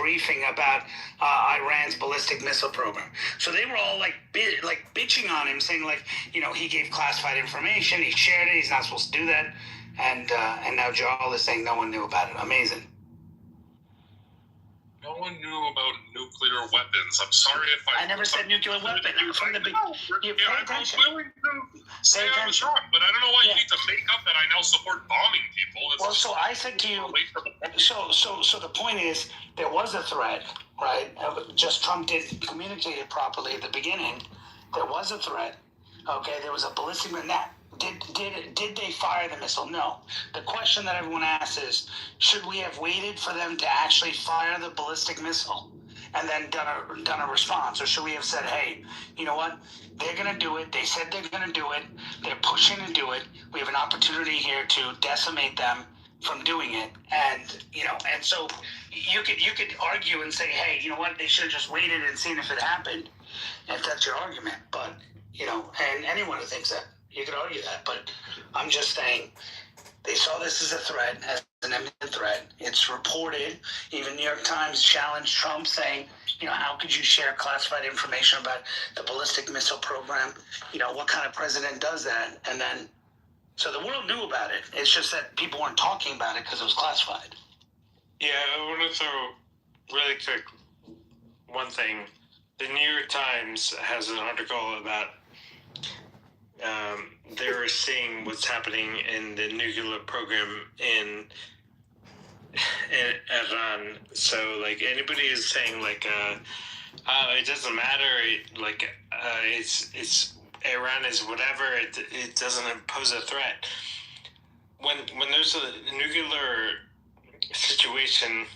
briefing about Iran's ballistic missile program. So they were all like bitching on him, saying like, he gave classified information, he shared it, he's not supposed to do that, and now Jarl is saying no one knew about it. Amazing. No one knew about nuclear weapons. I'm sorry if I never said nuclear weapon. From the beginning. I'm willing to say I was wrong, but I don't know why you need to make up that I now support bombing people. So I said to you, so the point is, there was a threat, right? Just Trump didn't communicate it properly at the beginning. There was a threat. Okay, there was a ballistic missile. Did they fire the missile? No. The question that everyone asks is, should we have waited for them to actually fire the ballistic missile and then done a response? Or should we have said, hey, you know what? They're going to do it. They said they're going to do it. They're pushing to do it. We have an opportunity here to decimate them from doing it. And so you could argue and say, hey, you know what? They should have just waited and seen if it happened, if that's your argument. But, and anyone who thinks that, you could argue that, but I'm just saying they saw this as a threat, as an imminent threat. It's reported. Even New York Times challenged Trump, saying, how could you share classified information about the ballistic missile program? What kind of president does that? And then, so the world knew about it. It's just that people weren't talking about it because it was classified. Yeah, I want to throw really quick one thing. The New York Times has an article about they were seeing what's happening in the nuclear program in Iran. So, like, anybody is saying, like, it doesn't matter, it's Iran is whatever, it doesn't pose a threat. When there's a nuclear situation,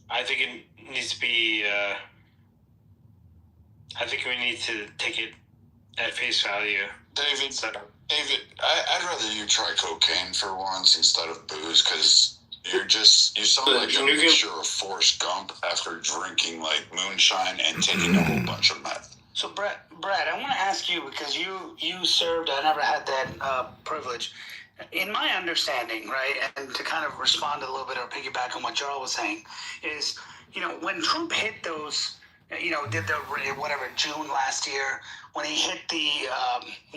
I think it needs to be, I think we need to take it at face value. David, I'd rather you try cocaine for once instead of booze, because you sound like a mixture of Forrest Gump after drinking like moonshine and taking a whole bunch of meth. So Brad, I want to ask you, because you served, I never had that privilege. In my understanding, right, and to kind of respond a little bit or piggyback on what Jarl was saying, is, when Trump hit those, did the June last year, when he hit the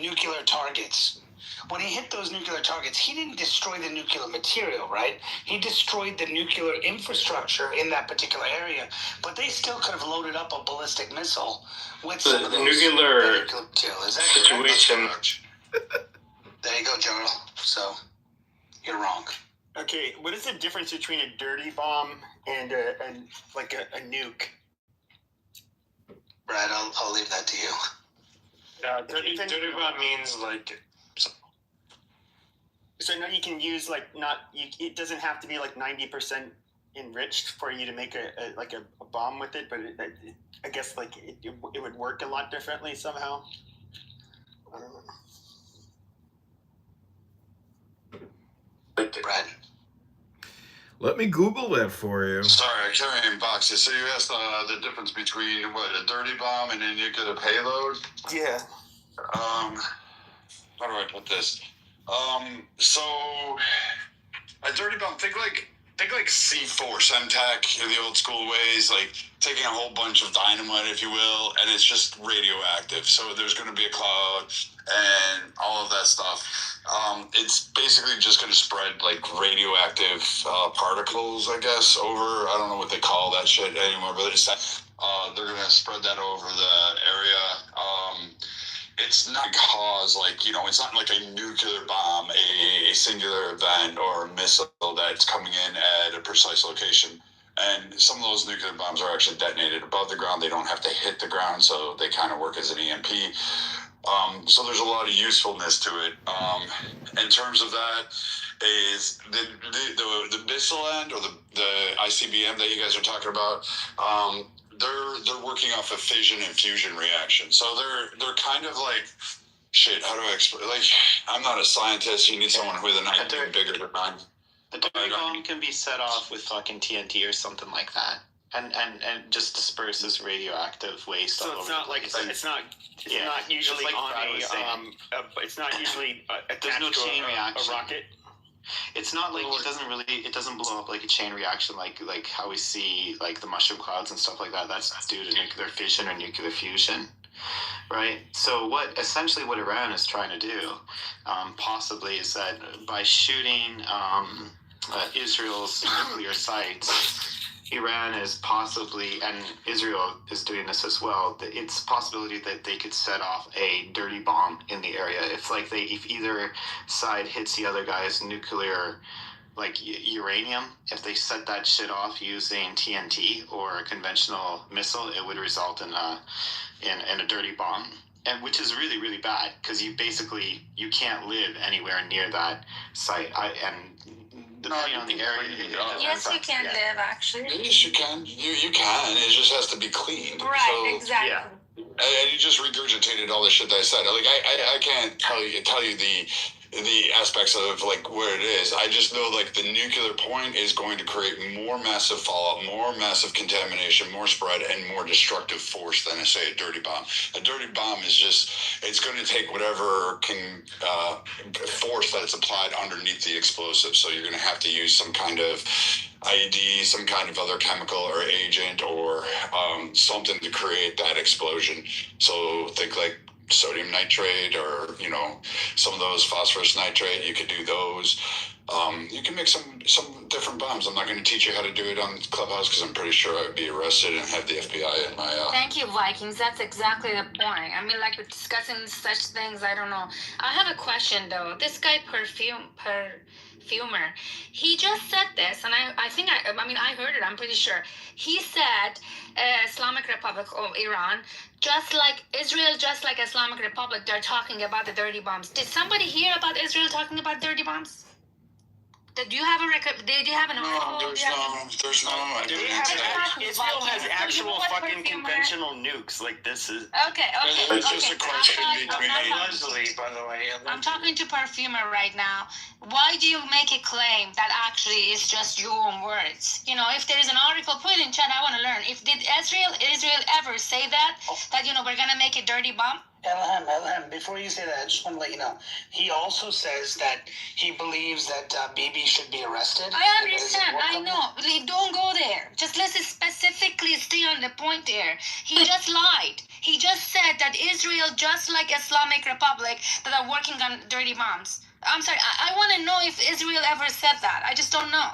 nuclear targets. When he hit those nuclear targets, he didn't destroy the nuclear material, right? He destroyed the nuclear infrastructure in that particular area, but they still could have loaded up a ballistic missile with some of those nuclear material. Is that situation? There you go, Jarl. So, you're wrong. Okay, what is the difference between a dirty bomb and a nuke? Brad, I'll leave that to you. Dirty bomb means like. So now you can use it doesn't have to be 90% enriched for you to make a bomb with it, but I guess it would work a lot differently somehow. I don't know. Brad. Let me Google that for you. Sorry, I carry in boxes. So you asked the difference between a dirty bomb and a nuclear payload? Yeah. How do I put this? So a dirty bomb, think like C4, Semtec in the old school ways, like taking a whole bunch of dynamite, if you will, and it's just radioactive. So there's going to be a cloud and all of that stuff. It's basically just going to spread radioactive particles, I guess, over, I don't know what they call that shit anymore, but it's they're going to spread that over the area. It's not cause it's not like a nuclear bomb, a singular event or a missile that's coming in at a precise location. And some of those nuclear bombs are actually detonated above the ground. They don't have to hit the ground, so they kind of work as an EMP. So there's a lot of usefulness to it. In terms of that, is the missile end or the ICBM that you guys are talking about? They're working off a fission and fusion reaction. So they're kind of shit. How do I explain? I'm not a scientist. You need someone with an IQ bigger than mine. The dirty bomb can be set off with fucking TNT or something like that, and just disperse this radioactive waste. So it's not not usually on it's not usually attached there's no chain reaction. A rocket. It's not like it doesn't blow up like a chain reaction like how we see like the mushroom clouds and stuff like that. That's due to nuclear fission or nuclear fusion, right? So what Iran is trying to do, possibly, is that by shooting Israel's nuclear sites, Iran is possibly, and Israel is doing this as well, it's a possibility that they could set off a dirty bomb in the area. If either side hits the other guy's nuclear, like uranium, if they set that shit off using TNT or a conventional missile, it would result in a dirty bomb. And which is really, really bad, because you can't live anywhere near that site. Depending on the area. Yes, you can live, actually. Yes, you can. You can. It just has to be cleaned. Right, So, exactly. yeah. And you just regurgitated all the shit that I said. Like I can't tell you the aspects of like where it is. I just know like the nuclear point is going to create more massive fallout, more massive contamination, more spread, and more destructive force than say a dirty bomb. A dirty bomb is just, it's going to take whatever can force that it's applied underneath the explosive. So you're going to have to use some kind of IED, some kind of other chemical or agent or something to create that explosion. So think like sodium nitrate or, some of those phosphorus nitrate. You could do those. You can make some different bombs. I'm not going to teach you how to do it on Clubhouse because I'm pretty sure I'd be arrested and have the FBI in my... Thank you, Vikings. That's exactly the point. I mean, like, discussing such things, I don't know. I have a question, though. This guy, Perfumer, he just said this, and I heard it, I'm pretty sure. He said Islamic Republic of Iran, just like Israel, just like Islamic Republic, they're talking about the dirty bombs. Did somebody hear about Israel talking about dirty bombs? Do you have a record? Do you have an article? There's no evidence. Israel has actual fucking conventional nukes. Like, this is... Okay. It's just a question between Leslie, by the way. I'm talking to Perfumer right now. Why do you make a claim that actually is just your own words? If there is an article, put it in chat. I want to learn. Did Israel ever say that we're gonna make a dirty bomb? Elham, before you say that, I just want to let you know. He also says that he believes that Bibi should be arrested. I understand. I know. Don't go there. Just let's specifically stay on the point there. He just lied. He just said that Israel, just like Islamic Republic, that are working on dirty bombs. I'm sorry. I want to know if Israel ever said that. I just don't know.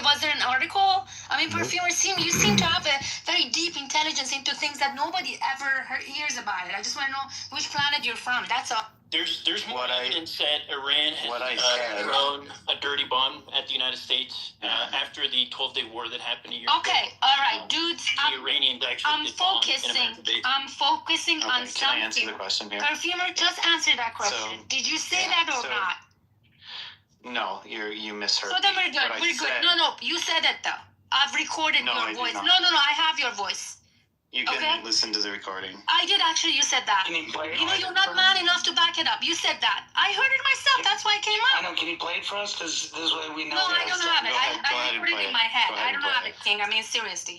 Was there an article? I mean, Perfumer, you seem to have a very deep intelligence into things that nobody ever hears about it. I just want to know which planet you're from. That's all. There's more evidence that Iran has thrown a dirty bomb at the United States after the 12-day war that happened a year ago. Okay, all right, dudes. The Iranians actually did bomb in American base. I'm focusing on something. Can I answer the question here? Perfumer, just answer that question. Did you say that or not? No, you misheard. So then we're good. We're good. No, you said it though. I've recorded your voice. No, I have your voice. You can listen to the recording. I did actually. You said that. Can you play it? You're not man enough to back it up. You said that. I heard it myself. That's why it came I up. know. Can you play it for us? Because this way we know. No, I don't have it. Go I ahead and put it play in it. my head. Go I ahead don't and have play it, King. I mean, seriously,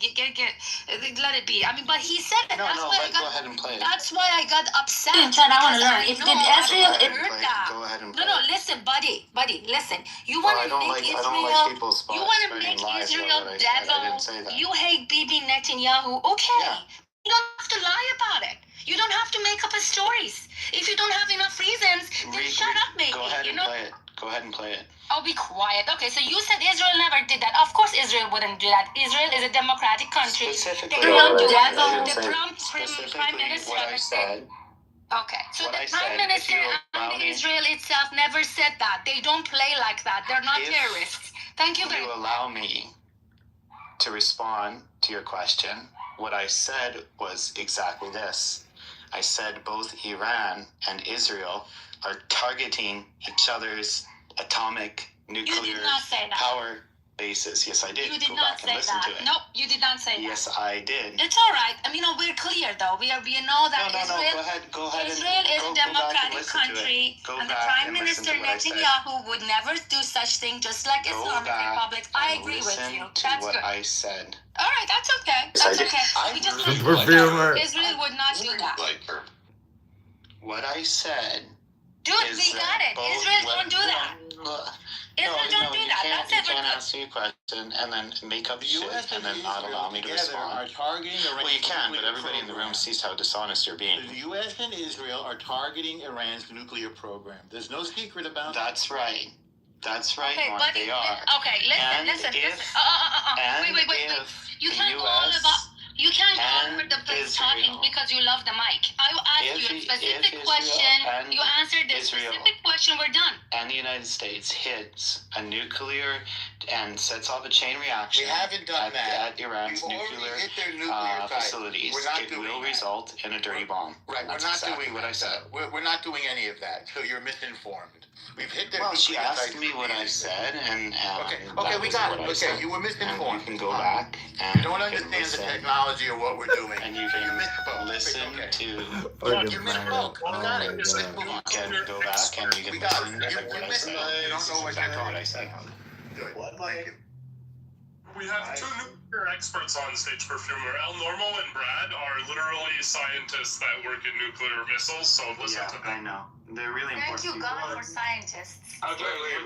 let it be. I mean, but he said that. Go That's ahead and play it. That's why I got upset. I want to learn. Did Israel heard that? Go ahead and play No, it. listen, buddy, listen. You want to make Israel? I don't like people You want to make Israel devil? I didn't say that. You hate Bibi Netanyahu? Okay. Yeah. You don't have to lie about it. You don't have to make up a stories. If you don't have enough reasons, then shut up, maybe. Go ahead and play it. Go ahead and play it. I'll be quiet. Okay, so you said Israel never did that. Of course Israel wouldn't do that. Israel is a democratic country. Specifically, They don't do that. I didn't The say Prime Minister what I never said. Okay, so What the I Prime said, Minister if you allow and me- Israel itself never said that. They don't play like that. They're not If terrorists. Thank you very You much. allow me to respond to your question. What I said was exactly this. I said both Iran and Israel are targeting each other's atomic nuclear not say that. power bases. Yes, I did. You did Go not back say and listen that. to it. Nope, you did not say Yes, that. I did. It's all right. I mean, we're clear though. We know that No, Israel. Go ahead. Israel is a go back and democratic listen to it. country, Go and the back Prime and listen Minister to what I said. Netanyahu would never do such thing, just like Go Islamic back Republic. I and agree with listen you. to That's what good. I said. All right, that's okay. Yes, I That's did. okay. We just Perfumer. Israel would not do that. Like her. What I said. Dude, is we got that it. both Israel don't do that. Israel, don't do that. You That's can't ask me a question and then make up shit and then not allow me to respond. Are targeting Iran. Well, you can, but everybody in the room sees how dishonest you're being. The U.S. and Israel are targeting Iran's nuclear program. There's no secret about that. That's right. That's right, Okay, Mark, but they are. okay, listen. And Wait. if You the can't go all US about. You can't go and over the Israel- talking because you love the mic. I asked you a If specific Israel question. and You answered the Israel specific question. We're done. and the United States hits a nuclear and sets off a chain reaction We haven't done that. at Iran's We've already nuclear hit their nuclear site. facilities, We're not it doing will that. result in a dirty bomb. Right, And that's we're not exactly doing what I said. We're not doing any of that, so you're misinformed. We've hit their Well, she nuclear asked sites me what I repeatedly. said, and Okay, that we was got what it. I Okay, said. you were And misinformed. you can go back and You don't can understand the listen, technology or what we're doing. and you You can misspoke. listen Okay. to. Fucking you man. misspoke. Oh We got my it. god. You can go back and you can We got listen it. to You what I misspoke. said. You don't know what This is you're exactly what talking I said. Good. Thank you. We have two nuclear experts on stage, Perfumer. El Normo and Brad are literally scientists that work in nuclear missiles, so listen to them. I know. They're really Thank important you, people. God, for scientists.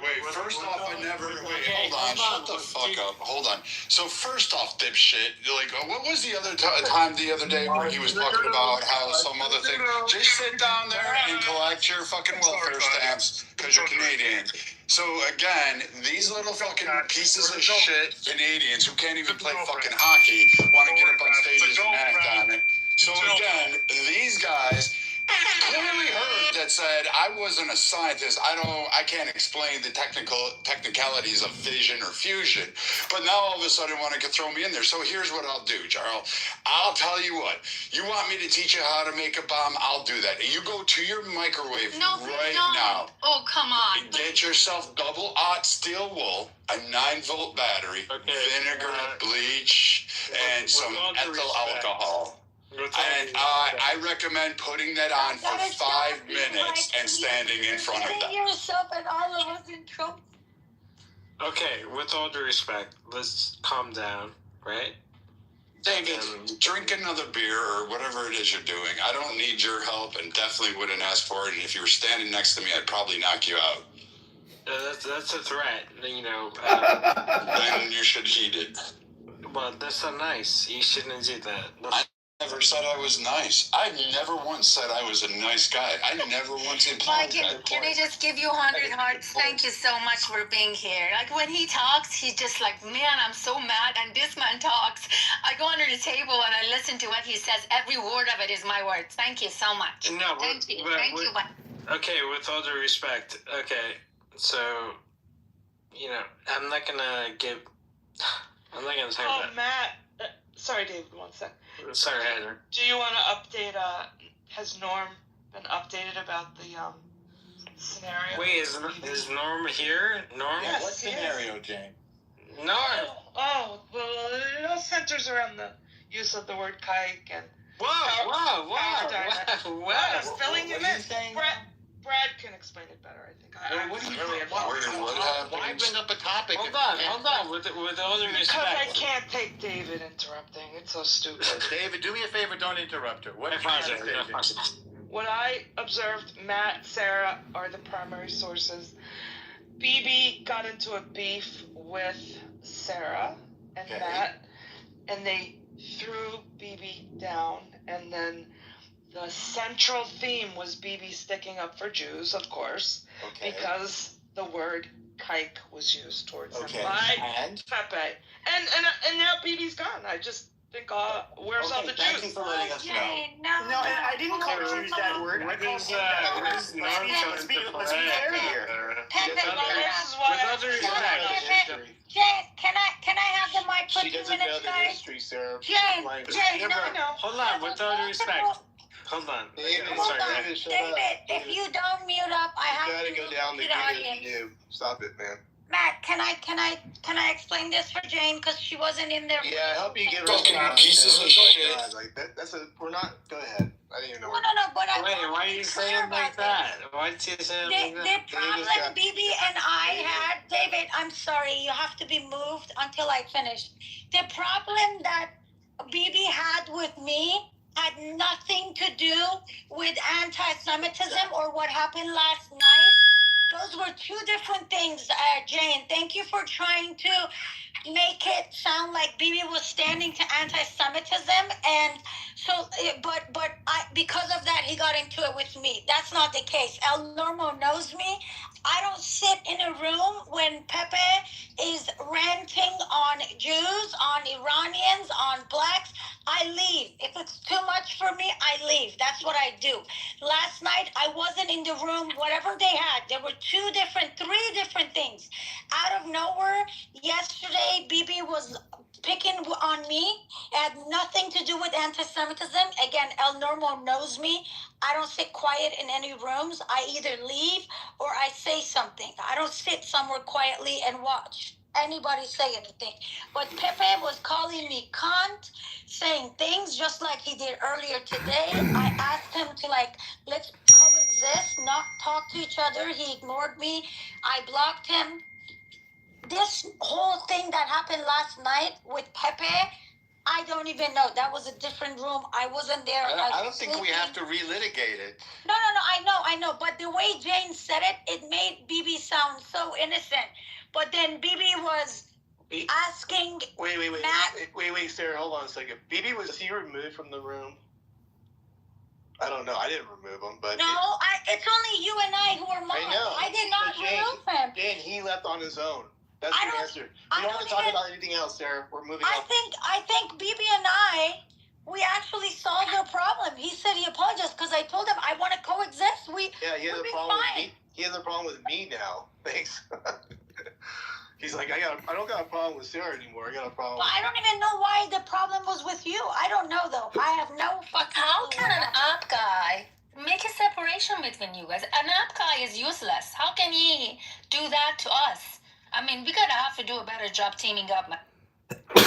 Wait. First off, I never. Wait, hold on. Shut the fuck up. Hold on. So first off, dipshit. Like, what was the other time the other day where he was talking about how some other thing? Just sit down there and collect your fucking welfare stamps because you're Canadian. So again, these little fucking pieces of shit Canadians who can't even play fucking hockey want to get up on stages and act on it. So again, these guys clearly heard that said I wasn't a scientist. I can't explain the technicalities of fission or fusion. But now all of a sudden want to throw me in there. So here's what I'll do, Charles. I'll tell you what. You want me to teach you how to make a bomb? I'll do that. You go to your microwave No, please right don't. now. Oh, come on. Get yourself double aught steel wool, a 9-volt battery, Okay, vinegar, bleach, and with some all due ethyl respect. alcohol. With all And due respect. I recommend putting that on for 5 minutes and standing in front of them. yourself and all of us in trouble. Okay, with all due respect, let's calm down, right? David, drink another beer or whatever it is you're doing. I don't need your help and definitely wouldn't ask for it. And if you were standing next to me, I'd probably knock you out. That's a threat, you know. Then you should heed it. Well, that's not nice. You shouldn't do that. I never said I was nice. I never once said I was a nice guy. I never once implied that. Can I just give you 100 hearts? Thank you so much for being here. Like when he talks, he's just like, man, I'm so mad. And this man talks. I go under the table and I listen to what he says. Every word of it is my words. Thank you so much. No, Thank you. but Thank you. Okay, with all due respect, okay, so, you know, I'm not gonna talk Oh, about. Matt. Sorry, David. 1 sec. Sorry, Heather. Do you want to update? Has Norm been updated about the scenario? Wait, is Norm here? Norm? Yes, What he is. scenario, Jane? Norm. Oh, well, it all centers around the use of the word kike and. Whoa. I'm filling him in. Brad can explain it better, I think. I What do you really am. What happened? Why bring up a topic? Hold on. With all due Because I respect. can't take David interrupting. It's so stupid. David, do me a favor. Don't interrupt her. What I did you have to apologize. say, Jane? What I observed, Matt, Sarah are the primary sources. BB got into a beef with Sarah and Okay. Matt, and they threw BB down, and then the central theme was BB sticking up for Jews, of course, Okay. because the word kike was used towards Okay. him by And? Pepe. And now BB's gone. I just think, where's all the Thank you Jews? for letting us know. No, and I didn't call use that word. I called him that word. What is Norm Let's be fair here. This is why With all due respect. Jane, can I have the mic for She 2 doesn't know minutes, the guys? history, Sarah. Jane, Like, Jane, no. Hold on, with all due respect. Hold on. David, I'm Hold sorry. on, David, shut David, up. if you don't mute up, I have gotta to go down to the the audience. you. Stop it, man. Matt, can I explain this for Jane because she wasn't in there? Yeah, help you get Fucking around. pieces of shit. God, like that's a. We're not. Go ahead. I didn't even know. No, but I Wait, want why to are be you clear saying about like this. that? Why did you say like The that? problem BB and I had, David, I'm sorry, you have to be moved until I finish. The problem that BB had with me had nothing to do with anti-Semitism or what happened last night. Those were two different things, Jane. Thank you for trying to make it sound like Bibi was standing to anti-Semitism, and so, but because of that, he got into it with me. That's not the case. El Normo knows me. I don't sit in a room when Pepe is ranting on Jews, on Iranians, on blacks. I leave. If it's too much for me, I leave. That's what I do. Last night, I wasn't in the room, whatever they had. There were three different things. Out of nowhere, yesterday, Bibi was picking on me. It had nothing to do with anti-Semitism. Again, El Normo knows me. I don't sit quiet in any rooms. I either leave or I say something. I don't sit somewhere quietly and watch anybody say anything. But Pepe was calling me cunt, saying things just like he did earlier today. I asked him to, like, let's coexist, not talk to each other. He ignored me. I blocked him. This whole thing that happened last night with Pepe, I don't even know. That was a different room. I wasn't there. I don't think we have to relitigate it. No. I know. But the way Jane said it, it made Bibi sound so innocent. But then Bibi was asking. Wait, Matt. Sarah, hold on a second. Bibi, was he removed from the room? I don't know. I didn't remove him, but No, it's only you and I who are moms. I know. I did not remove him. Dan, he left on his own. That's I the don't- answer. I We don't don't want to talk even- about anything else, Sarah. We're moving I on. think Bibi and I, we actually solved the problem. He said he apologized because I told him I want to coexist. Yeah, he has we'll a be problem with fine. me. He has a problem with me now. Thanks. He's like, I don't got a problem with Sarah anymore. I got a problem. But I don't even know why the problem was with you. I don't know though. I have no fucking. How clue can what an happened. app guy make a separation between you guys? An app guy is useless. How can he do that to us? I mean, we gotta have to do a better job teaming up. He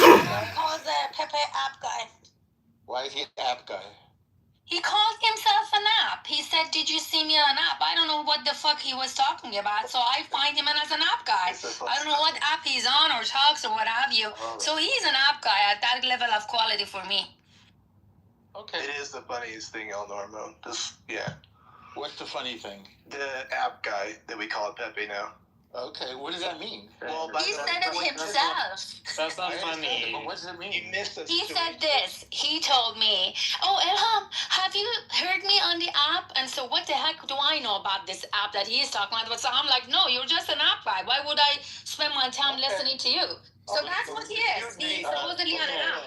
calls Pepe app guy. Why is he an app guy? He called himself an app. He said, "Did you see me on an app?" I don't know what the fuck he was talking about, so I find him as an app guy. I don't know what app he's on or talks or what have you. So he's an app guy at that level of quality for me. Okay. It is the funniest thing, El Normo. What's the funny thing? The app guy that we call Pepe now. Okay, what does that mean? Well, He said it himself. That's not I understand, funny. but what does it mean? You missed us. He said this. He told me, "Oh, Elham, have you heard me on the app?" And so what the heck do I know about this app that he's talking about? So I'm like, "No, you're just an app guy. Why would I spend my time listening to you?" So that's what he is. He's supposedly on an app.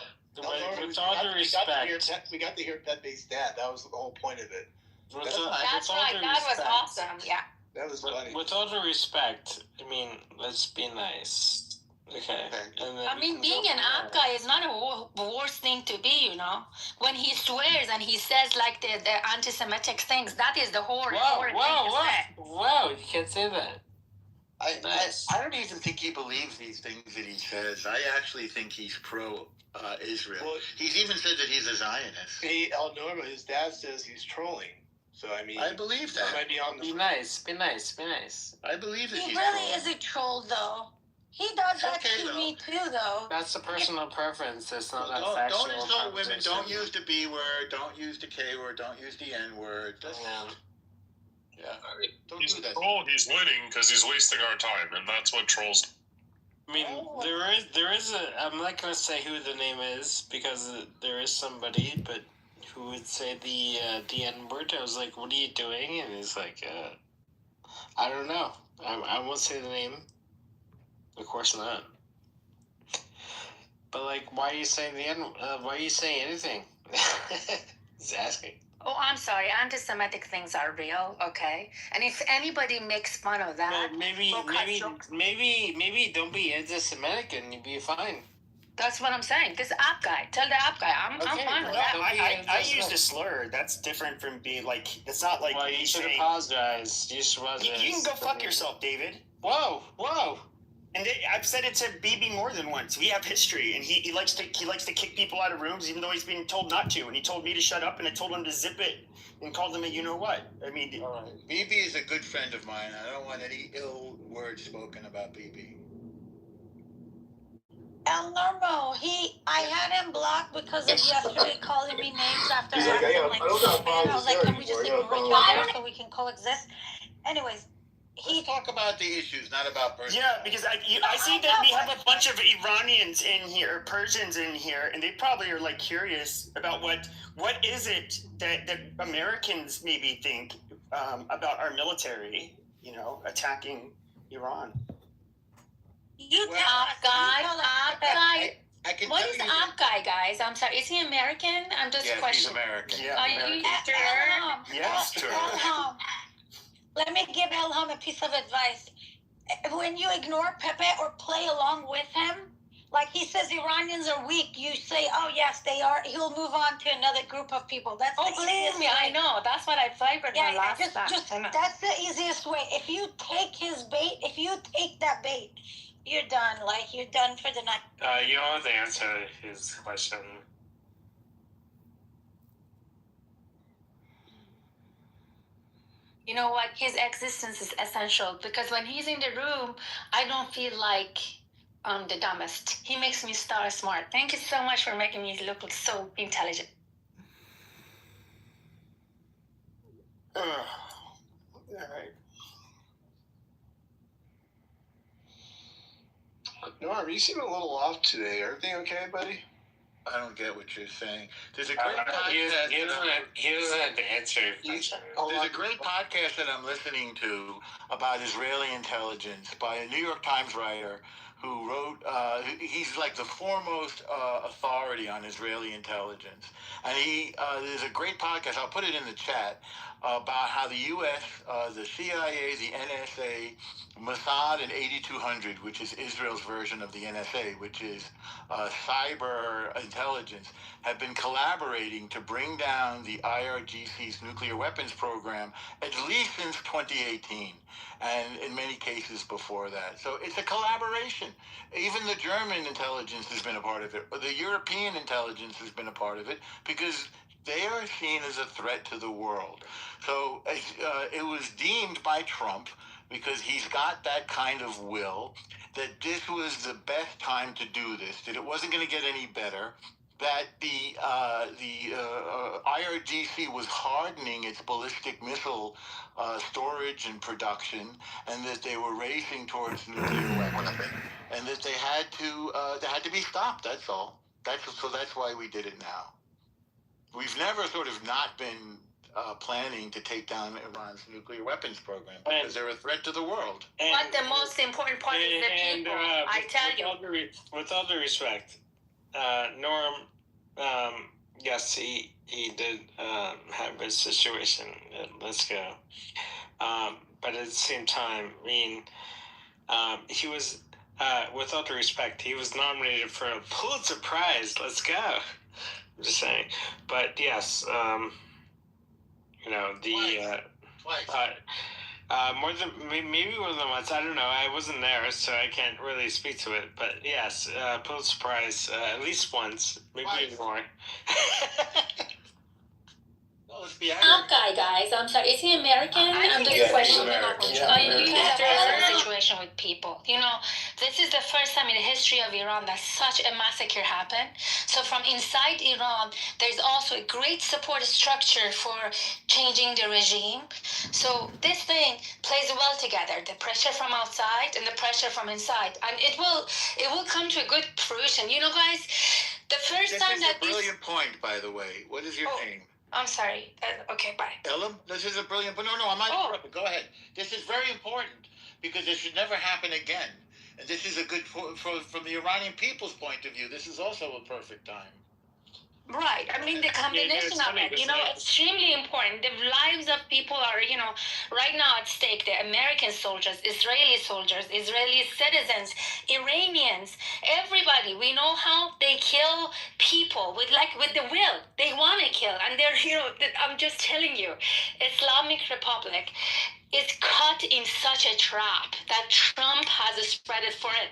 With all due respect, we got to hear Pepe's dad. That was the whole point of it. That's right. That was awesome. Yeah. That was funny. With all due respect, I mean, let's be nice. Okay. And then I mean, being an app guy is not a worst thing to be, you know. When he swears and he says like the anti-Semitic things, that is the horrid thing to say. Wow, you can't say that. I don't even think he believes these things that he says. I actually think he's pro Israel. Well, he's even said that he's a Zionist. Hey, El Norma, his dad says he's trolling. So, I mean, I believe that. Might be on the Be nice. I believe that He he's really trolling. is a troll though. He does that Okay, to though. me too though. That's a personal preference. It's not a Don't factual insult women. proposition. Don't use the B word. Don't use the K word. Don't use the N word. Yeah. Don't He's do a that. troll. He's winning because he's wasting our time, and that's what trolls do. I mean, there is a. I'm not gonna say who the name is because there is somebody, but who would say the N word. I was like, "What are you doing?" And he's like, "I don't know. I won't say the name. Of course not." But like, why are you saying the N? Why are you saying anything? He's asking. Oh, I'm sorry. Anti-Semitic things are real, okay? And if anybody makes fun of that, Well, maybe don't be anti-Semitic and you'll be fine. that's what I'm saying. This app guy, tell the app guy, I'm fine with that. I used a slur. That's different from being like. It's not like Well, you me should saying. apologize. You should apologize. You can go fuck yourself, David. Whoa. And I've said it to BB more than once. We have history, and he likes to kick people out of rooms, even though he's being told not to. And he told me to shut up, and I told him to zip it, and called him a you know what. I mean, All right. BB is a good friend of mine. I don't want any ill words spoken about BB. El Normo, I had him blocked because of yesterday calling me names after asking like, I don't got a problem I was with like, Sarah can we just anymore. ignore each other so we can coexist? Anyways, Let's talk about the issues, not about birth. Yeah, because I see that we have a bunch of Iranians in here, Persians in here, and they probably are like curious about what is it that Americans maybe think about our military, attacking Iran. Guy. I can What tell is you that- Guy, guys? I'm sorry. Is he American? I'm just Yes, he's questioning. American. Yeah, Are American. you sure? Yes, true. Elham, let me give Elham a piece of advice. When you ignore Pepe or play along with him, like he says Iranians are weak, you say, oh yes, they are. He'll move on to another group of people. That's the Believe easiest me, way. I know. That's what I flavored my last time. Just I know. that's the easiest way. If you take his bait, if you take that bait, you're done. Like you're done for the night. You don't have to answer his question. You know what? His existence is essential because when he's in the room, I don't feel like I'm the dumbest. He makes me star smart. Thank you so much for making me look so intelligent. All right. Norm, you seem a little off today. Everything okay, buddy? I don't get what you're saying. There's a great He podcast. doesn't have to answer your question. There's a great podcast that I'm listening to about Israeli intelligence by a New York Times writer who wrote, he's like the foremost authority on Israeli intelligence. And there's a great podcast, I'll put it in the chat, about how the U.S., the CIA, the NSA, Mossad, and 8200, which is Israel's version of the NSA, which is cyber intelligence, have been collaborating to bring down the IRGC's nuclear weapons program at least since 2018, and in many cases before that. So it's a collaboration. Even the German intelligence has been a part of it. The European intelligence has been a part of it because they are seen as a threat to the world. So it was deemed by Trump, because he's got that kind of will, that this was the best time to do this, that it wasn't going to get any better, that the IRGC was hardening its ballistic missile storage and production, and that they were racing towards nuclear weapons, and that they had to be stopped. That's all. That's why we did it now. We've never sort of not been planning to take down Iran's nuclear weapons program because they're a threat to the world. But the most important part is the people. I tell you. With all due respect, Norm, yes, he did have a situation. Let's go. But at the same time, I mean, he was, with all due respect, he was nominated for a Pulitzer Prize. Let's go. I'm just saying. But yes, maybe more than once. I don't know. I wasn't there, so I can't really speak to it. But yes, Pulitzer Prize at least once, maybe more. Guys. I'm sorry. Is he American? I'm just questioning. There's a situation with people. This is the first time in the history of Iran that such a massacre happened. So from inside Iran, there's also a great support structure for changing the regime. So this thing plays well together. The pressure from outside and the pressure from inside, and it will come to a good fruition. Guys, the first time that this is a brilliant point, by the way. What is your name? I'm sorry. Okay, bye. Ellen, this is a brilliant... No, I'm not interrupting. Go ahead. This is very important because this should never happen again. And this is a good... From the Iranian people's point of view, this is also a perfect time. Right. I mean, the combination of it, extremely important. The lives of people are, right now at stake. The American soldiers, Israeli citizens, Iranians, everybody. We know how they kill people with the will. They want to kill. And they're, I'm just telling you, Islamic Republic is caught in such a trap that Trump has spread it for it.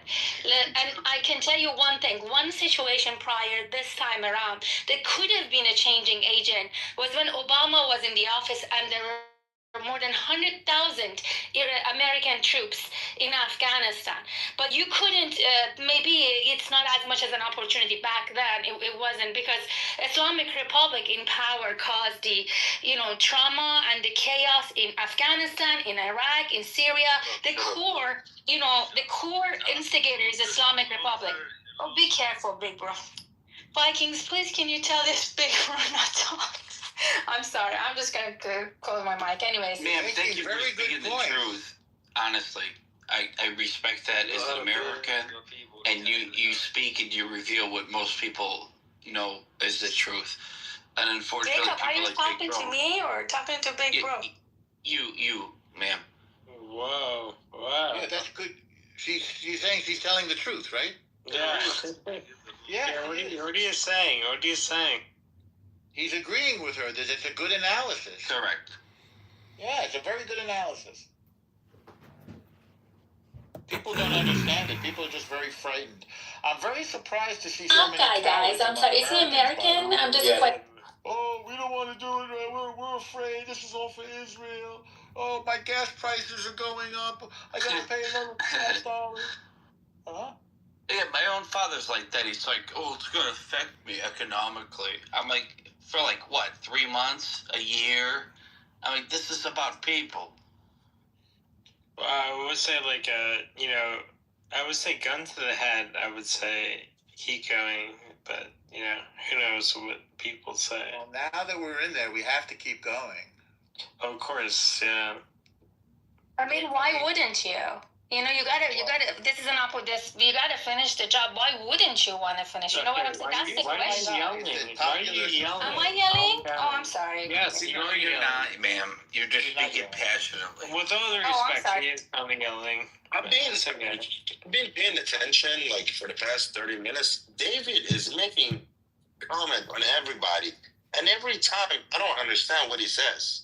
And I can tell you one thing, one situation prior this time around that could have been a changing agent was when Obama was in the office and there were more than 100,000 American troops in Afghanistan. But you couldn't, maybe it's not as much as an opportunity back then. It wasn't, because Islamic Republic in power caused the, trauma and the chaos in Afghanistan, in Iraq, in Syria. The core instigator is Islamic Republic. Oh, be careful, big bro. Vikings, please can you tell this big bro not to talk? I'm sorry. I'm just going to close my mic. Anyways. Ma'am, thank you for speaking the truth. Honestly, I respect that as an American. And you speak and you reveal what most people know is the truth. And unfortunately, Jacob, are you like talking to me or talking to Big Bro? You, ma'am. Whoa. Yeah, that's good. She's saying she's telling the truth, right? Yeah. Yeah. What are you saying? What are you saying? He's agreeing with her that it's a good analysis. Correct. Yeah, it's a very good analysis. People don't understand it. People are just very frightened. I'm very surprised to see so many guys. I'm sorry. Is he American? I'm just like... Oh, we don't want to do it. We're afraid. This is all for Israel. Oh, my gas prices are going up. I got to pay another $12. Huh? Yeah, my own father's like that. He's like, oh, it's going to affect me economically. I'm like, for like, what, 3 months, a year? I mean, this is about people. Well, I would say, like, I would say gun to the head. I would say keep going, but, who knows what people say. Well, now that we're in there, we have to keep going. Of course, yeah. I mean, why wouldn't you? You gotta, you gotta finish the job. Why wouldn't you want to finish? You know what I'm saying? That's the question. Why are you yelling? Am I yelling? Oh, I'm sorry. Yes, you're not, ma'am. You're just speaking passionately. With all the respect, he is kind of yelling. I've been paying attention, like, for the past 30 minutes. David is making comment on everybody. And every time, I don't understand what he says.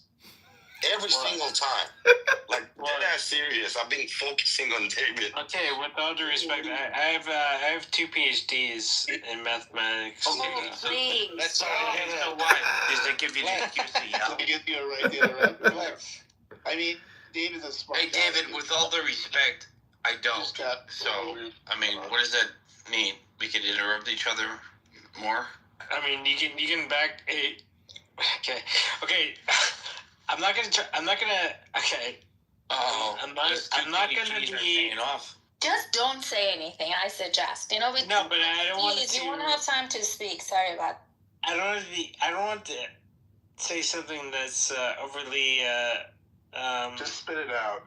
Every single time. Like, dead ass serious. I've been focusing on David. Okay, with all due respect, I have 2 PhDs in mathematics. Oh, please. That's all. So what? Does that give you the excuse to yell? You're right. Relax. I mean, David's a smart Hey, David, with all the respect, I don't. So, I mean, what does that mean? We could interrupt each other more? I mean, you can back... Okay. I'm not gonna. Okay. I'm not gonna be. Just don't say anything. I suggest. No, but I don't want to. You won't have time to speak. Sorry about. I don't want to say something that's overly. Just spit it out.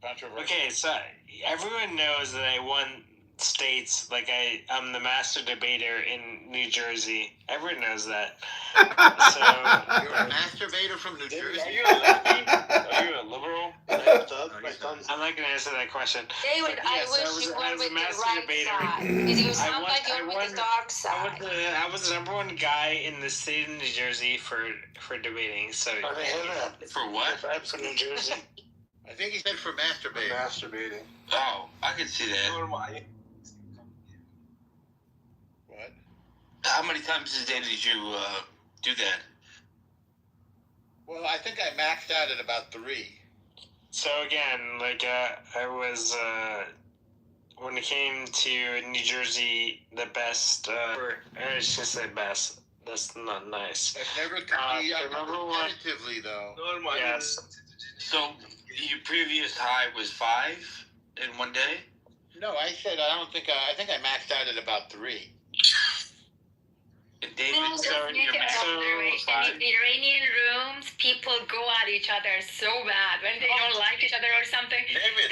Controversial. Okay, so everyone knows that I won states. Like I'm the master debater in New Jersey. Everyone knows that. So you're a masturbator from New Jersey. Are you a lefty? Are you a liberal? I'm not gonna answer that question. David, I wish you were with the right side. You sound like you're with the dark side. I was the number 1 guy in the state of New Jersey for debating. So for what? For New Jersey. I think he said for masturbating. Masturbating. Oh, I can see that. What? How many times a day did you do that? Well, I think I maxed out at about 3. So again, like I was when it came to New Jersey, the best. I should say best. That's not nice. That's never competitively though. Yes. So your previous high was 5 in one day? No, I said I think I maxed out at about 3. David, in Iranian rooms, people go at each other so bad when they don't like each other or something. David,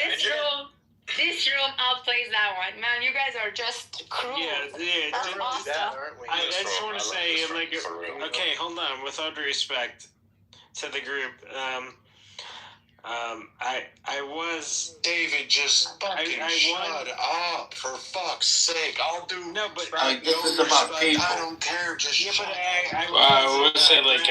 this room outplays that one. Man, you guys are just cruel. Yeah. That's awesome. I just want to say, like, okay, hold on. With all due respect to the group, I was David, just fucking shut up, for fuck's sake. I'll do. No, but this is about people. I don't care. Just shut up. I would say like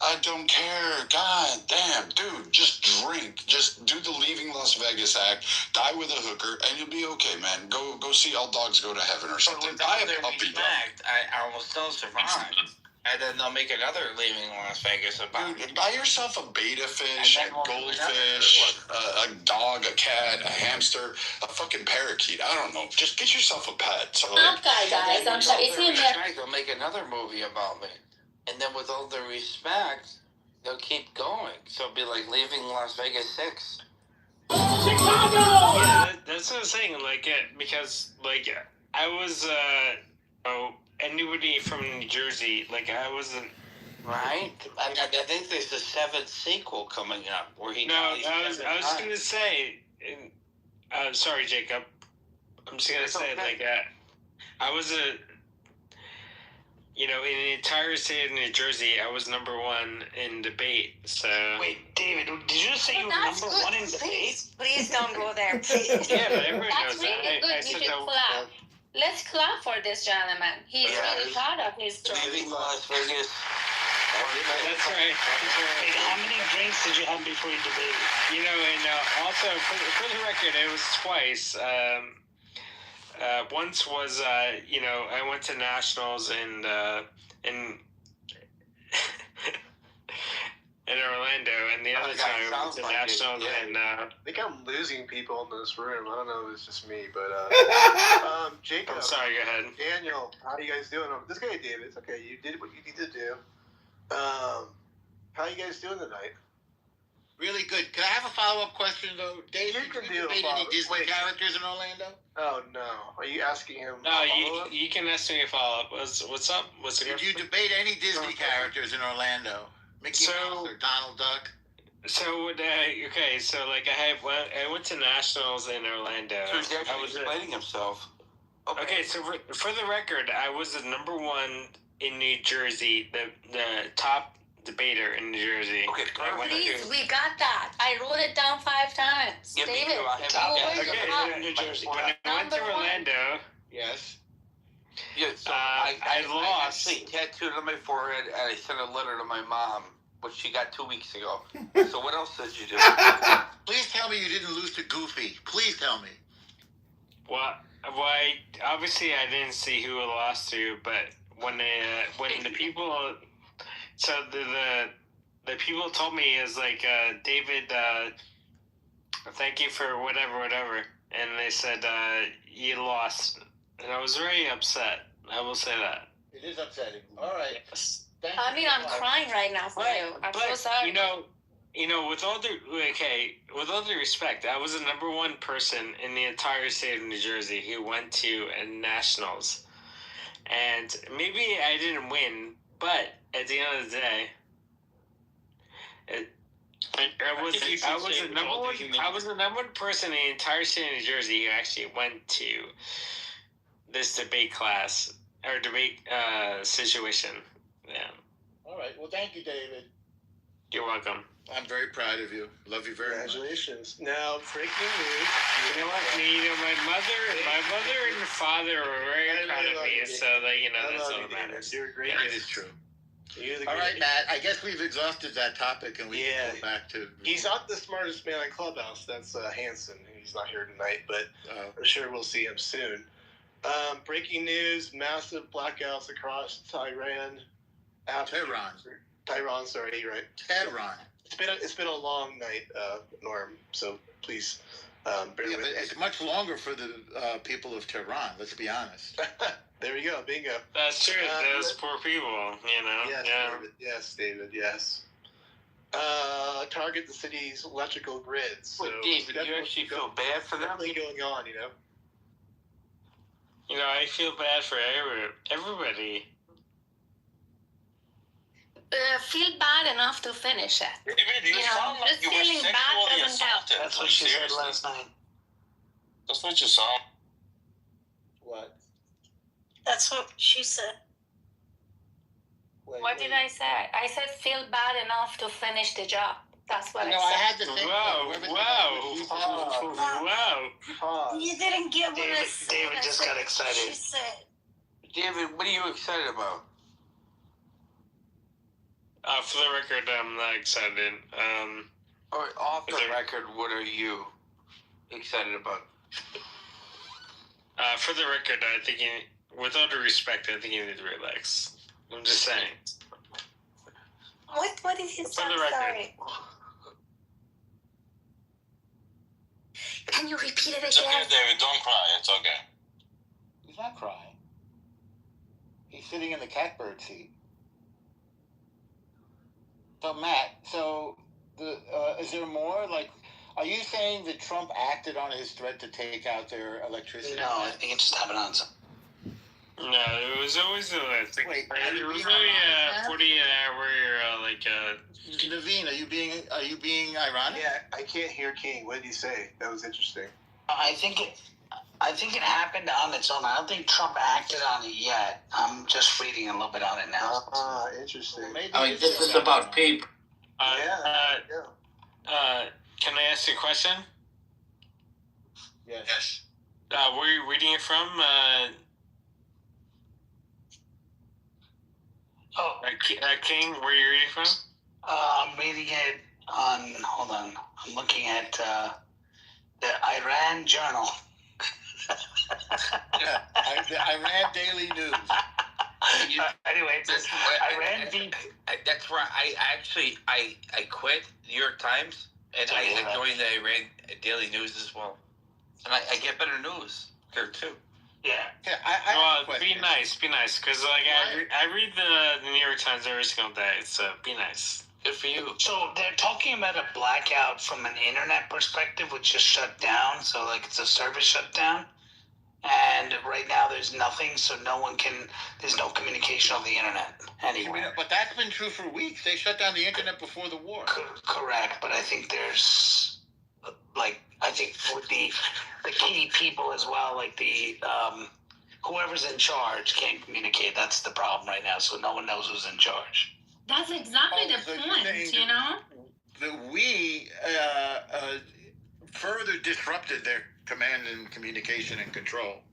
I don't care. God damn, dude. Just drink. Just do the Leaving Las Vegas act. Die with a hooker, and you'll be okay, man. Go see All Dogs Go to Heaven or something. Die a puppy dog. I almost still survived. And then they'll make another Leaving Las Vegas about Dude, buy yourself a beta fish, a goldfish, a dog, a cat, a hamster, a fucking parakeet. I don't know. Just get yourself a pet. So like, Guys, I'm sorry. Is he in there? They'll make another movie about me. And then with all the respect, they'll keep going. So it'll be like Leaving Las Vegas 6. Yeah, that's what I'm saying. Like, because like I was anybody from New Jersey. Like I wasn't. Right? I think there's the 7th sequel coming up where he. No, I was gonna say. Sorry, Jacob. I'm just gonna say like I was in the entire state of New Jersey, I was number 1 in debate. So wait, David, did you just say you were number 1 in debate? Please don't go there, please. Yeah, but everyone That's knows really that. good. I You said should that. clap. Let's clap for this gentleman. He's really proud of his job. Leaving Las Vegas. That's right. Wait, how many drinks did you have before you debated? And also for the record, it was twice. Once was I went to nationals in Orlando, and the other time I went to nationals in. I think I'm losing people in this room. I don't know if it's just me, but Jacob. I'm sorry. Go ahead. Daniel, how are you guys doing? This guy, David. It's okay. You did what you need to do. How are you guys doing tonight? Really good. Can I have a follow-up question, though? Dave, You did can you do a debate any follow-up. Disney Wait. characters in Orlando? Oh no. Are you asking him? No, you can ask me a follow up. What's up? What's the Did you debate any Disney characters in Orlando? Mickey Mouse or Donald Duck? So okay, so like I went to nationals in Orlando. So he's I actually was explaining himself. okay. So for the record, I was the number 1 in New Jersey, the top debater in New Jersey. Okay, Please, we got that. I wrote it down 5 times. Yeah, me David, too. I have you it. were Okay, top. New Jersey. When I went to Number 1. Orlando, Yes. Yeah, so I lost. I actually tattooed on my forehead, and I sent a letter to my mom, which she got 2 weeks ago. So what else did you do? Please tell me you didn't lose to Goofy. Please tell me. Obviously I didn't see who I lost to, but when the people, so the people told me is like David, thank you for whatever, and they said you lost, and I was very upset. I will say that. It is upsetting. All right. Yes. I mean, I'm crying right now for you. I'm so sorry. With all due respect, I was the number 1 person in the entire state of New Jersey who went to nationals, and maybe I didn't win, but at the end of the day, I was the number 1 person in the entire state of New Jersey who actually went to this debate class or debate situation. Yeah. All right. Well, thank you, David. You're welcome. I'm very proud of you. Love you very much. Congratulations. Now, breaking news. You know what? My mother and father were very proud of me, so that that's all that matters. You're great. It is true. All right, Matt. I guess we've exhausted that topic, and we can go back to. He's not the smartest man in Clubhouse. That's Hanson. He's not here tonight, but I'm sure we'll see him soon. Breaking news: massive blackouts across Tehran. Tehran, sorry, right? Tehran. It's been a long night, Norm. So please bear with me. It's much longer for the people of Tehran. Let's be honest. There we go, bingo. That's true. Those poor people, Yes, Yeah. David. Yes, David. Yes. Target the city's electrical grids. So Wait, David, you actually feel bad for them? Definitely going on, I feel bad for everybody. Feel bad enough to finish it. David, you sound like just you were feeling bad sexually doesn't help. assaulted. That's what she said last night. That's what you saw. What? That's what she said. What did I say? I said feel bad enough to finish the job. That's what I I said. had to think. Wow. You didn't get what I said. David just got She excited. said. David, what are you excited about? For the record, I'm not excited. Or off the record, what are you excited about? For the record, I think with all due respect, I think you need to relax. I'm just saying. What did he say? For the record. Sorry. Can you repeat it It's okay, again? David. Don't cry. It's okay. He's not crying. He's sitting in the catbird seat. So Matt, is there more? Like, are you saying that Trump acted on his threat to take out their electricity? No, I think it just happened on some. No, it was always it was only a 48-hour Naveen, are you being ironic? Yeah, I can't hear King. What did he say? That was interesting. I think it happened on its own. I don't think Trump acted on it yet. I'm just reading a little bit on it now. Interesting. I mean, this is about people. Can I ask you a question? Yes. Where are you reading it from? King, where are you reading from? I'm reading it on. Hold on. I'm looking at the Iran Journal. The Iran Daily News. Anyway, it says Iran beat. That's where I quit New York Times and I joined the Iran Daily News as well, and I get better news here too. Yeah. Be nice, because I read the New York Times every single day. So be nice. Good for you. So they're talking about a blackout from an internet perspective, which just shut down. So it's a service shutdown, and right now there's nothing. So there's no communication on the internet anywhere. But that's been true for weeks. They shut down the internet before the war. Correct, but I think there's with the key people as well, like the whoever's in charge can't communicate. That's the problem right now. So no one knows who's in charge. That's exactly the point, you know? That we further disrupted their command and communication and control.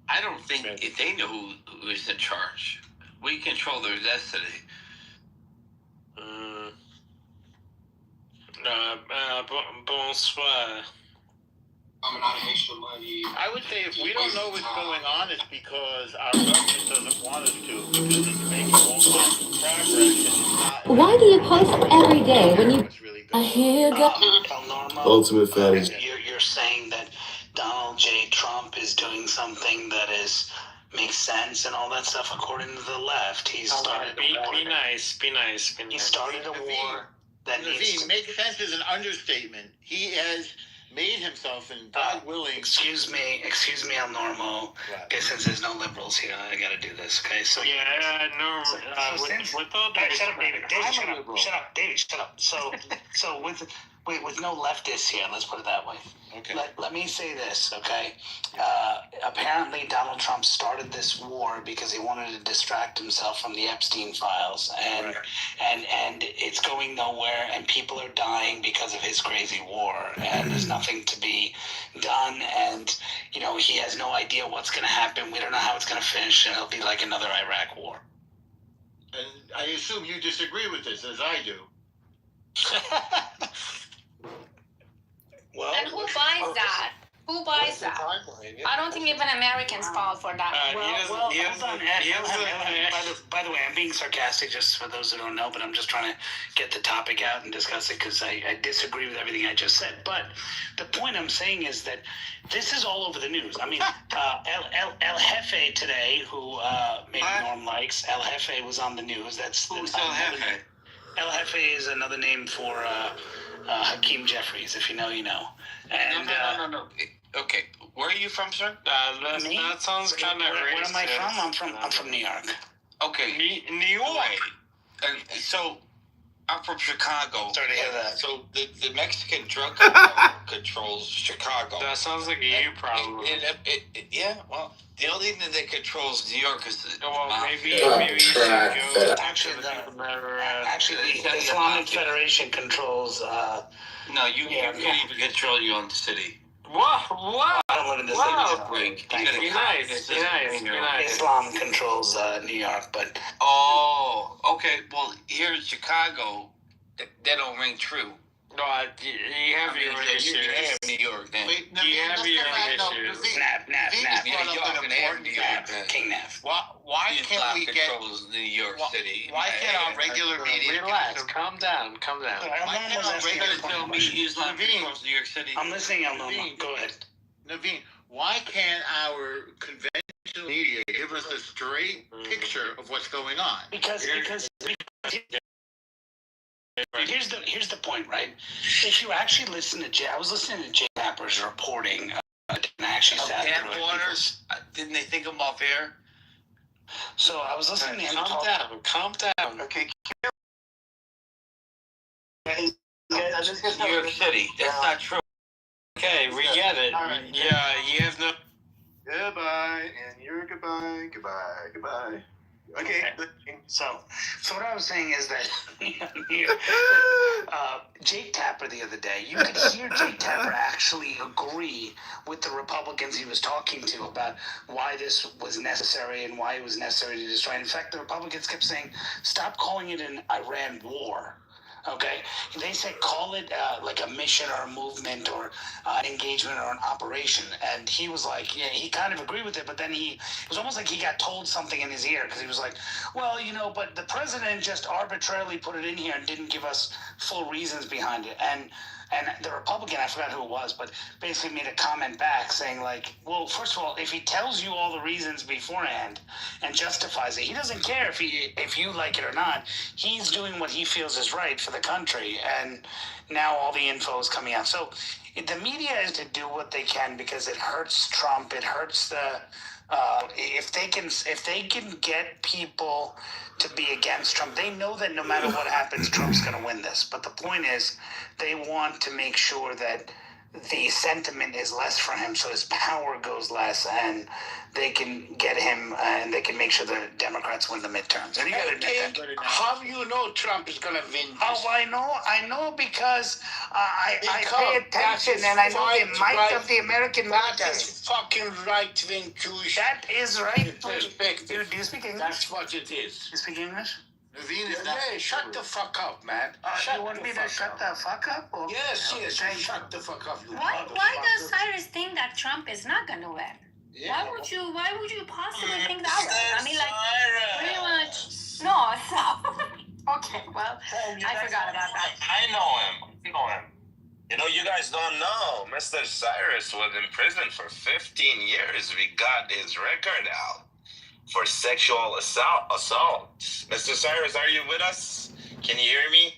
I don't think if they know who is in charge. We control their destiny. Bonsoir. I would say if we don't know what's going on, it's because our government doesn't want us to, because it's making all kinds of progress. Why do you post every day when you... Here you go. Ultimate fatty. You're saying that Donald J. Trump is doing something that makes sense and all that stuff according to the left. He's started a war. Be nice. He started a war that needs to... Make sense is an understatement. He has made himself, and God willing... Excuse me, El Normo. Okay, since there's no liberals here, I gotta do this, okay? So with all that... Shut up, David. Shut up, David, shut up. So with no leftists here, let's put it that way. Okay. Let me say this, okay? Apparently Donald Trump started this war because he wanted to distract himself from the Epstein files, and it's going nowhere, and people are dying because of his crazy war, and there's nothing to be done, and he has no idea what's going to happen. We don't know how it's going to finish, and it'll be like another Iraq war. And I assume you disagree with this, as I do. Well, and who buys that? Who buys that? I don't think even Americans fall for that. Hold on. By the way, I'm being sarcastic just for those who don't know, but I'm just trying to get the topic out and discuss it because I disagree with everything I just said. But the point I'm saying is that this is all over the news. I mean, El Jefe today, who maybe Norm likes, El Jefe was on the news. Who's El Jefe? El Jefe is another name for Hakeem Jeffries. If you know, you know. And, no. Okay, where are you from, sir? That sounds kind of racist. Where am I from? I'm from New York. Okay, New York. And so I'm from Chicago. Sorry to hear that. So the Mexican drug cartel controls Chicago. That sounds like a you problem. Yeah, well, the only thing that controls New York is maybe you should go. Actually, the Islamic Federation controls. No, you can't even control your own city. What? I don't live in this city. Be nice. Islam controls New York, but... Oh, okay. Well, here in Chicago, that don't ring true. No, you have your own issues. You have New York then. Wait, no, You have your own no, issues. Nap. New York and have New York. King Nap. Why can't we get? controls New York City. Why can't our regular media? Relax. Calm down. Why can't our regular Tell me Islam controls New York City. I'm listening, Aloma. Go ahead. Naveen, why can't our conventional media give us a straight picture of what's going on? Because here's the point, right? If you actually listen to Jay, I was listening to Jay Tapper's reporting. And actually sat through it. Waters, didn't they think him off air? So I was listening to him Calm down. Okay. New York City. That's not true. Okay, we get it. All right. Yeah, you have no. Goodbye, and you're goodbye. Okay. So what I was saying is that Jake Tapper the other day, you could hear Jake Tapper actually agree with the Republicans he was talking to about why this was necessary and why it was necessary to destroy. In fact, the Republicans kept saying, "Stop calling it an Iran war." Okay, they said call it like a mission or a movement or an engagement or an operation, and he was like, yeah, he kind of agreed with it, but then it was almost like he got told something in his ear because he was like, well, but the president just arbitrarily put it in here and didn't give us full reasons behind it, and the Republican, I forgot who it was, but basically made a comment back saying like, well, first of all, if he tells you all the reasons beforehand and justifies it, he doesn't care if you like it or not. He's doing what he feels is right for the country, and now all the info is coming out. So the media is to do what they can because it hurts Trump. It hurts the if they can get people to be against Trump, they know that no matter what happens, Trump's going to win this. But the point is, they want to make sure that the sentiment is less for him, so his power goes less, and they can get him, and they can make sure the Democrats win the midterms. And you got to admit that. How do you know Trump is going to win? Oh, I know because I pay attention and I know the might of the American military. That is fucking right-wing Jewish. That is right. Perspective. Do you speak English? That's what it is. You speak English? Naveen is not. Shut the fuck up, man. You want me to shut the fuck up? Or? Yes, shut the fuck up. Why does Cyrus think that Trump is not gonna win? Yeah. Why would you possibly think that way? I mean, like, pretty much. No, stop. Okay, well, I forgot about that. I know him. You guys don't know. Mr. Cyrus was in prison for 15 years. We got his record out for sexual assault. Mr. Cyrus, are you with us? Can you hear me?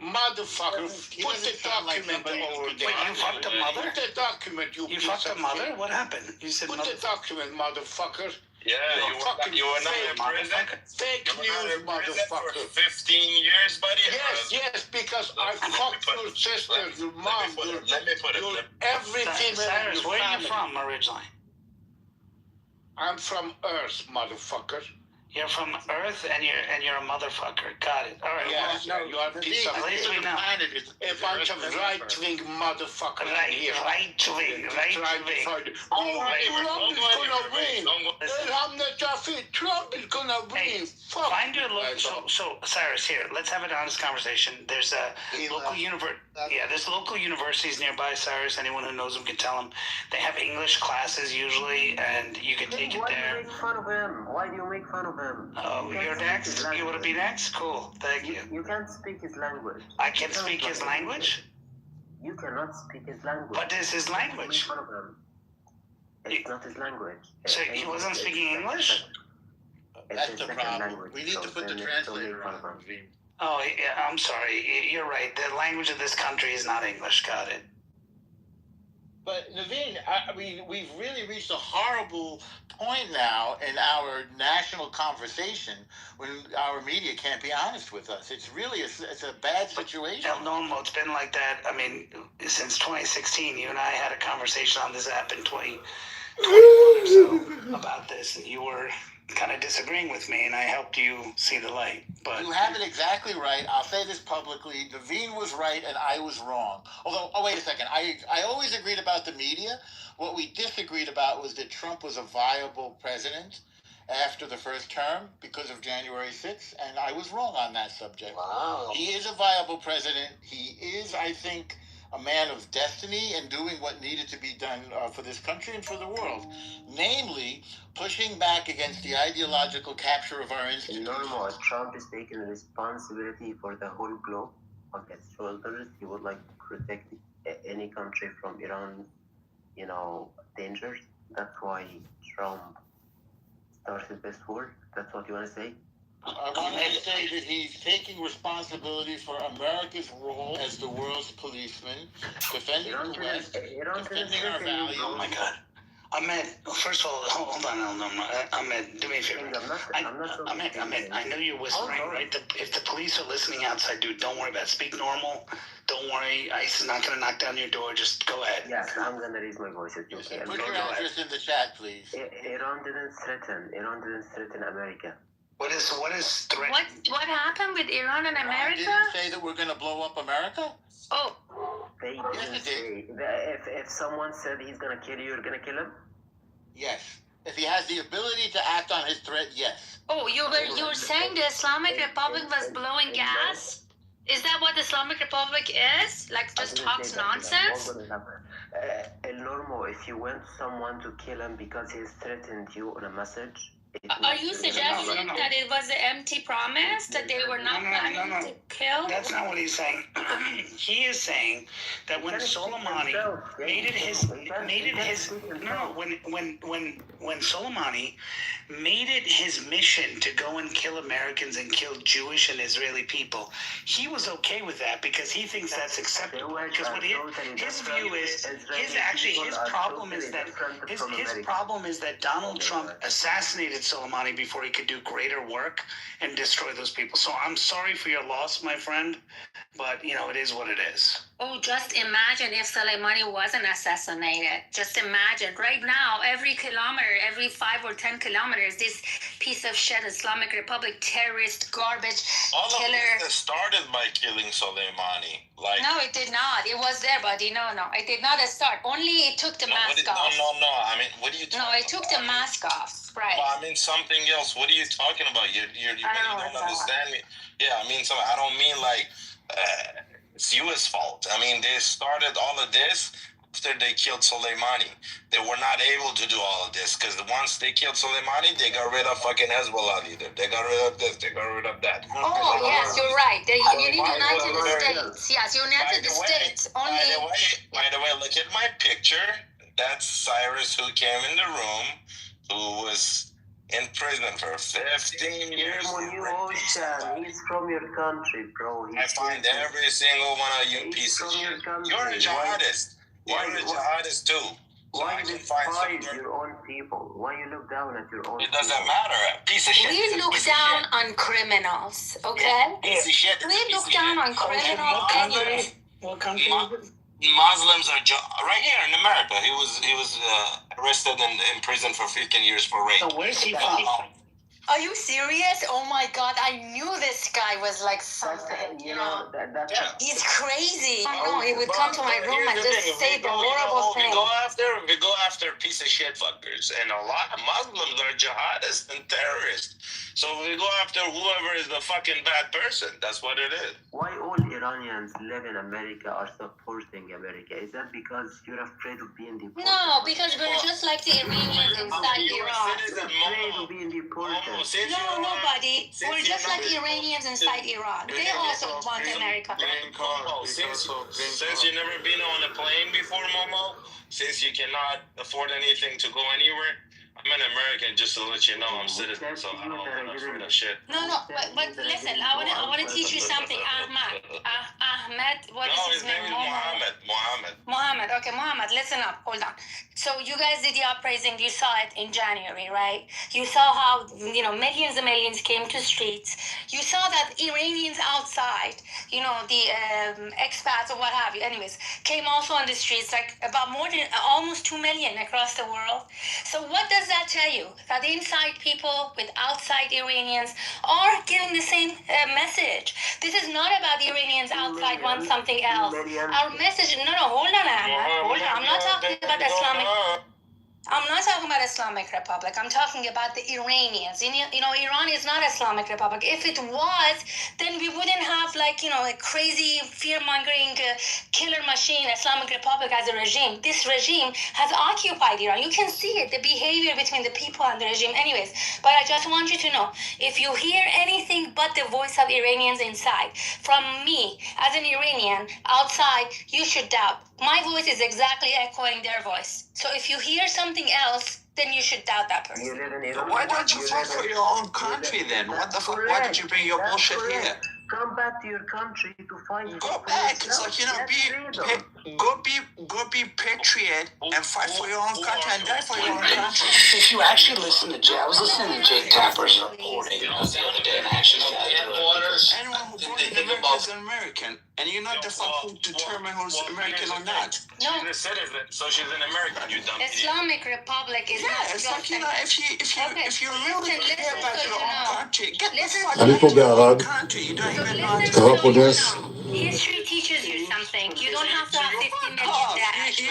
Motherfucker, put the document over there. Wait, you fucked a mother? Put the document, you fucked a mother? What happened? You said put the document, motherfucker. Yeah, you were not in prison? Fake news, motherfucker. For 15 years, buddy? Yes, because I fucked your sister, your mom, your everything. Cyrus, where are you from originally? I'm from Earth, motherfucker. You're from Earth, and you're a motherfucker. Got it. All right. Yeah, well, you are a piece of planet. A bunch of right-wing motherfuckers here. Right-wing. Trump is gonna win. Fuck. Find your local. So, Cyrus, here. Let's have an honest conversation. There's a local university. Yeah, there's local universities nearby. Cyrus, anyone who knows them can tell them. They have English classes usually, and you can take it there. Why do you make fun of him? Why do you make fun of him? Oh, you're next? You want to be next? Cool. Thank you. You can't speak his language. I can speak his language? You cannot speak his language. What is his language? Make fun of him. It's not his language. So he wasn't speaking English? That's the problem. We need to put the translator on. Oh, yeah, I'm sorry. You're right. The language of this country is not English. Got it. But Naveen, I mean, we've really reached a horrible point now in our national conversation when our media can't be honest with us. It's really it's a bad situation. No, it's been like that. I mean, since 2016, you and I had a conversation on this app in 2021 or so about this, and you were kind of disagreeing with me, and I helped you see the light. But you have it exactly right. I'll say this publicly. Naveen was right, and I was wrong. Although, wait a second. I always agreed about the media. What we disagreed about was that Trump was a viable president, after the first term because of January 6th, and I was wrong on that subject. Wow. He is a viable president. He is, I think, a man of destiny and doing what needed to be done for this country and for the world. Namely, pushing back against the ideological capture of our institutions. Normal, Trump is taking responsibility for the whole globe on his shoulders. He would like to protect any country from Iran, dangers. That's why Trump started this war. That's what you want to say? I want to say that he's taking responsibility for America's role as the world's policeman, defending the West, defending our values. Oh my God. Ahmed, first of all, hold on. Ahmed, do me a favor. Ahmed, I know you're whispering, right? If the police are listening outside, dude, don't worry about it. Speak normal. Don't worry. ICE is not going to knock down your door. Just go ahead. Yes, I'm going to raise my voice. It's okay. Put your address in the chat, please. Iran didn't threaten America. What is threat? What happened with Iran and America? Didn't say that we're going to blow up America? Oh. They didn't say. If someone said he's going to kill you, you're going to kill him? Yes. If he has the ability to act on his threat, yes. Oh, you were saying the Islamic Republic was blowing gas? Is that what the Islamic Republic is? Like, just talks nonsense? El Normo, if you want someone to kill him because he's threatened you on a message... Are you suggesting that it was an empty promise, that they were not planning to kill? That's not what he's saying. He is saying that when Soleimani made it his when Soleimani made it his mission to go and kill Americans and kill Jewish and Israeli people, he was okay with that because he thinks that's acceptable. Because what his view is, his problem is that Donald Trump assassinated Soleimani before he could do greater work and destroy those people. So I'm sorry for your loss, my friend, but it is what it is. Oh, just imagine if Soleimani wasn't assassinated. Just imagine. Right now, every 5 or 10 kilometers, this piece of shit Islamic Republic terrorist garbage All killer. of this started by killing Soleimani. No, it did not. It was there, buddy. No, it did not start. Only it took the mask off. No. I mean, what are you talking about? No, it took the mask off. Right. Well, I mean something else. What are you talking about? You don't understand me. Yeah, I mean, I don't mean like it's U.S. fault. I mean, they started all of this after they killed Soleimani. They were not able to do all of this because once they killed Soleimani, they got rid of fucking Hezbollah leader. They got rid of this. They got rid of that. Oh, yes, you're right. The United States. Yes, United States. Only. By the way, look at my picture. That's Cyrus who came in the room, who was in prison for 15 years. He's from your country, bro. I find every single one of you pieces of shit. You're a jihadist. You're a jihadist too. Why you despise your own people? Why you look down at your own It doesn't matter. A piece of shit. We look down on criminals, okay? Piece of shit. We look down on criminals anyway. What country? Muslims are right here in America. He was arrested and in prison for 15 years for rape. So where's he from? Are you serious? Oh my God, I knew this guy was like something, He's crazy. He would come to my room and just say the horrible thing. We go after piece of shit fuckers. And a lot of Muslims are jihadists and terrorists. So we go after whoever is the fucking bad person. That's what it is. Why all Iranians live in America are supporting America? Is that because you're afraid of being deported? No, because we're just like the Iranians inside Iran. You're afraid of being deported. No, nobody. We're just like Iranians inside Iran. They also want America. Since you've never been on a plane before, Momo, since you cannot afford anything to go anywhere, I'm an American, just to let you know I'm citizen, so I don't want to afraid of shit. No, but listen, I want to teach you something, Ahmed, what is his name? Mohammed. Okay, Mohammed, listen up, hold on. So you guys did the uprising, you saw it in January, right? You saw how, millions and millions came to streets. You saw that Iranians outside, the expats or what have you, anyways, came also on the streets, like about almost 2 million across the world. So what does that tell you? That inside people with outside Iranians are giving the same message. This is not about the Iranians outside want something else. Our message, hold on, Ahmed. Hold on. I'm not talking about Islamic. I'm not talking about Islamic Republic. I'm talking about the Iranians. Iran is not Islamic Republic. If it was, then we wouldn't have a crazy fear-mongering killer machine, Islamic Republic as a regime. This regime has occupied Iran. You can see it, the behavior between the people and the regime. Anyways, but I just want you to know, if you hear anything but the voice of Iranians inside, from me as an Iranian outside, you should doubt. My voice is exactly echoing their voice. So if you hear something else, then you should doubt that person. Why don't you fight for your own country then? What the fuck? Why did you bring your bullshit here? Come back to your country to fight. Go back. It's like, go be patriot and fight for your own country and die for your own country. If you actually listen to Jay, I was listening to Jake Tapper's reporting the other day, and I actually anyone who born in America is an American, and you're not the fuck who determine who's American or not. No. She's a citizen, so she's an American. You dumb idiot. Islamic Republic is not it's like, if you really care about your own country, get the fuck אני פה בערד, קרה פה נס. History teaches you something. You don't have to have 15 minutes dash.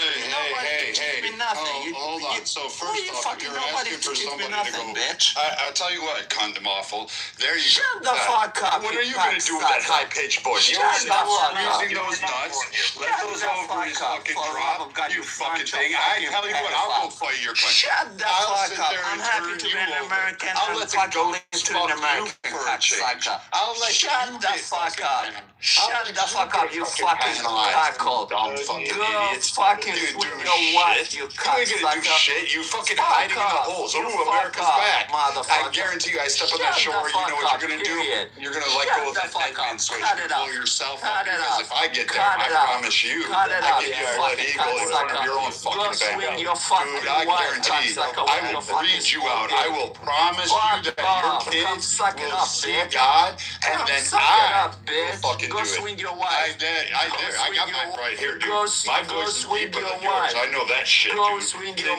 Hold on. So first off, you're asking for somebody to go. I'll tell you what, condom awful. There you go. Shut the fuck up. What are you going to do with that high-pitched voice? You want to stop squeezing those nuts? Let those ovaries fucking drop. You fucking thing. I tell you what, I'll go fight your country. Shut the fuck up. I'm happy to be an American. I'll let the ghosts fuck you for a change. I'll let you Shut the fuck up. Shut the fuck up, you fucking cockle. Dumb fucking idiots. Fucking swing your wife, you cocksucker. Shit, you fucking hiding in the holes. Ooh, America's back. I guarantee you, I step on that shore, you know what you're gonna do? You're gonna let go of that deadman switch and blow yourself up. Because if I get there, I promise you, I get you a red eagle in front of your own fucking bank. Dude, I guarantee I will breed you out. I will promise you that your kids will see God, and then I will fucking do it. I dare. I got mine right here, dude. My voice is deeper than yours. I know that shit, dude.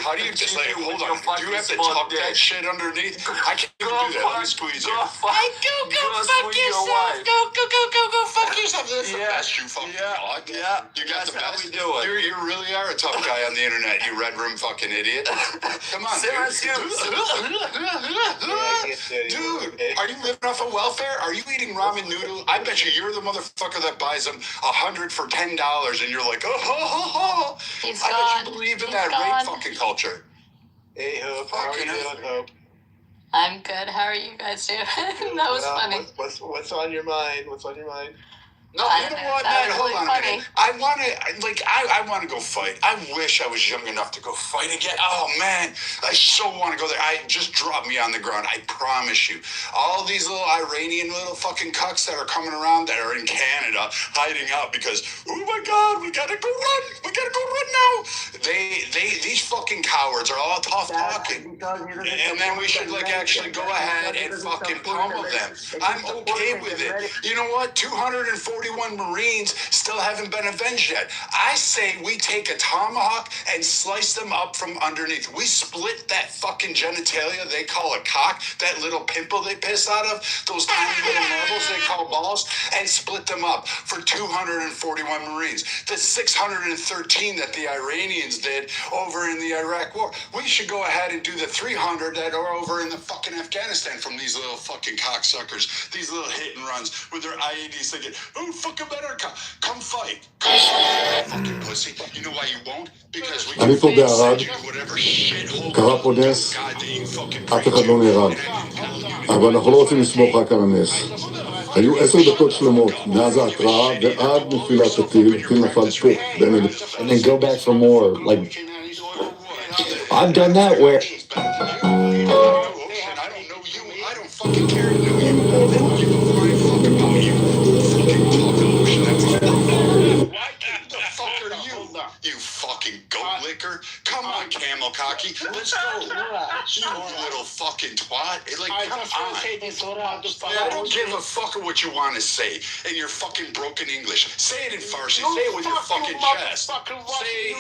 How do you just like, hold on, do you have to tuck that shit underneath? I can't even do that. Let me squeeze you. Go fuck yourself. Go fuck yourself. That's the best you fucking dog. Yeah. You got the best. You really are a tough guy on the internet, you red room fucking idiot. Come on, dude. Dude, are you living off of welfare? Are you eating ramen noodle? I bet you're the motherfucker that buys them 100 for $10 and you're like, oh. I bet you believe in that rape fucking culture. Hey, Hope. How are you doing, Hope? I'm good. How are you guys doing? That was funny. What's on your mind? What's on your mind? No, you know what, man? Hold on a minute. I want to go fight. I wish I was young enough to go fight again. Oh, man. I so want to go there. Just drop me on the ground. I promise you. All these little Iranian little fucking cucks that are coming around that are in Canada hiding out because, oh, my God, we got to go run. We got to go run now. These fucking cowards are all tough talking. And then we should, actually go ahead and fucking pummel them. I'm okay with it. You know what? 241 Marines still haven't been avenged yet. I say we take a tomahawk and slice them up from underneath. We split that fucking genitalia they call a cock, that little pimple they piss out of, those tiny little marbles they call balls, and split them up for 241 Marines. The 613 that the Iranians did over in the Iraq War. We should go ahead and do the 300 that are over in the fucking Afghanistan from these little fucking cocksuckers, these little hit and runs with their IEDs thinking, oh, fuck America, come fight. Fucking pussy. You know why you won't? Because we אני פה can בערד, send you to whatever shithole קרה פה נס, God that you fucking אף pray אחד לא to. נהרג. אבל אנחנו לא רוצים לסמוך רק על הנס. היו 10 דקות שלמות, מאז ההתראה ועד נפילת הטיל, הטיל נפל פה, בין And then go back for more. Like, I've done that where... I don't fucking care to know you. They don't give a flying fuck about you. Fucking talk ocean. The fuck are you? You fucking goat licker. Come on, camel cocky. Let's go. You little fucking twat. Come on. I don't give a fuck what you want to say in your fucking broken English. Say it in Farsi. Say it with your fucking chest.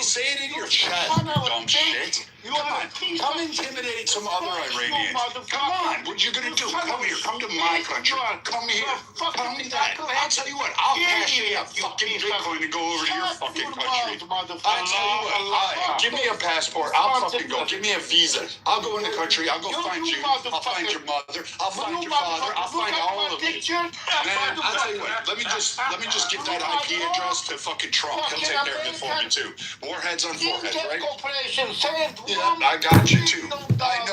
Say it in your chest, dumb shit. Come intimidate some other Iranians. Come on, what you gonna do? Come here, come to my country. Come here. Come to that. I'll tell you what, I'll cash in a fucking Bitcoin to go over to your fucking country. I'll tell you what, give me a passport. I'll fucking go. Give me a visa. I'll go in the country. I'll go find you. I'll find your mother. I'll find your father. I'll find all of you. Man, I'll tell you what, let me just give that IP address to fucking Trump. He'll take care of it for me too. Warheads on foreheads, right? Yeah, I got you too. I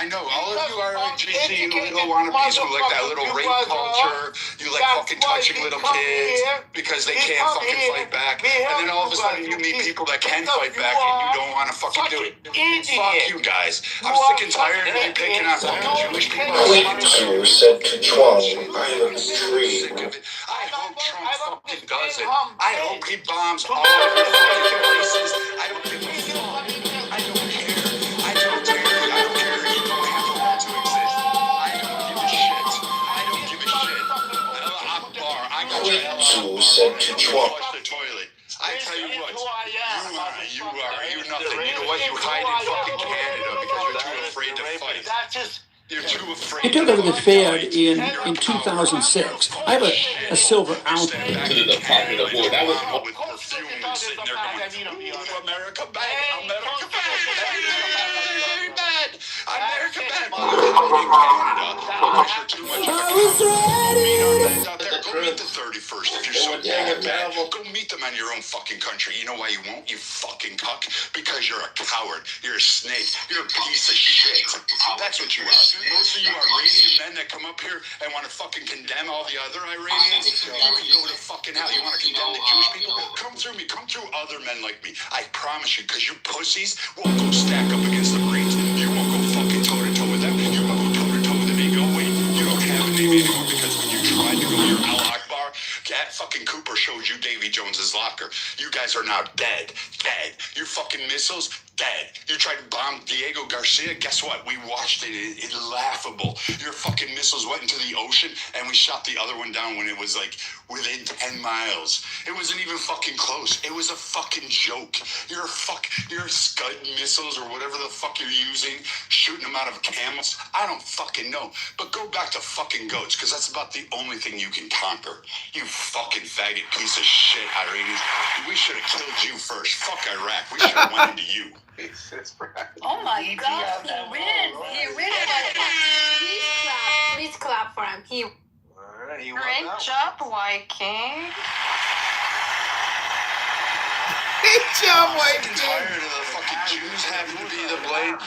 know. All of you are GC little wannabes who like that little rape culture. You like fucking touching little kids because they can't fucking fight back. And then all of a sudden you meet people that can fight back and you don't want to fucking do it. Fuck you guys. I'm sick and tired of you picking on fucking Jewish people. Clinton said to Trump, I agree. I hope Trump fucking does it. I hope he bombs all of the fucking places. I don't give a fuck. I don't care. I don't care. I don't care. You don't have to want to exist. I don't give a shit. I don't give a shit. Allah Akbar. I got your Clinton said to Trump. Flush the toilet. I tell you what, you're nothing. You know what? You hide in fucking Canada because you're too afraid to fight. You're too afraid. He took over the Fed in 2006. I have a silver ounce. America bad. America bad. America bad. Go meet the 31st if you're so bad. Go meet them in your own fucking country. You know why you won't, you fucking cuck? Because you're a coward. You're a snake. You're a piece of shit. That's what you are. Most of you Iranian men that come up here and want to fucking condemn all the other Iranians, you can go to fucking hell. You want to condemn the Jewish people? Come through me. Come through other men like me. I promise you, because you pussies won't go stack up against the Marines. You won't go fucking toe-to-toe with them. You won't go toe-to-toe with the Navy. Oh, wait. You don't have a Navy anymore because when you tried to go to your Allah Akbar, that fucking Cooper showed you Davy Jones's locker. You guys are now dead. Dead. Your fucking missiles, dead. You tried to bomb Diego Garcia. Guess what? We watched it. It's laughable. Your fucking missiles went into the ocean, and we shot the other one down when it was like within 10 miles. It wasn't even fucking close. It was a fucking joke. You're Scud missiles or whatever the fuck you're using, shooting them out of camels. I don't fucking know. But go back to fucking goats, because that's about the only thing you can conquer. You fucking faggot piece of shit, Iranians. We should have killed you first. Fuck Iraq. We should have went into you. Oh my God, he wins. Please clap for him. Great job, Viking. Great job, Viking. I'm tired of the fucking Jews having to be the blame.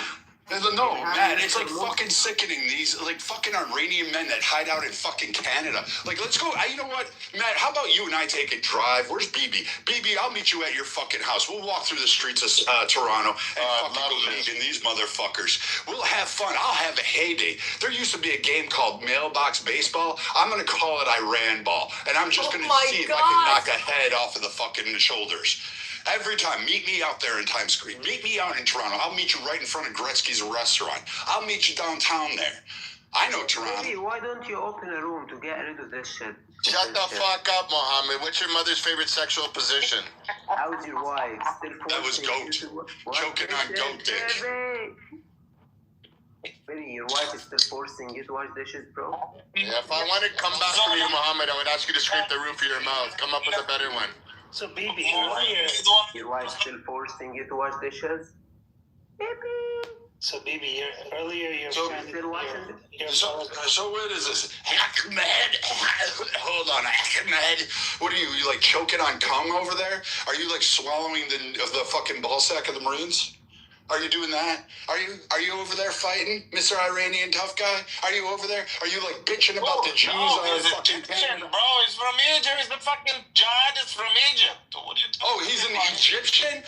No, man, it's like fucking sickening. These like fucking Iranian men that hide out in fucking Canada. Like, let's go. You know what, Matt? How about you and I take a drive? Where's BB? BB, I'll meet you at your fucking house. We'll walk through the streets of Toronto and fucking believe in these motherfuckers. We'll have fun. I'll have a heyday. There used to be a game called Mailbox Baseball. I'm gonna call it Iran Ball, and I'm just gonna see if I can knock a head off of the fucking shoulders. Every time, meet me out there in Times Square. Meet me out in Toronto. I'll meet you right in front of Gretzky's restaurant. I'll meet you downtown there. I know Toronto. Hey, why don't you open a room to get rid of this shit? Shut the fuck up, Mohammed. What's your mother's favorite sexual position? How's your wife? That was goat. Choking on goat dick. Baby, your wife is still forcing you to wash dishes, bro? Yeah, if I wanted to come back from you, Mohammed, I would ask you to scrape the roof of your mouth. Come up with a better one. So, BB, earlier... Your wife's still forcing you to wash dishes? Baby! So, BB, earlier your friend... So what is this? Ahmed? Hold on, Ahmed. What are you like choking on cum over there? Are you like swallowing the fucking ball sack of the Marines? Are you doing that? Are you over there fighting, Mr. Iranian tough guy? Are you over there? Are you like bitching about the Jews? He's Egyptian, bro. He's from Egypt. He's the fucking jihad is from Egypt. What are you talking Oh, he's an Egyptian?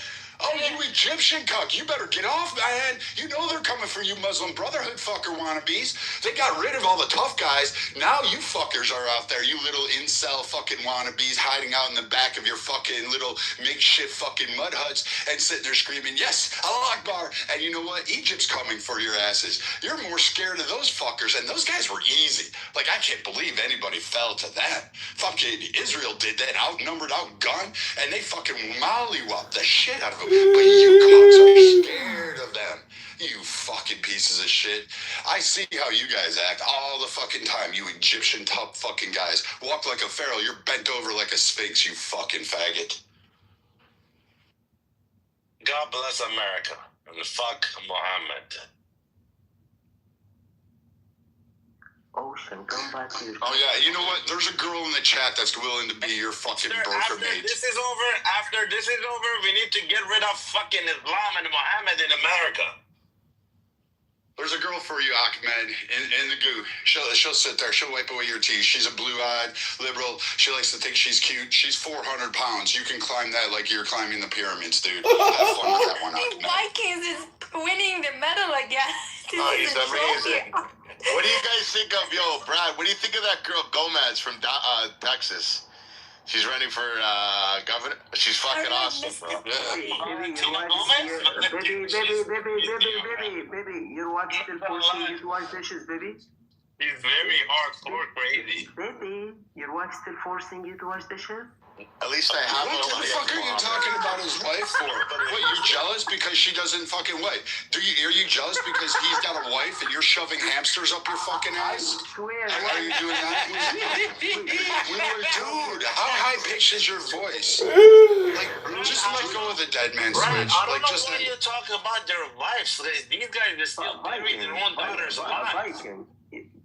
Oh, you Egyptian cuck. You better get off, man. You know they're coming for you Muslim Brotherhood fucker wannabes. They got rid of all the tough guys. Now you fuckers are out there, you little incel fucking wannabes hiding out in the back of your fucking little makeshift fucking mud huts and sitting there screaming, yes, Allah Akbar. And you know what? Egypt's coming for your asses. You're more scared of those fuckers, and those guys were easy. Like, I can't believe anybody fell to that. Fucking Israel did that, outnumbered, outgunned, and they fucking mollywopped the shit out of them. but you cunts are scared of them. You fucking pieces of shit. I see how you guys act all the fucking time. You Egyptian top fucking guys. Walk like a pharaoh. You're bent over like a sphinx, you fucking faggot. God bless America. And fuck Mohammed. Ocean, come back here. Oh yeah, you know what? There's a girl in the chat that's willing to be your fucking broker mate. After this is over, we need to get rid of fucking Islam and Mohammed in America. There's a girl for you, Ahmed, in the goo. She'll sit there. She'll wipe away your teeth. She's a blue-eyed liberal. She likes to think she's cute. She's 400 pounds. You can climb that like you're climbing the pyramids, dude. Have fun with that one, Ahmed. Vikings is winning the medal again. Oh, he's amazing. What do you guys think of, Brad, what do you think of that girl Gomez from Texas? She's running for governor. She's fucking awesome, bro. Baby, your wife still forcing you to wash dishes, baby? He's very hardcore crazy. Baby, your wife still forcing you to wash dishes? At least I have What the fuck are you talking about his wife for? What, you're jealous because she doesn't fucking wait? Are you jealous because he's got a wife and you're shoving hamsters up your fucking ass? Are you doing that? Dude, how high pitched is your voice? Like, just let go of the dead man switch. I don't Like, know just why you talk about their wives. These guys are still burying their own daughters alive.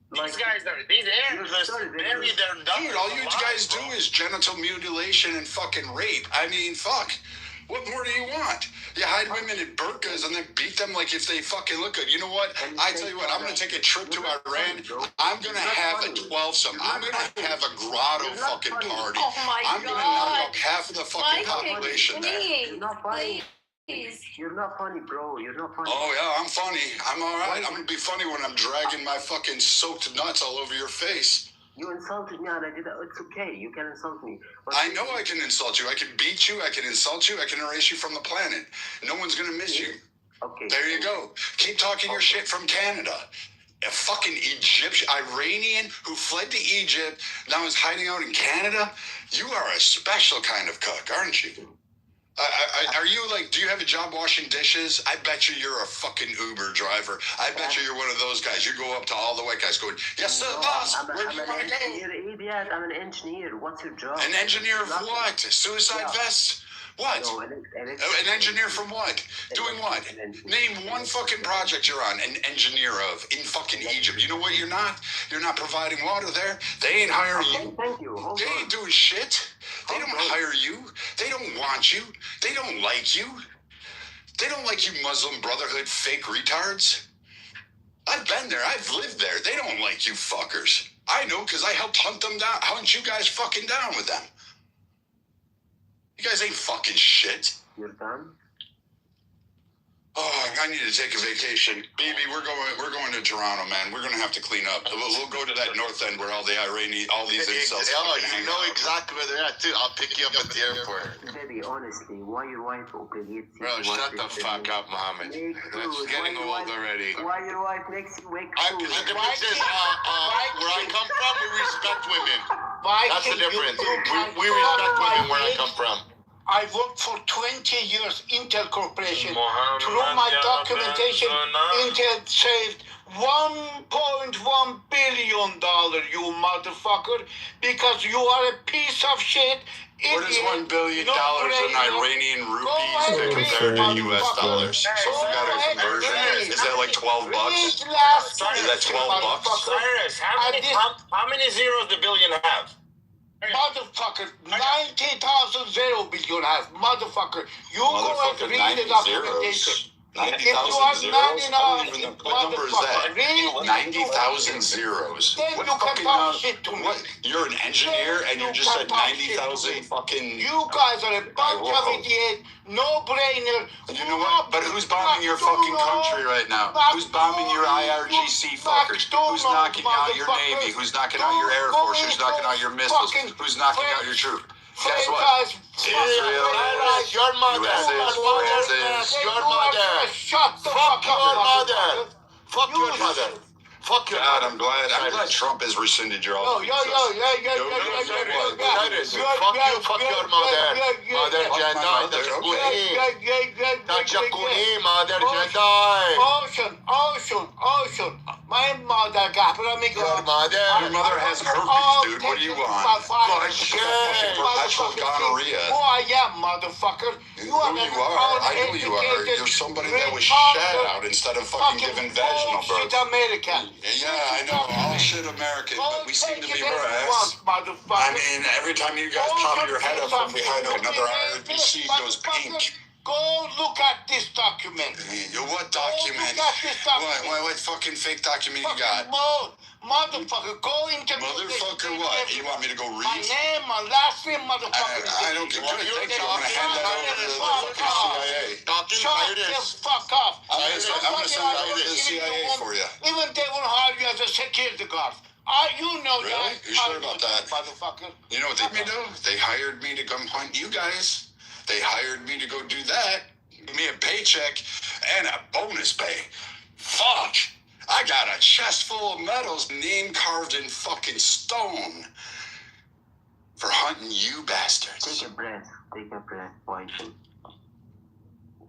These guys are, these heirs are burying their daughters. Dude, all you alive, guys do is genital mutilation and fucking rape. I mean, fuck. What more do you want? You hide women in burqas and then beat them like if they fucking look good. You know what? I tell you what, I'm going to take a trip to Iran. I'm going to have a 12-some. I'm going to have a grotto fucking party. I'm going to knock up half of the fucking population there. You're not funny. You're not funny, bro. You're not funny. Oh, yeah, I'm funny. I'm all right. I'm going to be funny when I'm dragging my fucking soaked nuts all over your face. You insulted me and I did that. It's okay. You can insult me. But I know I can insult you. I can beat you. I can insult you. I can erase you from the planet. No one's going to miss you. Okay. There you go. Keep talking your shit from Canada. A fucking Egyptian, Iranian who fled to Egypt, now is hiding out in Canada. You are a special kind of cook, aren't you? Are you like, do you have a job washing dishes? I bet you're a fucking Uber driver. I bet you're one of those guys. You go up to all the white guys going, yes, sir, boss, where do you want to go? Idiot. I'm an engineer. What's your job? An engineer of what? Suicide vests? What? No, an engineer from what? Doing what? Name one fucking project you're on, an engineer of, in fucking Egypt. You know what you're not? You're not providing water there. They ain't hiring you. Thank you. They ain't doing shit. They don't hire you. They don't want you. They don't like you. They don't like you Muslim Brotherhood fake retards. I've been there. I've lived there. They don't like you fuckers. I know because I helped hunt them down. Hunt you guys fucking down with them. You guys ain't fucking shit. You're done? Oh, I need to take a vacation. Baby, we're going to Toronto, man. We're going to have to clean up. We'll go to that north end where all these insults. You know exactly where they're at, too. I'll pick you up at the airport. Baby, honestly, why your wife obligates you? Bro, shut the fuck up, Mohammed. That's getting old already. Why your wife makes you wake The difference is, where I come from, we respect women. That's the difference. We respect women where I come from. I worked for 20 years, Intel Corporation. Through my documentation, Intel saved $1.1 billion, you motherfucker, because you are a piece of shit. What is $1 billion in Iranian rupees compared to US dollars? So if we got a conversion, is that like $12? Is that $12? Cyrus, how many zeros the billion have? Motherfucker, 90,000 billion have. Motherfucker, you go and read the documentation. 90,000 zeros? I don't even know. What number is that? 90,000 zeros. Then you can talk shit to me. What? You're an engineer and you just said 90,000 fucking... You guys are a bunch of idiots, no-brainer. You know what? But who's bombing your fucking country right now? Who's bombing your IRGC fuckers? Who's knocking out your Navy? Who's knocking out your Air Force? Who's knocking out your missiles? Who's knocking out your troops? Guess what? Israel, your mother, Shut the fuck up, your mother. Fuck your mother. Fuck you. God, I'm glad Trump has rescinded your offer. Fuck your mother. Mother Jedi. Ocean. My mother got Your mother has herpes, dude. What do you want? Perpetual gonorrhea. Who I am, motherfucker. Who you are? I know you are. You're somebody that was shat out instead of fucking giving vaginal birth. American. Yeah, I know. All shit American, but we seem to be brass. I mean, every time you guys pop your head up from behind another RBC goes pink. Go look at this document. What document? What fucking fake document you got? Motherfucker, go into Motherfucker, what? You want me to go read? My name, my last name, motherfucker. I don't give a shit. Thank you. I'm gonna hand that over to the CIA. Shut the fuck up. I'm gonna send that over to the CIA for you. Even they will hire you as a security guard. You know that. Really? You sure about that? Motherfucker. You know what they do? They hired me to come hunt you guys. They hired me to go do that. Give me a paycheck and a bonus pay. Fuck. I got a chest full of medals, name carved in fucking stone for hunting you bastards. Take a breath, Viking.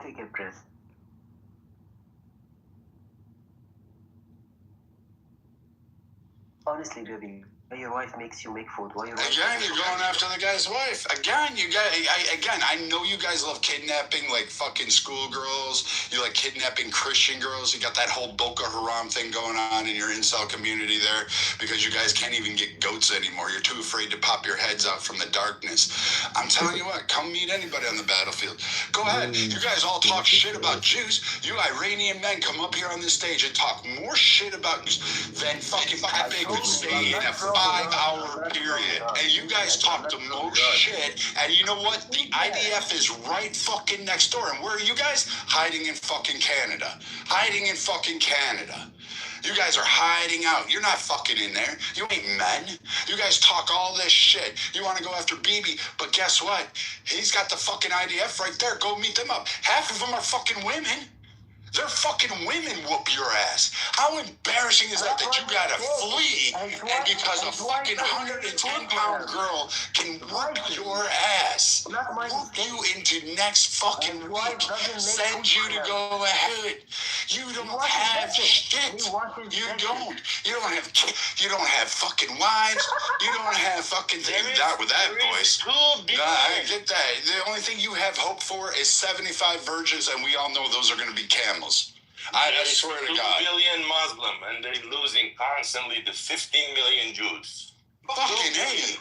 Take a breath. Honestly, baby, why your wife makes you make food? Why your wife Again, you're going after the guy's wife. Again, I know you guys love kidnapping like fucking schoolgirls. You like kidnapping Christian girls. You got that whole Boko Haram thing going on in your incel community there because you guys can't even get goats anymore. You're too afraid to pop your heads out from the darkness. I'm telling you what, come meet anybody on the battlefield. Go ahead. You guys all talk shit about Jews. You Iranian men come up here on this stage and talk more shit about Jews than fucking Pepe would say in a 5-hour period. And you guys talk the most shit. And you know what? The IDF is right fucking next door. And where are you guys? Hiding in fucking Canada. You guys are hiding out. You're not fucking in there. You ain't men. You guys talk all this shit. You want to go after Bibi, but guess what? He's got the fucking IDF right there. Go meet them up. Half of them are fucking women. They're fucking women whoop your ass. How embarrassing is that you gotta flee and because a fucking 110-pound girl can whoop your ass, whoop you into next fucking week, send you to go ahead. You don't have shit. You don't have fucking wives. You don't have fucking not with that voice. I get that. The only thing you have hope for is 75 virgins, and we all know those are gonna be camels. I swear to God. 2 billion Muslim, and they're losing constantly the 15 million Jews. Fucking A.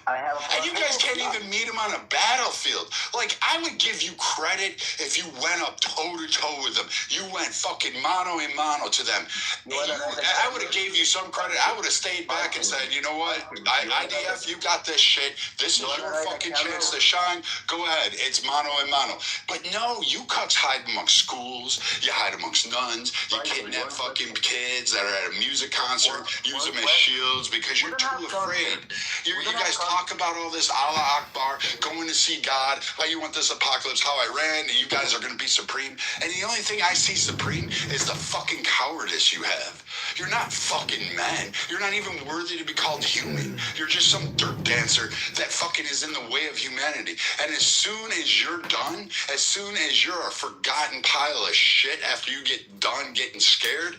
And you guys can't even meet them on a battlefield. Like, I would give you credit if you went up toe-to-toe with them. You went fucking mano-a-mano to them. I would have gave you some credit. I would have stayed back and said, you know what? IDF, you got this shit. This is your fucking chance to shine. Go ahead. It's mano-a-mano. But no, you cucks hide amongst schools. You hide amongst nuns. You kidnap fucking kids that are at a music concert. Use them as shields because you're too afraid. You guys talk about all this Allah Akbar, going to see God, how you want this apocalypse, how I ran, and you guys are going to be supreme. And the only thing I see supreme is the fucking cowardice you have. You're not fucking men. You're not even worthy to be called human. You're just some dirt dancer that fucking is in the way of humanity. And as soon as you're done, as soon as you're a forgotten pile of shit after you get done getting scared,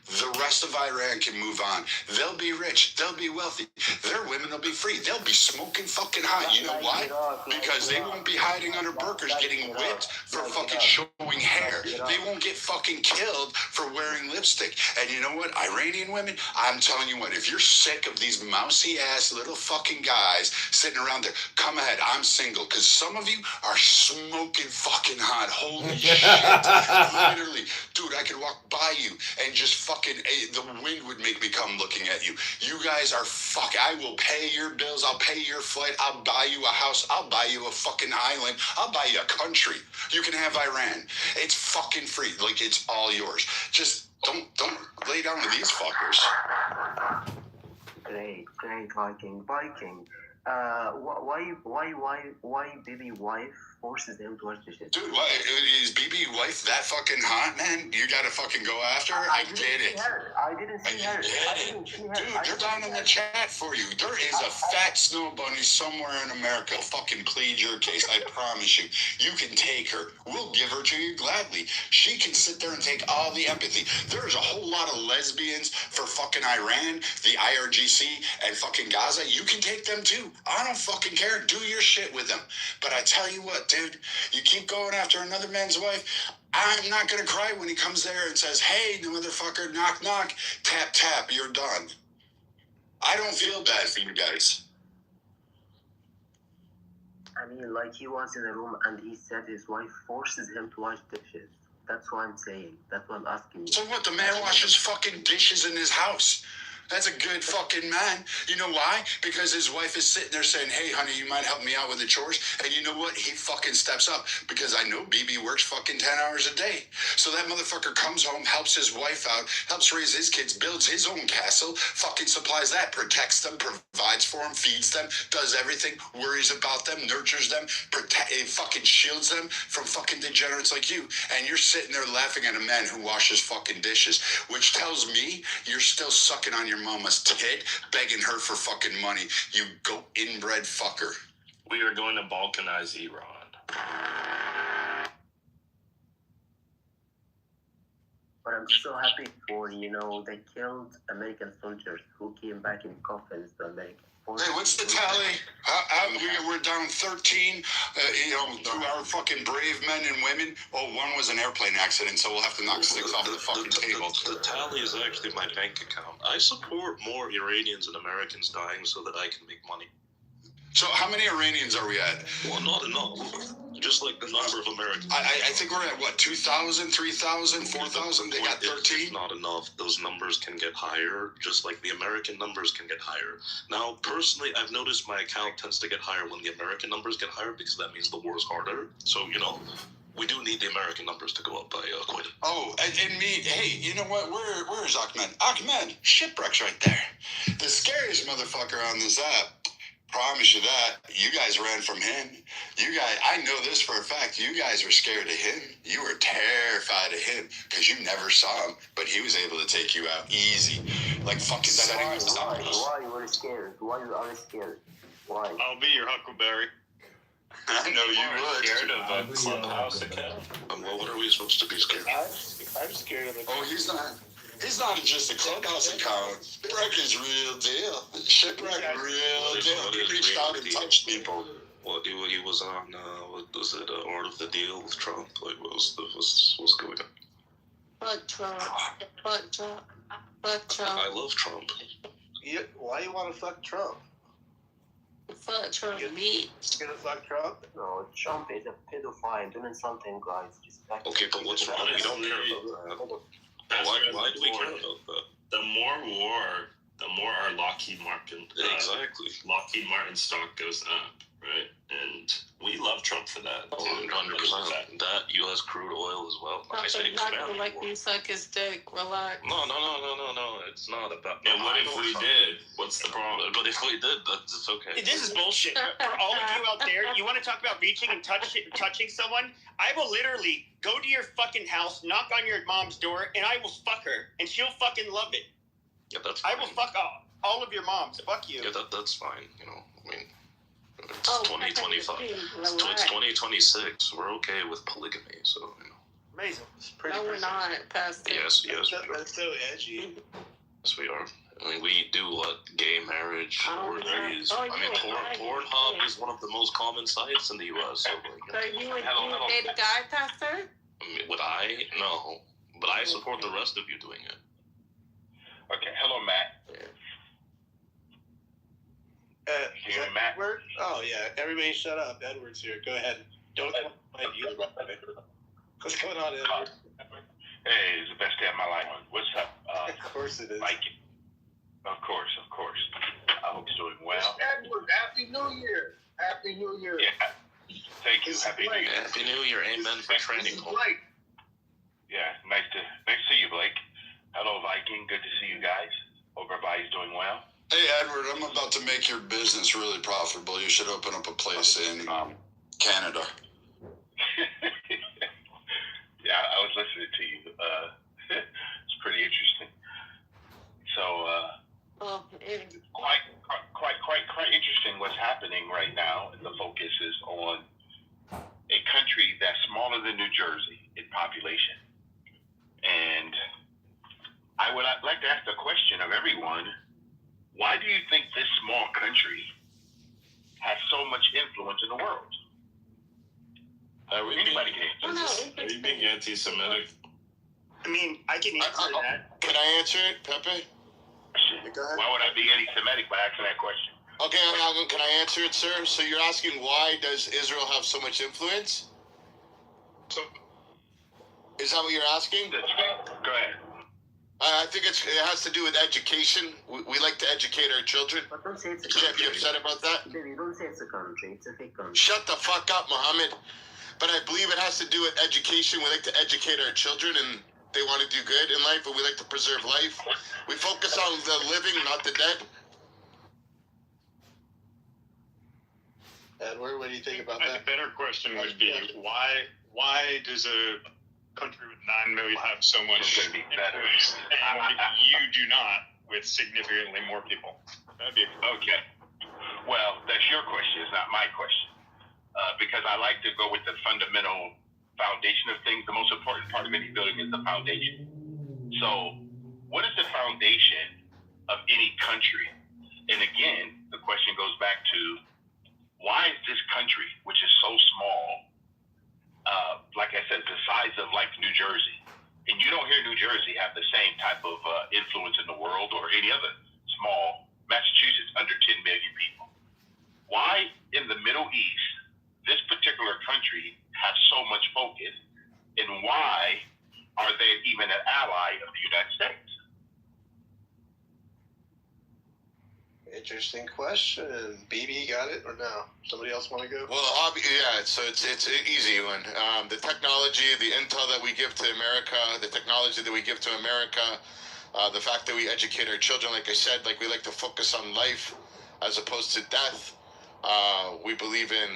the rest of Iran can move on. They'll be rich. They'll be wealthy. Their women will be free. They'll be smoking fucking hot. You know why? Because they won't be hiding under burqas getting whipped for fucking showing hair. They won't get fucking killed for wearing lipstick. And you know what? Iranian women, I'm telling you what, if you're sick of these mousy ass little fucking guys sitting around there, come ahead. I'm single. Because some of you are smoking fucking hot. Holy shit. Literally. Dude, I could walk by you and just fucking the wind would make me come looking at you. You guys are I will pay your bills. I'll pay your flight. I'll buy you a house. I'll buy you a fucking island. I'll buy you a country. You can have Iran. It's fucking free. Like, it's all yours. Just don't lay down with these fuckers. Great, Viking. Why baby wife forces him to wash dishes. Dude, what, is BB wife that fucking hot, man? You gotta fucking go after her? I get it. I didn't see her. Dude, they're down in the chat for you. There is a fat snow bunny somewhere in America. Fucking plead your case. I promise you. You can take her. We'll give her to you gladly. She can sit there and take all the empathy. There's a whole lot of lesbians for fucking Iran, the IRGC, and fucking Gaza. You can take them too. I don't fucking care. Do your shit with them. But I tell you what, dude, you keep going after another man's wife. I'm not gonna cry when he comes there and says, hey, motherfucker, knock, knock, tap, tap, you're done. I don't feel bad for you guys. I mean, like he was in a room and he said his wife forces him to wash dishes. That's what I'm saying. That's what I'm asking you. So what, the man washes fucking dishes in his house? That's a good fucking man. You know why? Because his wife is sitting there saying, hey, honey, you might help me out with the chores? And you know what? He fucking steps up because I know BB works fucking 10 hours a day. So that motherfucker comes home, helps his wife out, helps raise his kids, builds his own castle, fucking supplies that, protects them, provides for them, feeds them, does everything, worries about them, nurtures them, fucking shields them from fucking degenerates like you. And you're sitting there laughing at a man who washes fucking dishes, which tells me you're still sucking on your mama's tit, begging her for fucking money. You goat inbred fucker. We are going to balkanize Iran. But I'm so happy for, they killed American soldiers who came back in coffins to America. Hey, what's the tally? We're down 13, to our fucking brave men and women. Well, one was an airplane accident, so we'll have to knock 6 off the fucking table. The tally is actually my bank account. I support more Iranians and Americans dying so that I can make money. So how many Iranians are we at? Well, not enough. Just like the number of Americans. I think we're at, what, 2,000, 3,000, 4,000? They got 13? It's not enough. Those numbers can get higher, just like the American numbers can get higher. Now, personally, I've noticed my account tends to get higher when the American numbers get higher because that means the war is harder. So, we do need the American numbers to go up by quite a bit. Oh, and me, hey, you know what? Where is Ahmed? Ahmed, shipwreck's right there. The scariest motherfucker on this app. Promise you that. You guys ran from him. You guys, I know this for a fact. You guys were scared of him. You were terrified of him because you never saw him, but he was able to take you out easy. Like fucking setting us up. Why you were scared? Why you are scared? Why? I'll be your Huckleberry. I know you would. Scared of a clubhouse account. Well, what are we supposed to be scared of? I'm scared of it. Oh, he's not. He's not just a clubhouse account. Shipwreck is real deal. Shipwreck real deal. He reached out and touched people. Well, he was on, what was it, Art of the Deal with Trump? Like, what's going on? Fuck Trump. Fuck Trump. Fuck Trump. I love Trump. Why you want to fuck Trump? Fuck Trump, me. You gonna fuck Trump? No, Trump is a pedophile doing something, guys. Respect. Okay, but what's wrong? We don't care about that. Why do we care about that? The more war, the more our Lockheed Martin stock goes up, right? And we love Trump for that. 100%. That U.S. crude oil as well. Not gonna let me suck his dick. Relax. No. It's not about. And what if we did? What's the problem? But if we did, it's okay. This is bullshit. For all of you out there, you want to talk about reaching and touching someone? I will literally go to your fucking house, knock on your mom's door, and I will fuck her, and she'll fucking love it. Yeah, that's fine. I will fuck all of your moms. Fuck you. Yeah, that's fine. It's 2025. It's 2026. We're okay with polygamy, so Amazing. No, we're not past it. Yes, That's so edgy. Yes, we are. I mean, we do gay marriage, orgies. Pornhub is one of the most common sites in the U.S. So, So you would date a guy, Pastor? Would I? No. But I support the rest of you doing it. Okay, hello, Matt. Is that Matt? Edward? Oh, yeah. Everybody shut up. Edward's here. Go ahead. Don't mind you. What's going on, Edward? Hey, it's the best day of my life. What's up? Of course it is. Mike. Of course. I hope you're doing well. Edward, Happy New Year. Happy New Year. Yeah. Thank you. Happy New Year. Happy New Year. Amen for training. Yeah, nice to see you, Blake. Hello, Viking. Good to see you guys. Hope everybody's doing well. Hey, Edward, I'm about to make your business really profitable. You should open up a place in Canada. considering what's happening right now, and the focus is on a country that's smaller than New Jersey in population. And I would like to ask the question of everyone, why do you think this small country has so much influence in the world? Are we Anybody can answer. Are you being anti-Semitic? I mean, I can answer that. Can I answer it, Pepe? Go ahead. Why would I be anti-Semitic by asking that question? Okay, can I answer it, sir? So you're asking why does Israel have so much influence? So, is that what you're asking? Go ahead. I think it has to do with education. We like to educate our children. But don't say it's a Can't country. be upset about that. Baby, don't say it's a country. It's a fake country. Shut the fuck up, Mohammed. But I believe it has to do with education. We like to educate our children, and they want to do good in life, but we like to preserve life. We focus on the living, not the dead. Edward, what do you think about The that? better question would be why does a country with 9 million have so much influence, and you do not with significantly more people? That'd be okay. Well, that's your question. It's not my question. Because I like to go with the fundamental foundation of things. The most important part of any building is the foundation. So, what is the foundation of any country? And again, the question goes back to, why is this country, which is so small, like I said, the size of like New Jersey, and you don't hear New Jersey have the same type of influence in the world or any other small, Massachusetts, under 10 million people. Why in the Middle East, this particular country has so much focus, and why are they even an ally of the United States? Interesting question. BB, got it or no? Somebody else want to go? Well, yeah, so it's an easy one. The technology, the intel that we give to America, the technology that we give to America, the fact that we educate our children, like I said, like we like to focus on life as opposed to death. We believe in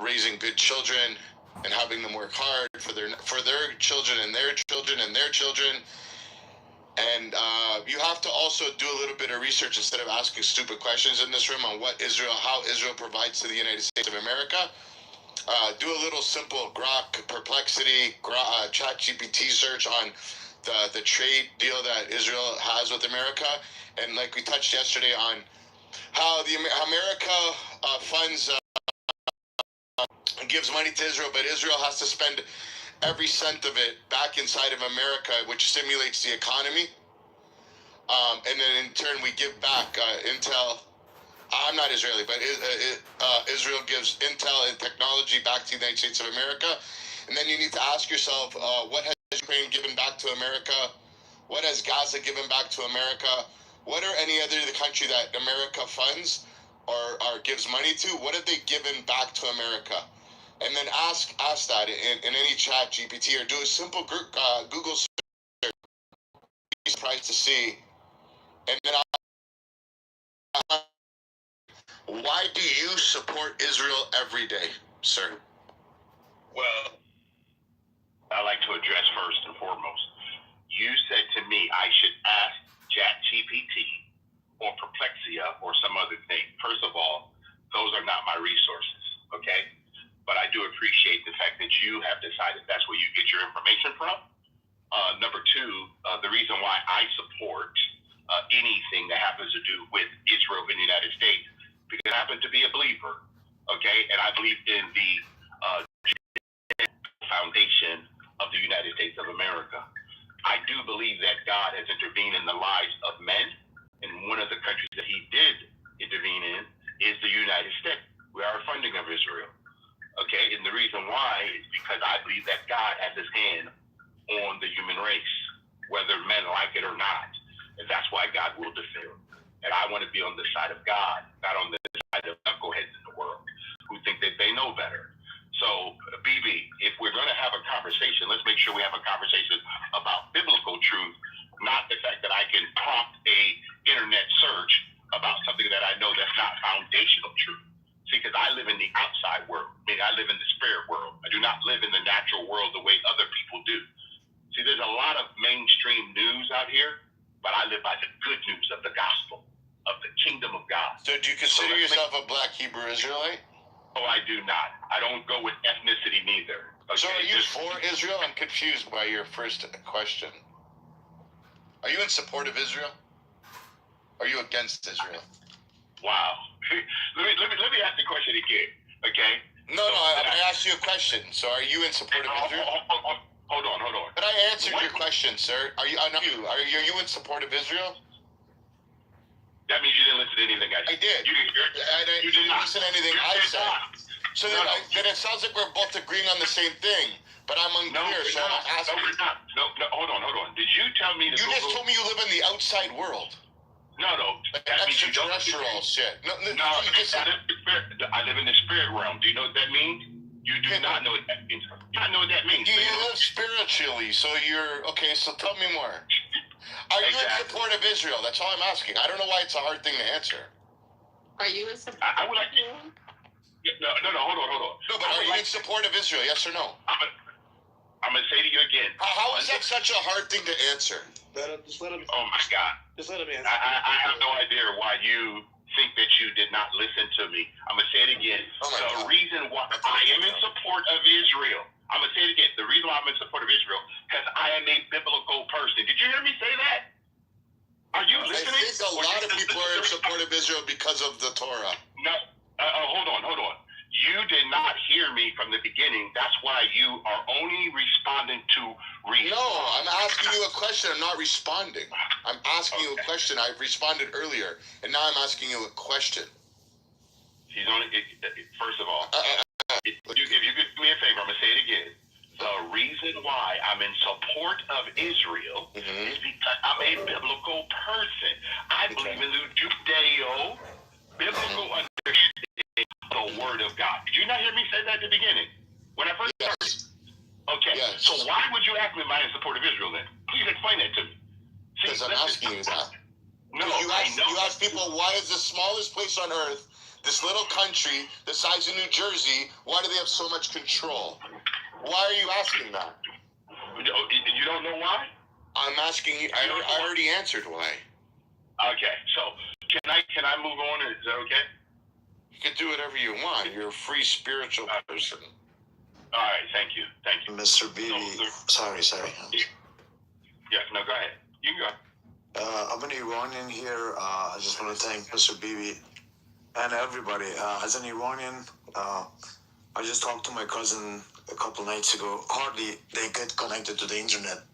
raising good children and having them work hard for their children and their children and their children. And you have to also do a little bit of research instead of asking stupid questions in this room on how Israel provides to the United States of America. Do a little simple Grok, Perplexity, ChatGPT search on the trade deal that Israel has with America. And like we touched yesterday on how America funds gives money to Israel, but Israel has to spend every cent of it back inside of America, which stimulates the economy. And then in turn, we give back intel. I'm not Israeli, but Israel gives intel and technology back to the United States of America. And then you need to ask yourself, what has Ukraine given back to America? What has Gaza given back to America? What are any other country that America funds or gives money to? What have they given back to America? And then ask that in any chat GPT, or do a simple Google search. Be surprised to see. And then why do you support Israel every day, sir? Well, I like to address first and foremost. You said to me I should ask ChatGPT or Perplexia or some other thing. First of all, those are not my resources, okay? But I do appreciate the fact that you have decided that's where you get your information from. Number two, the reason why I support anything that happens to do with Israel and the United States, because I happen to be a believer, okay? And I believe in the foundation of the United States of America. I do believe that God has intervened in the lives of men, and one of the countries that he did intervene in is the United States. We are funding of Israel, okay? And the reason why is because I believe that God has his hand on the human race, whether men like it or not. And that's why God will defend. And I want to be on the side of God, not on the side of knuckleheads in the world who think that they know better. So, BB, if we're going to have a conversation, let's make sure we have a conversation about biblical truth, not the fact that I can prompt a internet search about something that I know that's not foundational truth. See, because I live in the outside world. I mean, I live in the spirit world. I do not live in the natural world the way other people do. See, there's a lot of mainstream news out here, but I live by the good news of the gospel, of the kingdom of God. So do you consider yourself a black Hebrew Israelite? Oh, I do not. I don't go with ethnicity neither. Okay? So are you for Israel? I'm confused by your first question. Are you in support of Israel? Are you against Israel? Wow. let me ask the question again. Okay? No, I asked you a question. So are you in support of Israel? Hold on. But I answered your question, sir. Are you in support of Israel? That means you didn't listen to anything I said. I did. You did not listen to anything I said. So then it sounds like we're both agreeing on the same thing. But I'm unclear, so I'm asking. No, we're not. No, hold on. Did you tell me to You just told me you live in the outside world. No. Like extraterrestrial shit. No, I live in the spirit realm. Do you know what that means? You do not know what that means. You don't know what that means. You live spiritually, so you're... Okay, so tell me more. Are you in support of Israel? That's all I'm asking. I don't know why it's a hard thing to answer. Are you in support? I would like to... No, hold on. No, but are you in support of Israel, yes or no? I'm going to say to you again. How is that such a hard thing to answer? Just let him. Oh, my God. Just let him answer. I have no idea why you think that you did not listen to me. I'm going to say it again. The reason why I am in support of Israel, I'm going to say it again. The reason why I'm in support of Israel, because I am a biblical person. Did you hear me say that? Are you listening? I think a lot of people are in support of Israel because of the Torah. No. Hold on. You did not hear me from the beginning. That's why you are only responding to No, I'm asking you a question. I'm not responding. I'm asking you a question. I've responded earlier, and now I'm asking you a question. First of all, if you could do me a favor, I'm going to say it again. The reason why I'm in support of Israel is because I'm a biblical person. I believe in the Judeo-biblical understanding the Word of God. Did you not hear me say that at the beginning? When I first started? Okay. Yes. So why would you ask me am I in support of Israel then? Please explain that to me. Because I'm asking you that. No, you ask people, why is the smallest place on earth, this little country, the size of New Jersey, why do they have so much control? Why are you asking that? You don't know why? I'm asking you. I already answered why. Okay. So can I move on? Is that okay? You can do whatever you want. You're a free spiritual person. All right, thank you. Mr. Bibi, sorry. Yes, no, go ahead. You can go. I'm an Iranian here. I just want to thank Mr. Bibi and everybody. As an Iranian, I just talked to my cousin a couple nights ago. Hardly they get connected to the internet.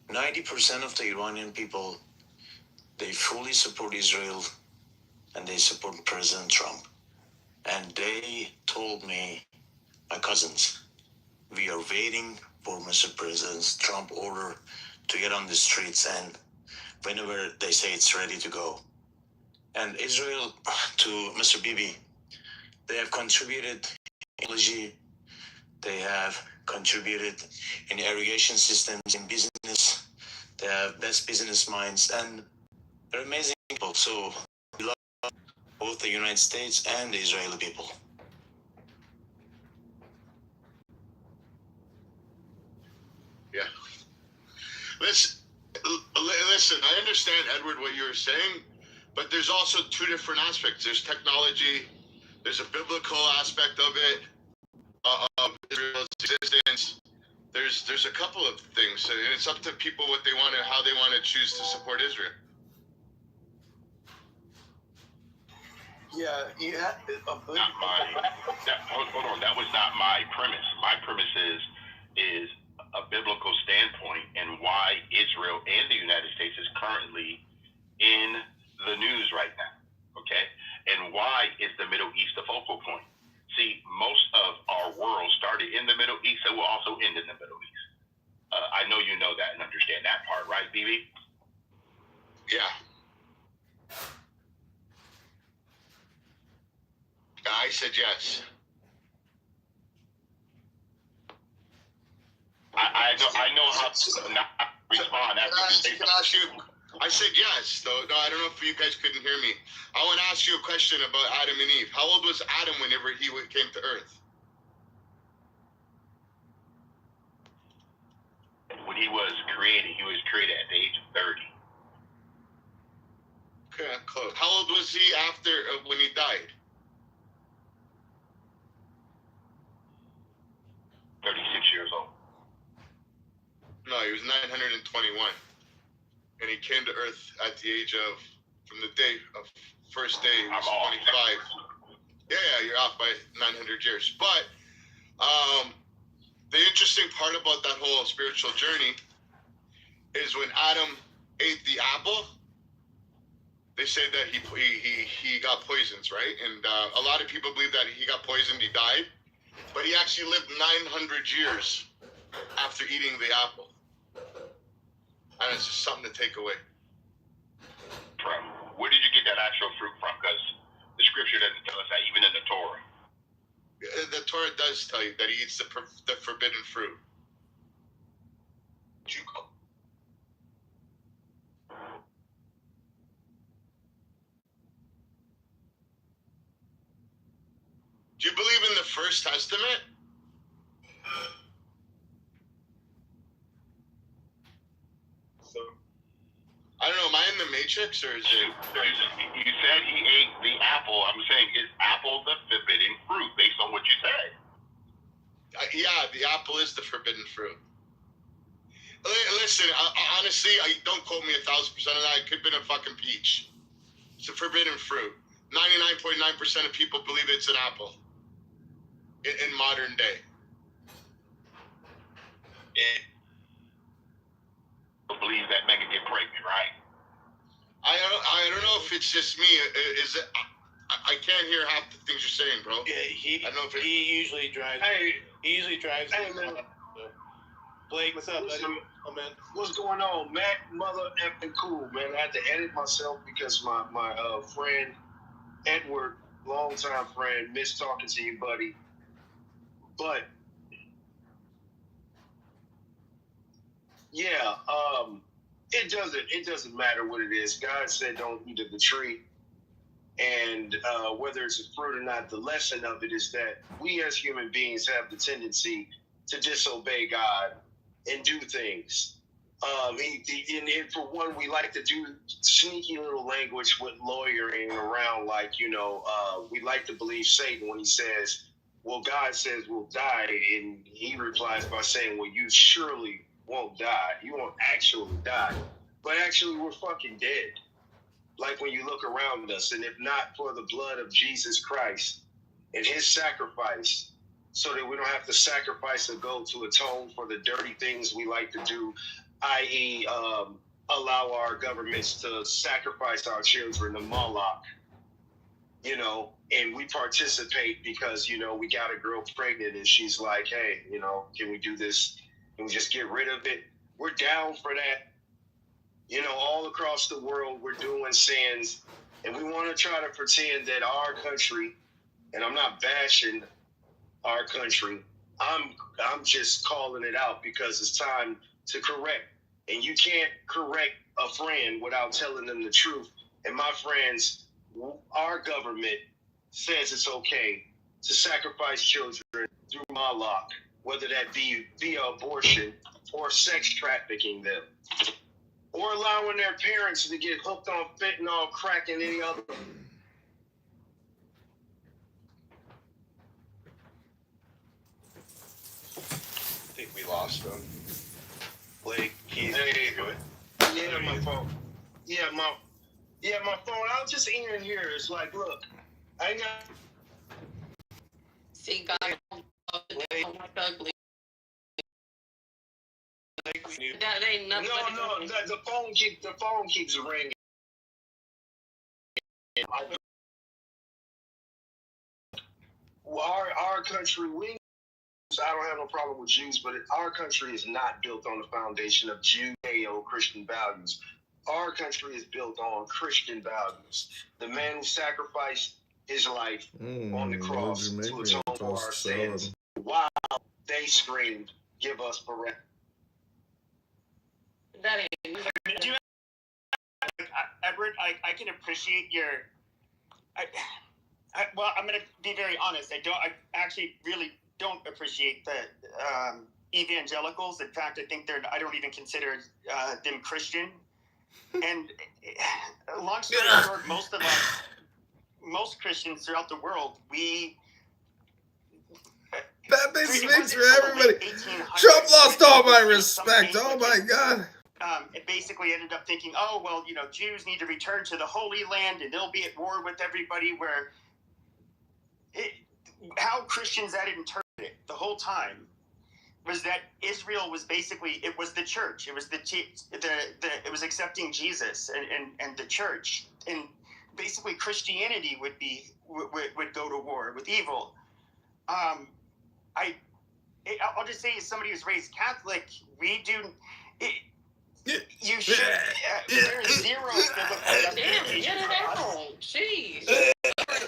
90% of the Iranian people, they fully support Israel and they support President Trump. And they told me, my cousins, we are waiting for Mr. President Trump order to get on the streets, and whenever they say it's ready to go. And Israel, to Mr. Bibi, they have contributed in technology, they have contributed in irrigation systems, in business, they have best business minds, and they're amazing people. So we love both the United States and the Israeli people. Yeah. Listen, I understand, Edward, what you were saying, but there's also two different aspects. There's technology, there's a biblical aspect of it, of Israel's existence. There's a couple of things, and it's up to people what they want and how they want to choose to support Israel. Hold on. That was not my premise. My premise is a biblical standpoint and why Israel and the United States is currently in the news right now. Okay, and why is the Middle East the focal point? See, most of our world started in the Middle East, and will also end in the Middle East. I know you know that and understand that part, right, BB? Yeah. I said yes. I know how to not respond after you say something. I said yes, though. No, I don't know if you guys couldn't hear me. I want to ask you a question about Adam and Eve. How old was Adam whenever he came to Earth? When he was created at the age of 30. Okay, close. How old was he after when he died? 36 years old. No, he was 921, and he came to Earth at the age of, from the day of first day, he was 25. Yeah, you're off by 900 years. But the interesting part about that whole spiritual journey is when Adam ate the apple, they say that he got poisons, right? And a lot of people believe that he got poisoned, he died, but he actually lived 900 years after eating the apple. And it's just something to take away. From where did you get that actual fruit from? Because the scripture doesn't tell us that, even in the Torah. The Torah does tell you that he eats the forbidden fruit. Do you believe in the First Testament? I don't know, am I in the Matrix or is it? You said he ate the apple. I'm saying, is apple the forbidden fruit based on what you said? Yeah, the apple is the forbidden fruit. Listen, honestly, don't quote me 1,000% of that. It could have been a fucking peach. It's a forbidden fruit. 99.9% of people believe it's an apple in modern day. Believe that man can get pregnant, right? I don't know if it's just me. Is it? I can't hear half the things you're saying, bro. Yeah, I don't know if he usually drives. He usually drives. Hey, man. Blake, what's up, buddy? Oh, man. What's going on? Matt, mother effing cool, man. I had to edit myself because my friend Edward, longtime friend, missed talking to you, buddy. But yeah, it doesn't matter what it is. God said don't eat of the tree. And whether it's a fruit or not, the lesson of it is that we as human beings have the tendency to disobey God and do things. And for one, we like to do sneaky little language with lawyering around, like, we like to believe Satan when he says, well, God says we'll die. And he replies by saying, well, you surely won't die. You won't actually die. But actually, we're fucking dead. Like when you look around us, and if not for the blood of Jesus Christ and his sacrifice, so that we don't have to sacrifice a goat to atone for the dirty things we like to do, i.e., allow our governments to sacrifice our children to Moloch, and we participate because, we got a girl pregnant and she's like, hey, can we do this? Can we just get rid of it? We're down for that. All across the world, we're doing sins, and we want to try to pretend that our country, and I'm not bashing our country, I'm just calling it out because it's time to correct. And you can't correct a friend without telling them the truth. And my friends, our government says it's okay to sacrifice children through Moloch, whether that be via abortion or sex trafficking them, or allowing their parents to get hooked on fentanyl, crack, and any other. I think we lost him. Blake, he's good. Yeah, my phone. Yeah, my phone. I was just in here. It's like, look, I ain't got. See, God, ugly. That ain't nothing. No, the phone keeps ringing. Our country, I don't have no problem with Jews, but our country is not built on the foundation of Judeo-Christian values. Our country is built on Christian values. The man who sacrificed his life on the cross to atone for our sins, while they screamed, "Give us Barabbas." That ain't. Edward, I can appreciate your. Well, I'm going to be very honest. I actually really don't appreciate the evangelicals. In fact, I think I don't even consider them Christian. And long story short, most Christians throughout the world, Pepe speaks for everybody. Trump lost all my respect. Oh my God. It basically ended up thinking, oh, well, Jews need to return to the Holy Land and they'll be at war with everybody, how Christians had interpreted it the whole time was that Israel was basically, it was the church. It was it was accepting Jesus and the church. And basically Christianity would go to war with evil. I'll just say, as somebody who's raised Catholic, you should. There's zero biblical justification for us. Jeez.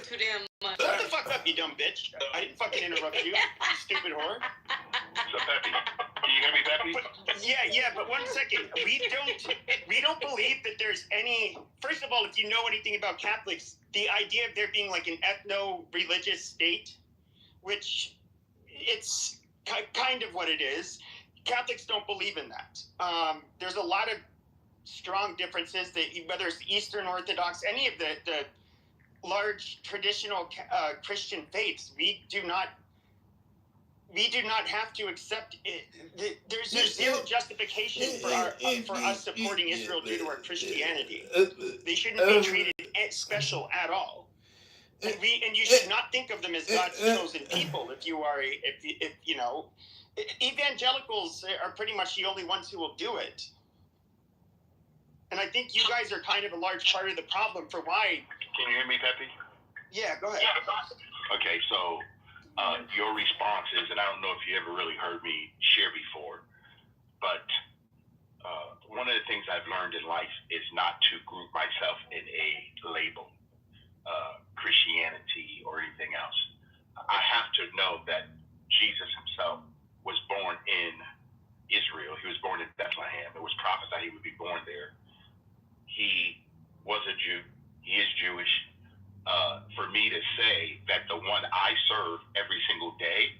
Too damn much. Shut the fuck up, you dumb bitch. I didn't fucking interrupt you, you stupid whore. So, Peppy, can you hear me, Peppy? Yeah, but 1 second. We don't believe that there's any. First of all, if you know anything about Catholics, the idea of there being like an ethno-religious state, which it's kind of what it is. Catholics don't believe in that. There's a lot of strong differences that whether it's Eastern Orthodox, any of the large traditional Christian faiths, we do not have to accept it. There's zero justification for us supporting Israel due to our Christianity. They shouldn't be treated special at all. And you should not think of them as God's chosen people. If evangelicals are pretty much the only ones who will do it. And I think you guys are kind of a large part of the problem for why. Can you hear me, Peppy? Yeah, go ahead. Okay, so your response is, and I don't know if you ever really heard me share before, but one of the things I've learned in life is not to group myself in a label, Christianity or anything else. I have to know that Jesus himself was born in Israel. He was born in Bethlehem. It was prophesied he would be born there. He was a Jew. He is Jewish. For me to say that the one I serve every single day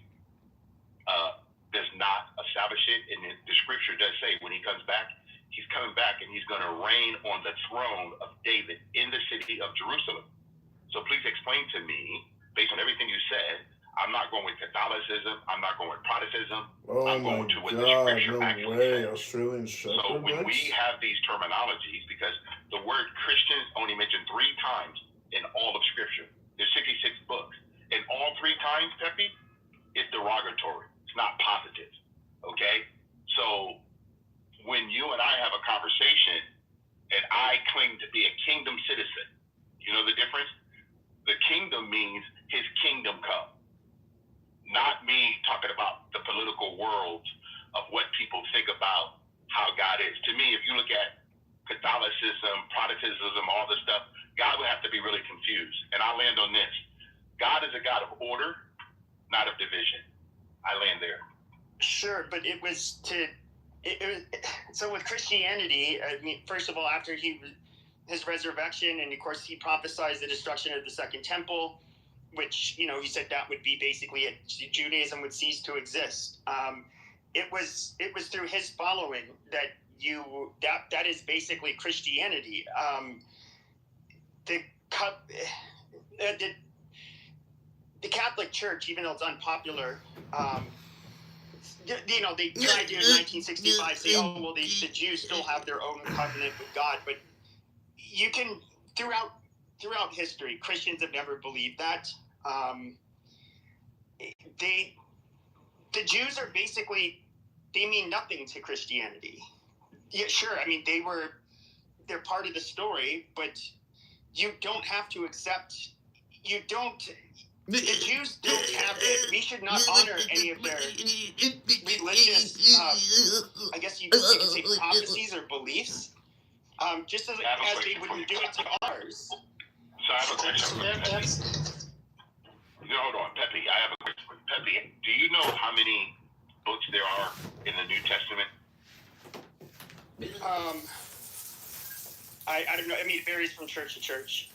does not establish it, and the scripture does say when he comes back, he's coming back and he's going to reign on the throne of David in the city of Jerusalem. So please explain to me, based on everything you said, I'm not going with Catholicism. I'm not going with Protestantism. I'm going to what the scripture actually says. Australian Shepherd. So when we have these terminologies, because the word Christian is only mentioned 3 times in all of scripture. There's 66 books. And all 3 times, Peppy, it's derogatory. It's not positive. Okay? So when you and I have a conversation and I claim to be a kingdom citizen, you know the difference? The kingdom means his kingdom come. Not me talking about the political world of what people think about how God is. To me, if you look at Catholicism, Protestantism, all this stuff, God would have to be really confused. And I'll land on this. God is a God of order, not of division. I land there. Sure, but it was so with Christianity, I mean, first of all, after his resurrection, and of course he prophesied the destruction of the Second Temple, which, he said that would be basically it. Judaism would cease to exist. It was through his following that that is basically Christianity. The Catholic Church, even though it's unpopular, they tried to in 1965 say, oh, well, the Jews still have their own covenant with God, but you can throughout history, Christians have never believed that. The Jews are basically, they mean nothing to Christianity. Yeah, sure. I mean, they're part of the story, but you don't have to accept. The Jews don't have it. We should not honor any of their religious, I guess you could say prophecies or beliefs, just as they wouldn't do it to ours. So I have a question. No, hold on, Peppy. I have a question. Peppy, do you know how many books there are in the New Testament? I don't know. I mean, it varies from church to church.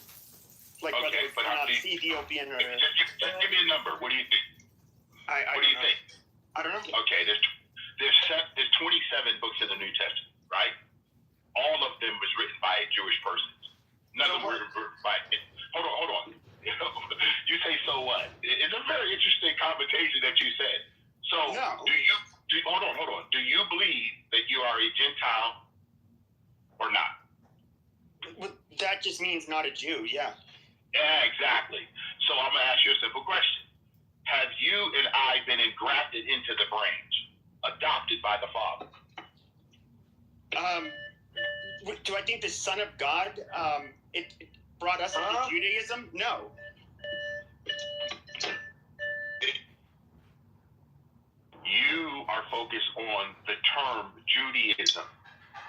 Like okay, whether it's but Ethiopian or. Just give me a number. What do you think? What do you think? I don't know. Okay, there's 27 books in the New Testament, right? all of them was written by a Jewish person. None of them were written by. Hold on. You say so what? It's a very interesting conversation that you said. So hold on. Do you believe that you are a Gentile or not? Well, that just means not a Jew. Yeah. Yeah, exactly. So I'm gonna ask you a simple question: have you and I been engrafted into the branch, adopted by the Father? Do I think the Son of God it brought us into Judaism? No. You are focused on the term Judaism.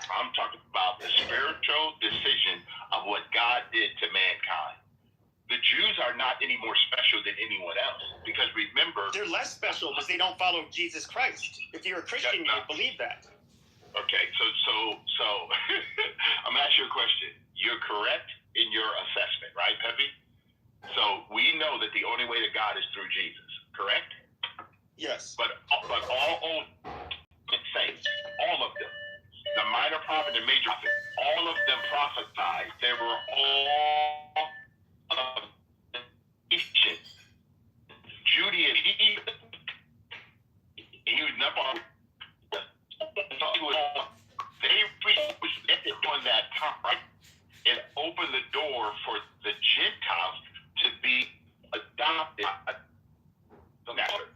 I'm talking about the spiritual decision of what God did to mankind. The Jews are not any more special than anyone else, because remember, they're less special because they don't follow Jesus Christ. If you're a Christian, you believe that. Okay, so I'm gonna ask you a question. You're correct in your assessment, right, Pepe? So we know that the only way to God is through Jesus, correct? Yes. But all old saints, all of them, the minor prophet and major prophet, all of them prophesied. They were all of nation. Judaism. He was not on. They presented during that time, right? It opened the door for the Gentiles to be adopted.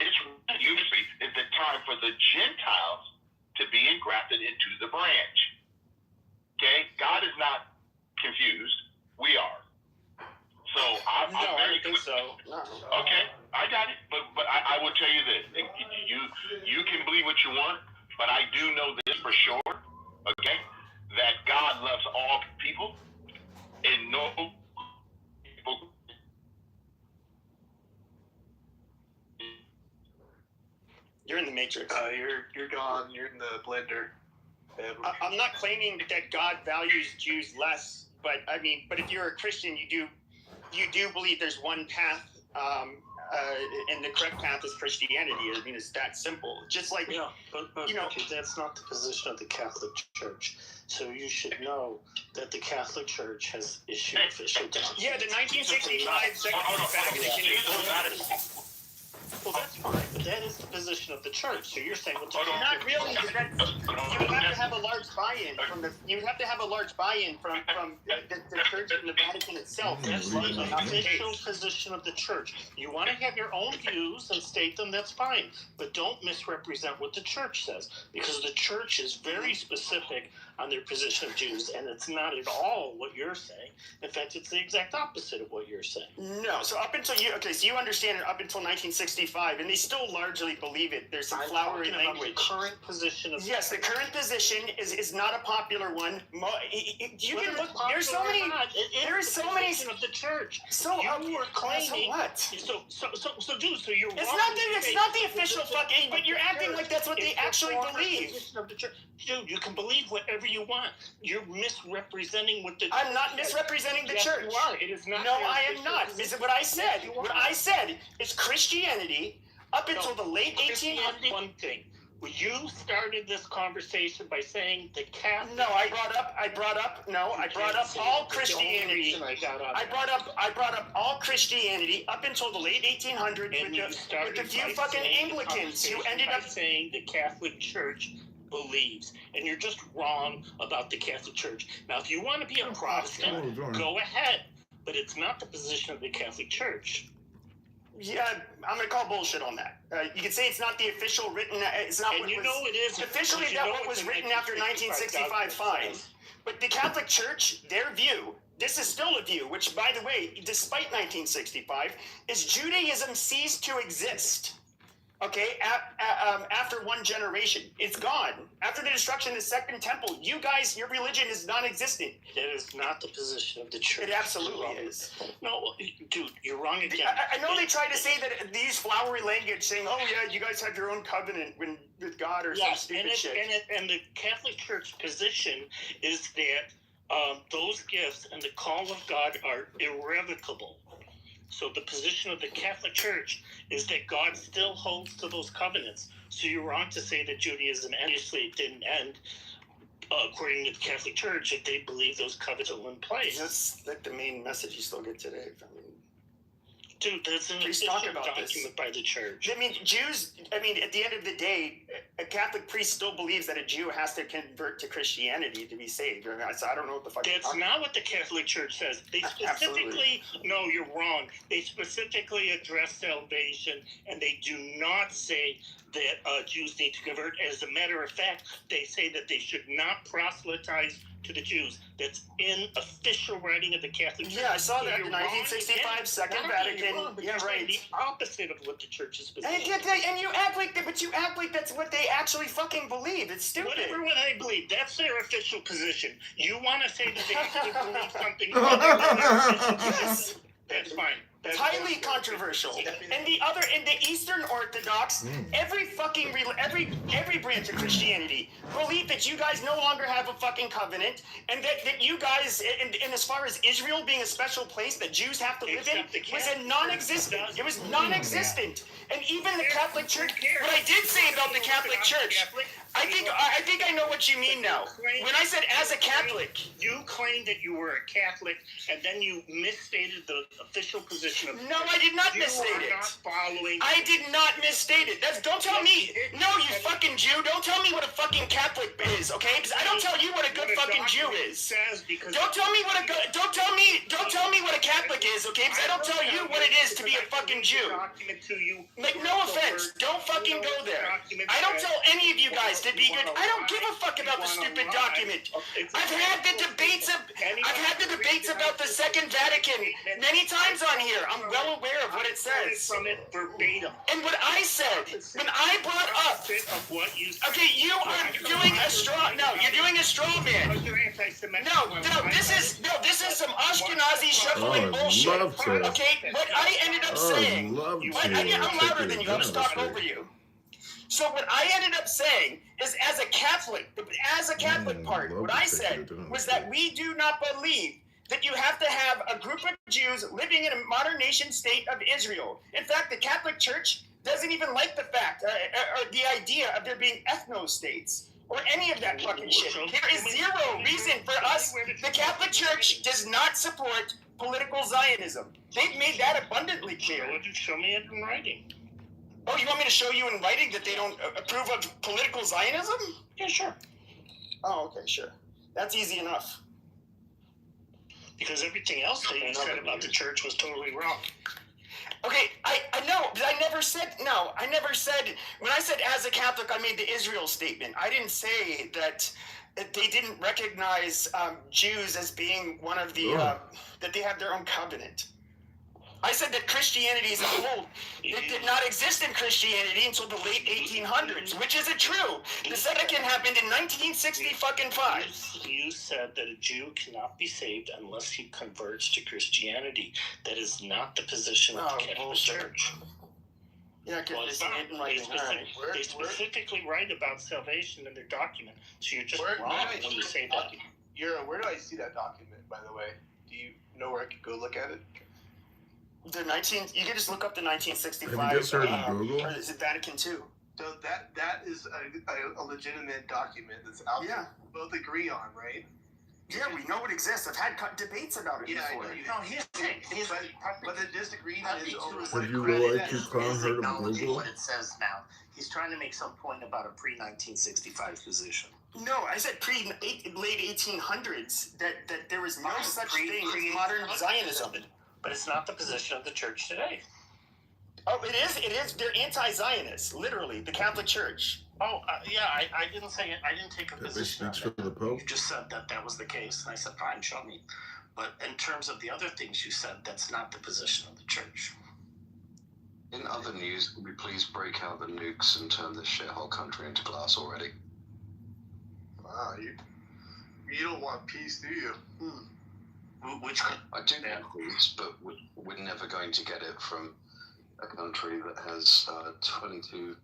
It's usually is the time for the Gentiles to be engrafted into the branch. Okay, God is not confused. We are. So I don't think so. No. Okay, I got it. But I will tell you this: you can believe what you want, but I do know this for sure. Okay, that God loves all people, and no people. You're in the Matrix. You're gone. You're in the blender. I'm not claiming that God values Jews less, but if you're a Christian, you do believe there's one path, and the correct path is Christianity. I mean, it's that simple. Just like but that's not the position of the Catholic Church. So you should know that the Catholic Church has issued official documents. Yeah, the 1965 Second Vatican. Well, that's fine, but that is the position of the church. So you're saying, well, not really. You would have to have a large buy-in from the. You would have to have a large buy-in from the church and the Vatican itself. That's the official position of the church. You want to have your own views and state them, that's fine. But don't misrepresent what the church says, because the church is very specific on their position of Jews, and it's not at all what you're saying. In fact, it's the exact opposite of what you're saying. No, so up until so you understand it up until 1965, and they still largely believe it. There's some flowery language. The current position of yes, the current position is not a popular one. You can look. There's so many. There is so many of the church. So you were claiming so what? So dude, so you're. It's not the official fucking. But you're acting like that's what they actually believe. Of the church. Dude, you can believe whatever you want. You're misrepresenting what the. I'm not misrepresenting the church. You are. It is not. No, I am not. This is what I said. What I said is Christianity up until the late 1800s. One thing. You started this conversation by saying the Catholic. No, I brought up all Christianity. I brought up all Christianity up until the late 1800s with a few fucking Anglicans who ended up saying the Catholic Church believes, and you're just wrong about the Catholic Church. Now, if you want to be a Protestant, go ahead, but it's not the position of the Catholic Church. Yeah, I'm gonna call bullshit on that. You can say it's not the official written. It's not. And it is officially that what was written after 1965. Fine, but the Catholic Church, their view. This is still a view, which, by the way, despite 1965, is Judaism ceased to exist. Okay, after one generation, it's gone. After the destruction of the Second Temple, you guys, your religion is non-existent. That is not the position of the church. It absolutely is. No, dude, you're wrong again. I know they try to say that they use flowery language, saying, "Oh yeah, you guys have your own covenant with God or some stupid shit." And the Catholic Church position is that those gifts and the call of God are irrevocable. So the position of the Catholic Church is that God still holds to those covenants. So you're wrong to say that Judaism obviously didn't end. according to the Catholic Church, if they believe those covenants are in place. That's like the main message you still get today. I mean, dude, that's an priests official talk about document this by the church. I mean, Jews. I mean, at the end of the day, a Catholic priest still believes that a Jew has to convert to Christianity to be saved. So I don't know what the fuck. That's not what the Catholic Church says. They specifically, no, you're wrong. They specifically address salvation, and they do not say that Jews need to convert. As a matter of fact, they say that they should not proselytize to the Jews. That's in official writing of the Catholic Church. Yeah, I saw So that you're in wrong 1965 again. Second Not only Vatican. you're wrong, but Yeah, you're saying right. the opposite of what the church's position. And you act like that, but you act like that's what they actually fucking believe. It's stupid. Whatever they believe, that's their official position. You want to say that they actually believe something other than their official position? That's fine. It's highly controversial. And the Eastern Orthodox, every branch of Christianity believe that you guys no longer have a fucking covenant, and that you guys, and as far as Israel being a special place that Jews have to live in, was a non-existent. It was non-existent. And even the Catholic Church. What I did say about the Catholic Church, I think I know what you mean now. When I said as a Catholic, you claimed that you were a Catholic, and then you misstated the official position of. No, I did not misstate it. I did not misstate it. Don't tell me. No, you fucking Jew. Don't tell me what a fucking Catholic is, okay? Because I don't tell you what a good fucking Jew is. Don't tell me what a Catholic is, okay? Because I don't tell you what it is to be a fucking Jew. Like, no offense. Don't fucking go there. I don't tell any of you guys to be good. I don't give a fuck about the stupid document. I've had the debates about the Second Vatican many times on here. I'm well aware of what it says. From it verbatim. And what I said, when I brought up, okay, you are doing a straw. No, you're doing a straw man. No, this is some Ashkenazi shuffling bullshit. Okay, what I ended up saying. I'm louder than you. I'm gonna talk over you. So what I ended up saying is, as a Catholic part, what I said was that we do not believe that you have to have a group of Jews living in a modern nation state of Israel. In fact, the Catholic Church doesn't even like the fact or the idea of there being ethno-states or any of that fucking shit. There is zero reason for us. The Catholic Church does not support political Zionism. They've made that abundantly clear. Show me it in writing. Oh, you want me to show you in writing that they don't approve of political Zionism? Yeah, sure. Oh, okay, sure. That's easy enough. Because everything else that you said about the church was totally wrong. Okay, I know, but I never said, when I said as a Catholic, I made the Israel statement. I didn't say that they didn't recognize Jews as being one of the, that they have their own covenant. I said that Christianity as a whole, it did not exist in Christianity until the late 1800s, which isn't true. The second happened in 1965. You said that a Jew cannot be saved unless he converts to Christianity. That is not the position of the Catholic Church. Yeah, well, it's not. They specifically write about salvation in their document, so you're just wrong when you say that. Where do I see that document, by the way? Do you know where I could go look at it? You can just look up the 1965. Have you guys heard of Google? Or is it Vatican II? So that is a legitimate document that's out there. We both agree on, right? Yeah, we know it exists. I've had debates about it before. But the disagreement is over. Have you realized you clown heard of Google? What it says now. He's trying to make some point about a pre-1965 position. No, I said late 1800s that there was no such thing as modern Zionism. But it's not the position of the church today. Oh, it is. They're anti-Zionists, literally. The Catholic Church. Oh, yeah, I didn't say it. I didn't take a position on for the Pope? You just said that was the case, and I said, fine, show me. But in terms of the other things you said, that's not the position of the church. In other news, can we please break out the nukes and turn this shithole country into glass already? Wow, you don't want peace, do you? I do want peace, but we're never going to get it from a country that has 22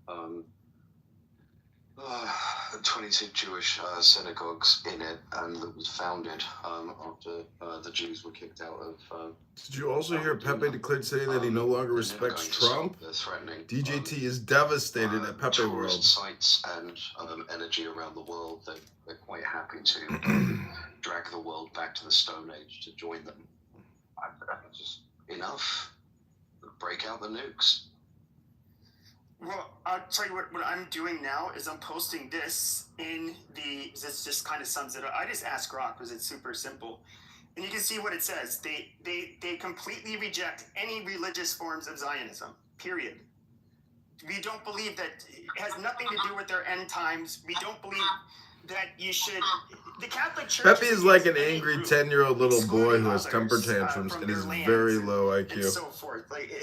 22 Jewish synagogues in it, and that was founded after the Jews were kicked out of. Did you also hear Pepe declared today that he no longer respects Trump? DJT is devastated at Pepe World. Tourist sites and energy around the world. They're quite happy to drag the world back to the Stone Age to join them. Just enough. Break out the nukes. Well, I'll tell you what I'm doing now is I'm posting this in this just kind of sums it up. I just ask Rock because it's super simple. And you can see what it says. They completely reject any religious forms of Zionism, period. We don't believe that it has nothing to do with their end times. We don't believe that you should. The Catholic Church. Pepe is like an angry 10-year-old little boy who has temper tantrums and is very low IQ. And so forth. Like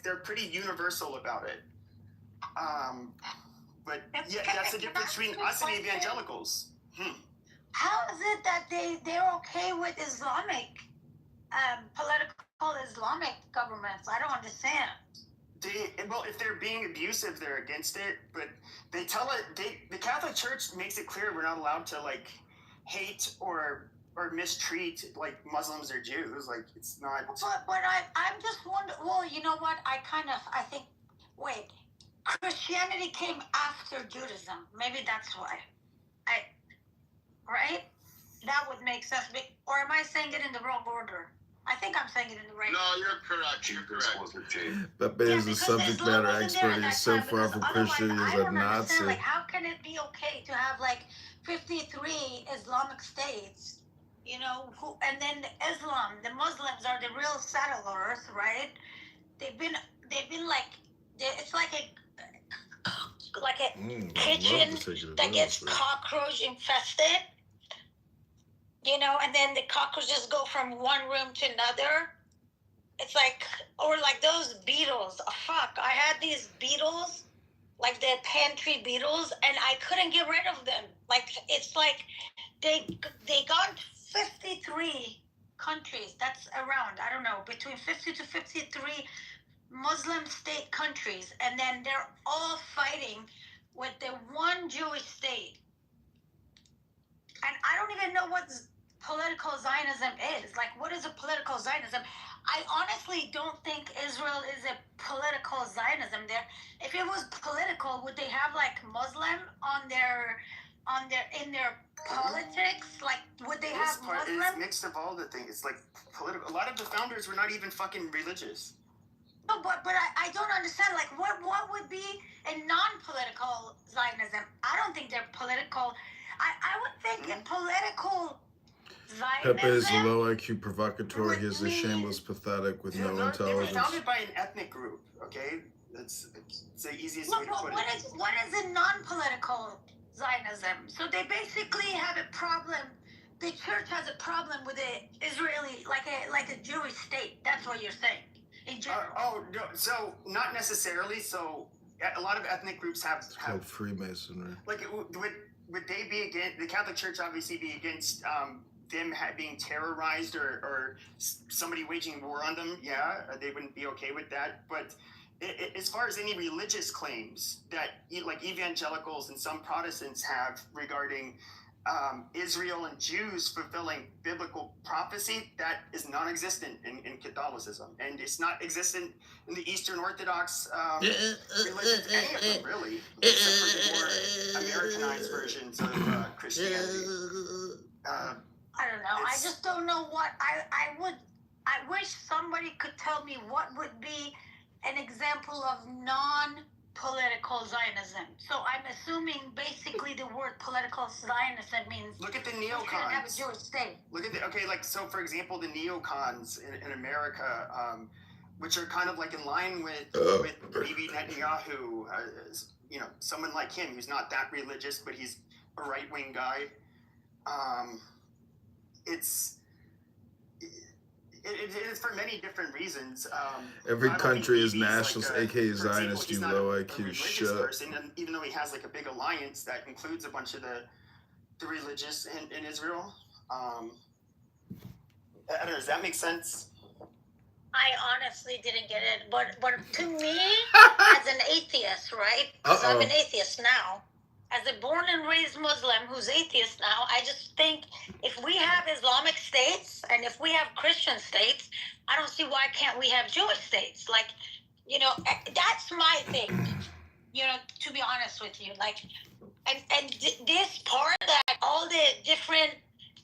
they're pretty universal about it. But yeah, that's the difference between us and evangelicals. How is it that they're okay with Islamic, political Islamic governments? I don't understand. Well, if they're being abusive, they're against it. But they the Catholic Church makes it clear we're not allowed to like hate or mistreat like Muslims or Jews. Like it's not. But I'm just wondering. Well, you know what? I think. Wait. Christianity came after Judaism. Maybe that's why. Right? That would make sense. Or am I saying it in the wrong order? I think I'm saying it in the right order. No, you're correct. You're correct. Pepe is a subject matter expert. He's so far from Christian. He's a Nazi. Like, how can it be okay to have like 53 Islamic states? You know, and then Islam, the Muslims are the real settlers, right? They've been like, it's like a kitchen that gets cockroach infested, you know, and then the cockroaches go from one room to another. It's like, or like those beetles. Oh, fuck, I had these beetles, like the pantry beetles, and I couldn't get rid of them. Like, it's like they got 53 countries. That's around, I don't know, between 50 to 53 Muslim state countries, and then they're all fighting with the one Jewish state. And I don't even know what political Zionism is. Like, what is a political Zionism? I honestly don't think Israel is a political Zionism. If it was political, would they have like Muslim in their politics? Like, would they have Muslim? It's mixed of all the things. It's like political. A lot of the founders were not even fucking religious. No, but I don't understand. Like, what would be a non-political Zionism? I don't think they're political. I would think a political Zionism. Pepe is a low IQ provocateur. He is a shameless pathetic with no intelligence. They were founded by an ethnic group. Okay, it's the easiest way to put it. What is a non-political Zionism? So they basically have a problem. The church has a problem with the Israeli, like a Jewish state. That's what you're saying. No, so not necessarily. So a lot of ethnic groups have called Freemasonry. Like, would they be against the Catholic Church? Obviously, be against them being terrorized or somebody waging war on them? Yeah, they wouldn't be okay with that. But as far as any religious claims that like evangelicals and some Protestants have regarding Israel and Jews fulfilling biblical prophecy, that is non-existent in Catholicism, and it's not existent in the Eastern Orthodox religions, any of them really, except for the more Americanized versions of Christianity. I don't know. I just don't know what I wish somebody could tell me what would be an example of non-political Zionism. So I'm assuming basically the word political Zionism means look at the neocons. You can't have a Jewish state. Look at like so for example the neocons in America, which are kind of like in line with maybe Netanyahu, you know, someone like him who's not that religious but he's a right-wing guy. It's for many different reasons. Every country is nationalist, aka Zionist, you low IQ shit. Person, and even though he has like a big alliance that includes a bunch of the religious in Israel. I don't know, does that make sense? I honestly didn't get it, but to me, as an atheist, right? Because I'm an atheist now. as a born and raised Muslim who's atheist now, I just think if we have Islamic states and if we have Christian states, I don't see why can't we have Jewish states. Like, that's my thing. To be honest with you, like, and this part that all the different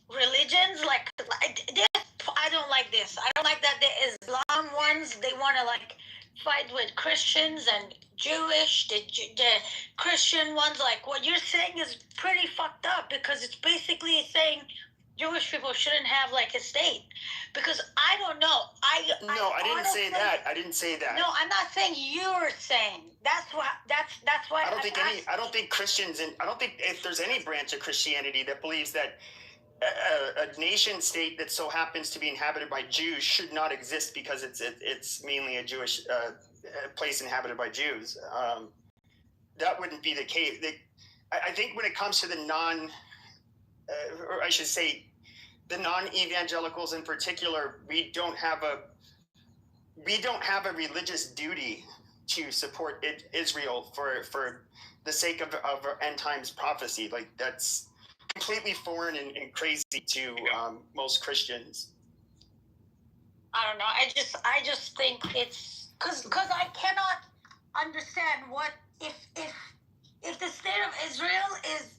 religions, like this, I don't like this. I don't like that the Islam ones, they want to like fight with Christians and Jewish, the Christian ones. Like what you're saying is pretty fucked up because it's basically saying Jewish people shouldn't have like a state. Because I don't know. I didn't say that. I didn't say that. No, I'm not saying you're saying. That's why. I don't think Christians and I don't think if there's any branch of Christianity that believes that a nation state that so happens to be inhabited by Jews should not exist because it's mainly a Jewish place inhabited by Jews. That wouldn't be the case. I think when it comes to the or I should say, the non-evangelicals in particular, we don't have a religious duty to support Israel for the sake of end times prophecy. Like that's completely foreign and crazy to most Christians. I don't know. I just think it's because I cannot understand what if the state of Israel is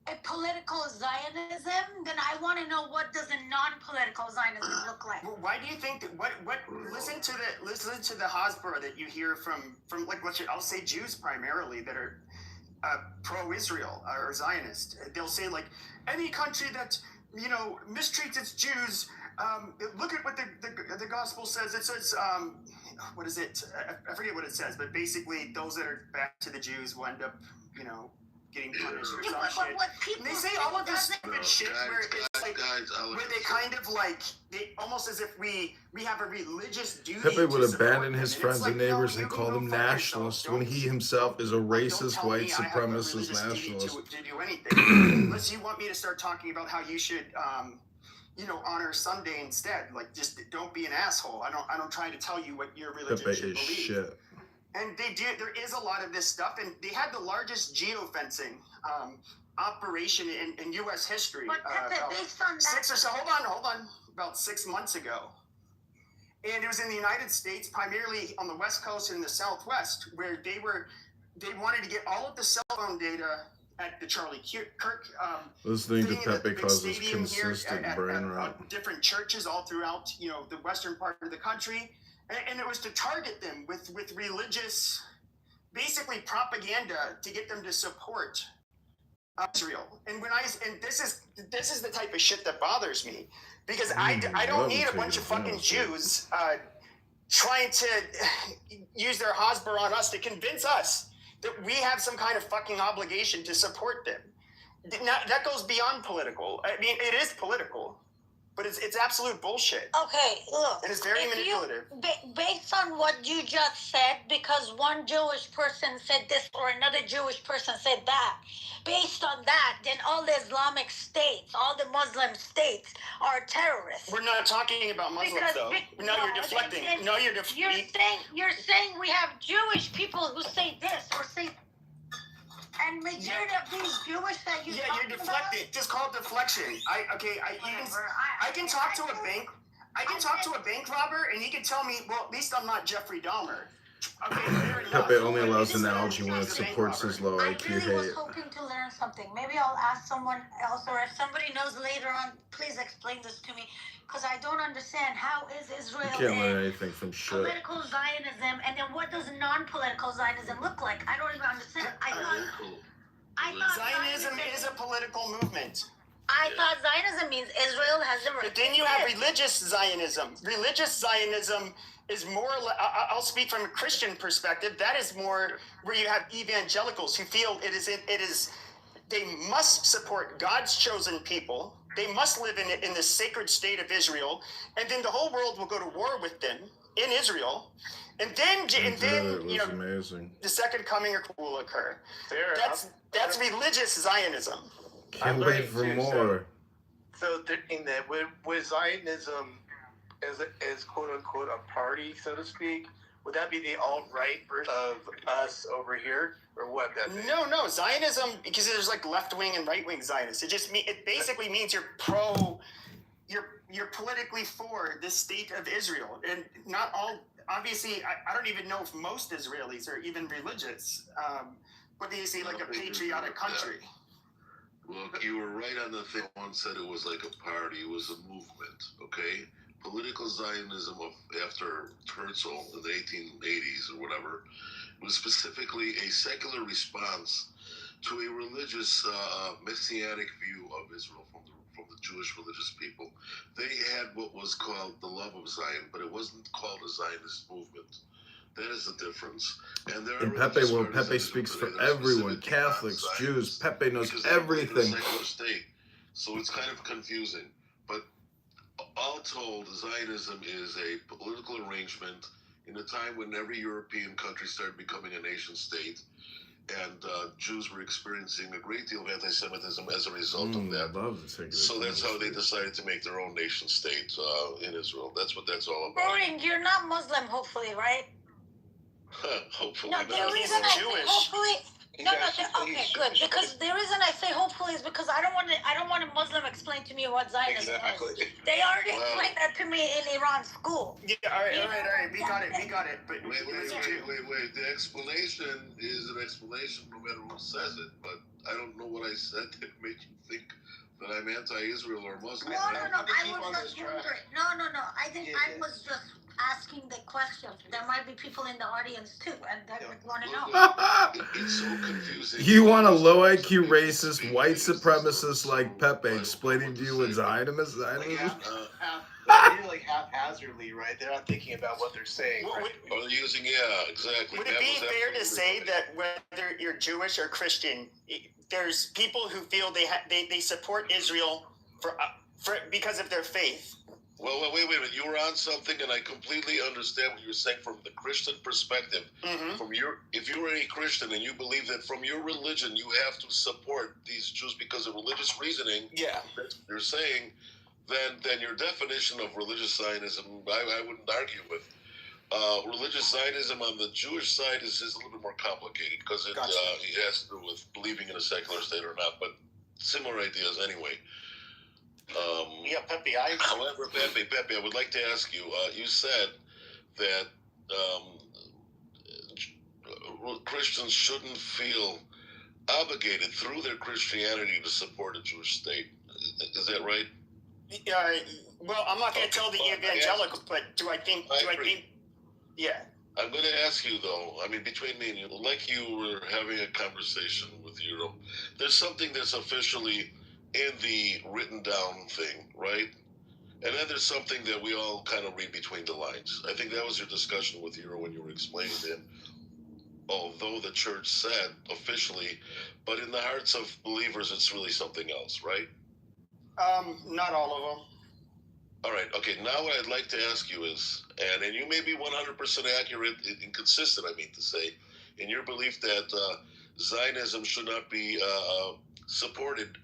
a political Zionism, then I want to know what does a non-political Zionism look like. Well, why do you think that? What? Listen to the Hasbara that you hear from like I'll say Jews primarily that are pro-Israel or Zionist. They'll say like any country that mistreats its Jews. Look at what the gospel says. It says what is it? I forget what it says, but basically those that are back to the Jews will end up getting punished or some shit. And they say all of this stupid shit where it's like where they kind of like they almost as if we have a religious duty. Pepe would abandon his friends and neighbors and call them nationalists when he himself is a racist white supremacist nationalist. To do anything unless you want me to start talking about how you should honor Sunday instead. Like just don't be an asshole. I don't try to tell you what your religion Pepe should is believe. shit. And there is a lot of this stuff, and they had the largest geofencing operation in U.S. history. But based on that, hold on, about 6 months ago. And it was in the United States, primarily on the West Coast and in the Southwest, where they wanted to get all of the cell phone data at the Charlie Kirk. Listening to Pepe causes consistent brain rot. Different churches all throughout, the western part of the country. And it was to target them with religious, basically propaganda to get them to support Israel. And this is the type of shit that bothers me because I don't need a bunch of fucking Jews trying to use their Hasbara on us to convince us that we have some kind of fucking obligation to support them. Now, that goes beyond political. I mean, it is political. But it's absolute bullshit. Okay, look. And it's very manipulative. Based on what you just said, because one Jewish person said this or another Jewish person said that, based on that, then all the Islamic states, all the Muslim states are terrorists. We're not talking about Muslims, though. No, you're deflecting. You're saying we have Jewish people who say this or say. And majority of these Jewish that you you're deflecting. Just call it deflection. I can talk to a bank. I can talk to a bank robber, and he can tell me, well, at least I'm not Jeffrey Dahmer. Okay, fair enough. Pepe only allows analogy when it supports his low IQ I really hate. was hoping to learn something. Maybe I'll ask someone else, or if somebody knows later on, please explain this to me, because I don't understand how is Israel You can't learn anything from shit. political Zionism, and then what does non-political Zionism look like? I don't even understand. I thought Zionism is a political movement. I thought Zionism means Israel has a right. But then you have religious Zionism. Religious Zionism is more, I'll speak from a Christian perspective, that is more where you have evangelicals who feel they must support God's chosen people. They must live in the sacred state of Israel, and then the whole world will go to war with them in Israel, and then amazing. The second coming will occur. That's religious Zionism. Can't wait for more. So in that, with Zionism as quote unquote a party, so to speak, Would that be the alt-right version of us over here, or what? That be? No, Zionism, because there's like left-wing and right-wing Zionists. It basically means you're politically for the state of Israel, and not all. Obviously, I don't even know if most Israelis are even religious. But they say like a patriotic country. Look, you were right on the thing. One said it was like a party. It was a movement, okay? Political Zionism after Herzl in the 1880s or whatever was specifically a secular response to a religious, messianic view of Israel from the Jewish religious people. They had what was called the love of Zion, but it wasn't called a Zionist movement. That is the difference. And there In are Pepe world, Pepe speaks for everyone, Catholics, Jews. Pepe knows everything. State, so it's kind of confusing. But all told, Zionism is a political arrangement in a time when every European country started becoming a nation state, and Jews were experiencing a great deal of anti-Semitism as a result of that. So that's how they decided to make their own nation state in Israel. That's what that's all about. Boring. You're not Muslim, hopefully, right? Hopefully. No, the reason I say hopefully. Okay, good. Because the reason I say hopefully is because I don't want a Muslim explain to me what Zionism is. They already explained that to me in Iran school. Yeah, all right. We got it. But wait. The explanation is an explanation no matter who says it. But I don't know what I said that made you think that I'm anti-Israel or Muslim. No. I was just wondering. No. I was just asking the question. There might be people in the audience too, and they would want to know. It's so confusing. You want a low IQ racist, white supremacist like Pepe explaining to you what Zionism is? Like haphazardly, right? They're not thinking about what they're saying. Or they're using, exactly. Would it be fair to say that whether you're Jewish or Christian, there's people who feel they support Israel because of their faith? Well, wait a minute. You were on something, and I completely understand what you're saying from the Christian perspective. Mm-hmm. If you're a Christian and you believe that from your religion you have to support these Jews because of religious reasoning, you're saying, then your definition of religious Zionism, I wouldn't argue with. Religious Zionism on the Jewish side is a little bit more complicated because it has to do with believing in a secular state or not, but similar ideas anyway. Pepe. However, Pepe, I would like to ask you. You said that Christians shouldn't feel obligated through their Christianity to support a Jewish state. Is that right? Well, I'm not going to tell the evangelicals, but do I think? Yeah. I'm going to ask you though. I mean, between me and you, like you were having a conversation with Euro. There's something that's officially in the written down thing, right? And then there's something that we all kind of read between the lines. I think that was your discussion with Euro when you were explaining to him, although the church said officially, but in the hearts of believers, it's really something else, right? Not all of them. All right. Okay. Now what I'd like to ask you is, and you may be 100% accurate and consistent, I mean to say, in your belief that Zionism should not be supported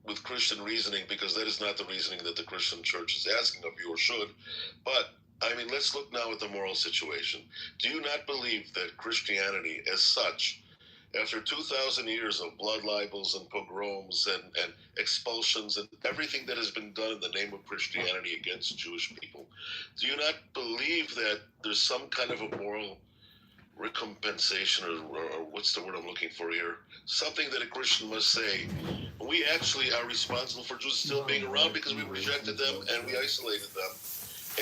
with Christian reasoning, because that is not the reasoning that the Christian church is asking of you or should. But, I mean, let's look now at the moral situation. Do you not believe that Christianity as such, after 2,000 years of blood libels and pogroms and expulsions and everything that has been done in the name of Christianity against Jewish people, do you not believe that there's some kind of a moral recompensation or what's the word I'm looking for here? Something that a Christian must say. We actually are responsible for Jews still being around because we rejected them and we isolated them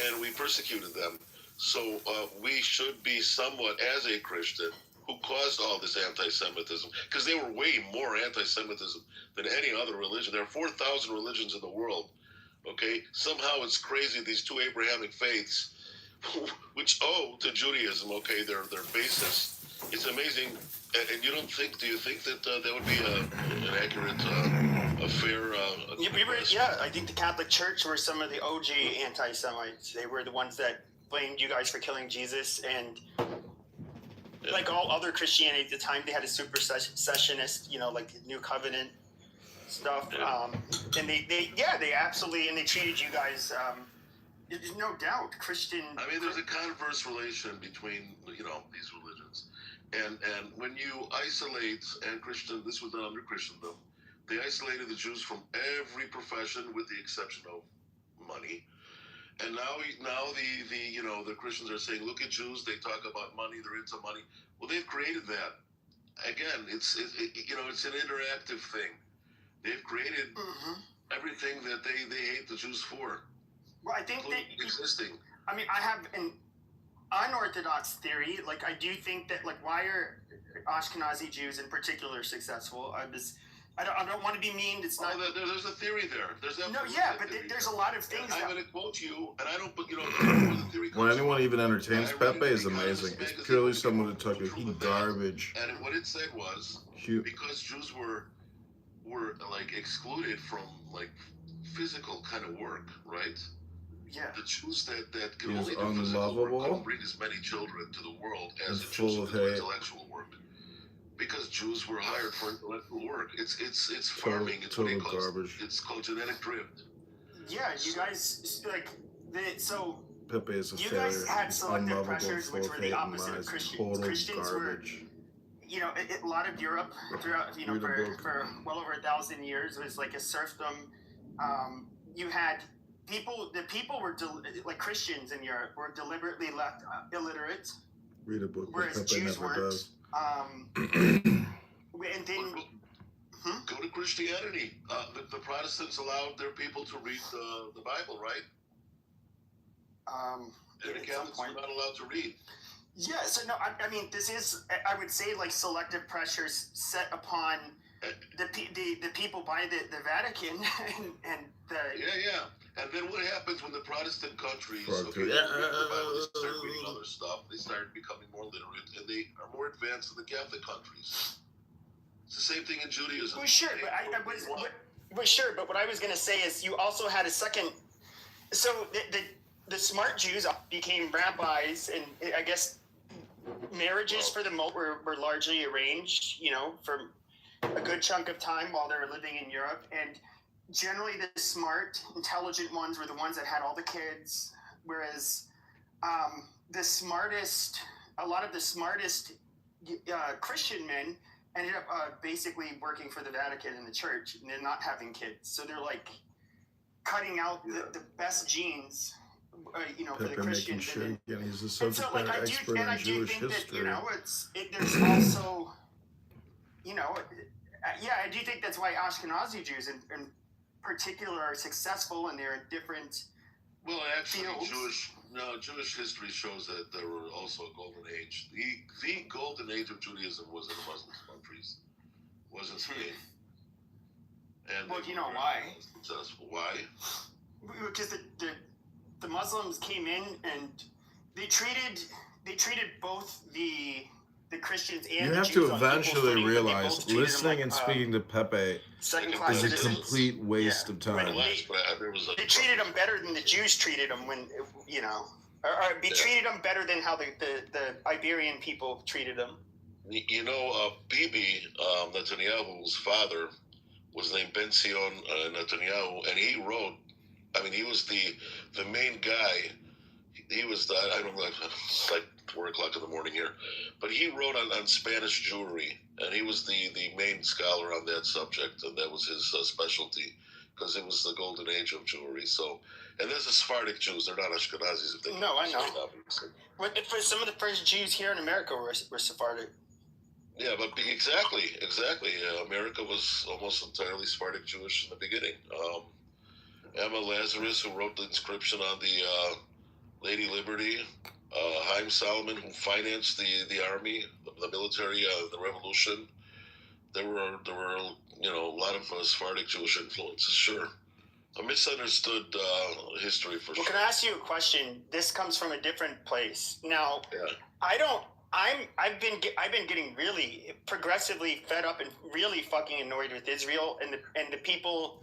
and we persecuted them. So we should be somewhat, as a Christian, who caused all this anti-Semitism, because they were way more anti-Semitism than any other religion. There are 4,000 religions in the world, okay? Somehow it's crazy, these two Abrahamic faiths, which owe to Judaism, okay, their basis. It's amazing. And you don't think, do you think that that would be an accurate, a fair... I think the Catholic Church were some of the OG anti-Semites. They were the ones that blamed you guys for killing Jesus, and like all other Christianity at the time, they had a supersessionist, like New Covenant stuff. And they absolutely, and they treated you guys There's no doubt, Christian. I mean, there's a converse relation between these religions, and when you isolate and Christian, this was done under Christendom. They isolated the Jews from every profession with the exception of money. And now the Christians are saying, look at Jews, they talk about money, they're into money. Well, they've created that. Again, it's an interactive thing. They've created everything that they hate the Jews for. Well, I think that existing. I mean, I have an unorthodox theory. Like, I do think that, like, why are Ashkenazi Jews in particular successful? I don't want to be mean. It's not. There's a theory there. There's there's a lot of things. I'm going to quote you, and I don't. The theory When anyone even entertains Pepe is amazing. It's purely someone who took it. He garbage. And what it said was because Jews were like excluded from like physical kind of work, right? Yeah. The Jews that can He only was do physical work unlovable couldn't bring as many children to the world as and the Jews full who of do hate. intellectual work. Because Jews were hired for intellectual work. It's farming. It's what they Total call garbage. It's called genetic drift. Yeah, you guys so. Pepe is a You failure. guys had He's selective unlovable, pressures, full which of were hate the and opposite of lies. Christians. Total Christians garbage. were, a lot of Europe throughout, Read a book. for well over 1,000 years was like a serfdom. You had people. The people were like Christians in Europe were deliberately left illiterate, Read a book. whereas Pepe Jews never weren't. does. And then Go to Christianity. The Protestants allowed their people to read the Bible, right? And the Catholics were not allowed to read. Yeah, so no, I mean, this is, I would say, like, selective pressures set upon the people by the Vatican and the... Yeah. And then what happens when the Protestant countries Fuck they it. read the Bible, they start reading other stuff, they start becoming more literate, and they are more advanced than the Catholic countries. It's the same thing in Judaism. Well, sure, but what I was going to say is you also had a second... So the smart Jews became rabbis, and I guess marriages for the most were largely arranged, for a good chunk of time while they were living in Europe. And generally the smart, intelligent ones were the ones that had all the kids, whereas a lot of the smartest Christian men ended up basically working for the Vatican and the church, and they're not having kids. So they're like cutting out the best genes. For the Pepe making Christians, shit again. He's a and so, subject like, matter expert in Jewish think history. that there's also, I do think that's why Ashkenazi Jews in particular are successful, and they're in different. Well, actually, fields. Jewish history shows that there were also a golden age. The golden age of Judaism was in the Muslim countries, was in Spain. And Well, you know why? Successful. Why? Because the Muslims came in and they treated both the Christians and You the have Jews to on equal eventually footing, but they realize both treated them listening like, and speaking to Pepe second-class is a citizens. complete waste of time. They treated them better than the Jews treated them when, or they treated them better than how the Iberian people treated them. Bibi, Netanyahu's father, was named Ben Zion Netanyahu, and he wrote, he was the main guy. He was, I don't know, it's like 4 o'clock in the morning here, but he wrote on Spanish Jewry, and he was the main scholar on that subject, and that was his specialty, because it was the golden age of Jewry. So, and there's the Sephardic Jews, they're not Ashkenazis. If they No, I know. But for some of the first Jews here in America were Sephardic. Yeah, but exactly. America was almost entirely Sephardic Jewish in the beginning. Emma Lazarus, who wrote the inscription on the Lady Liberty, Haim Salomon, who financed the army, the military, the revolution. There were a lot of Sephardic Jewish influences. Sure, a misunderstood history for sure. Well, can I ask you a question? This comes from a different place. Now, I've been getting really progressively fed up and really fucking annoyed with Israel and the people,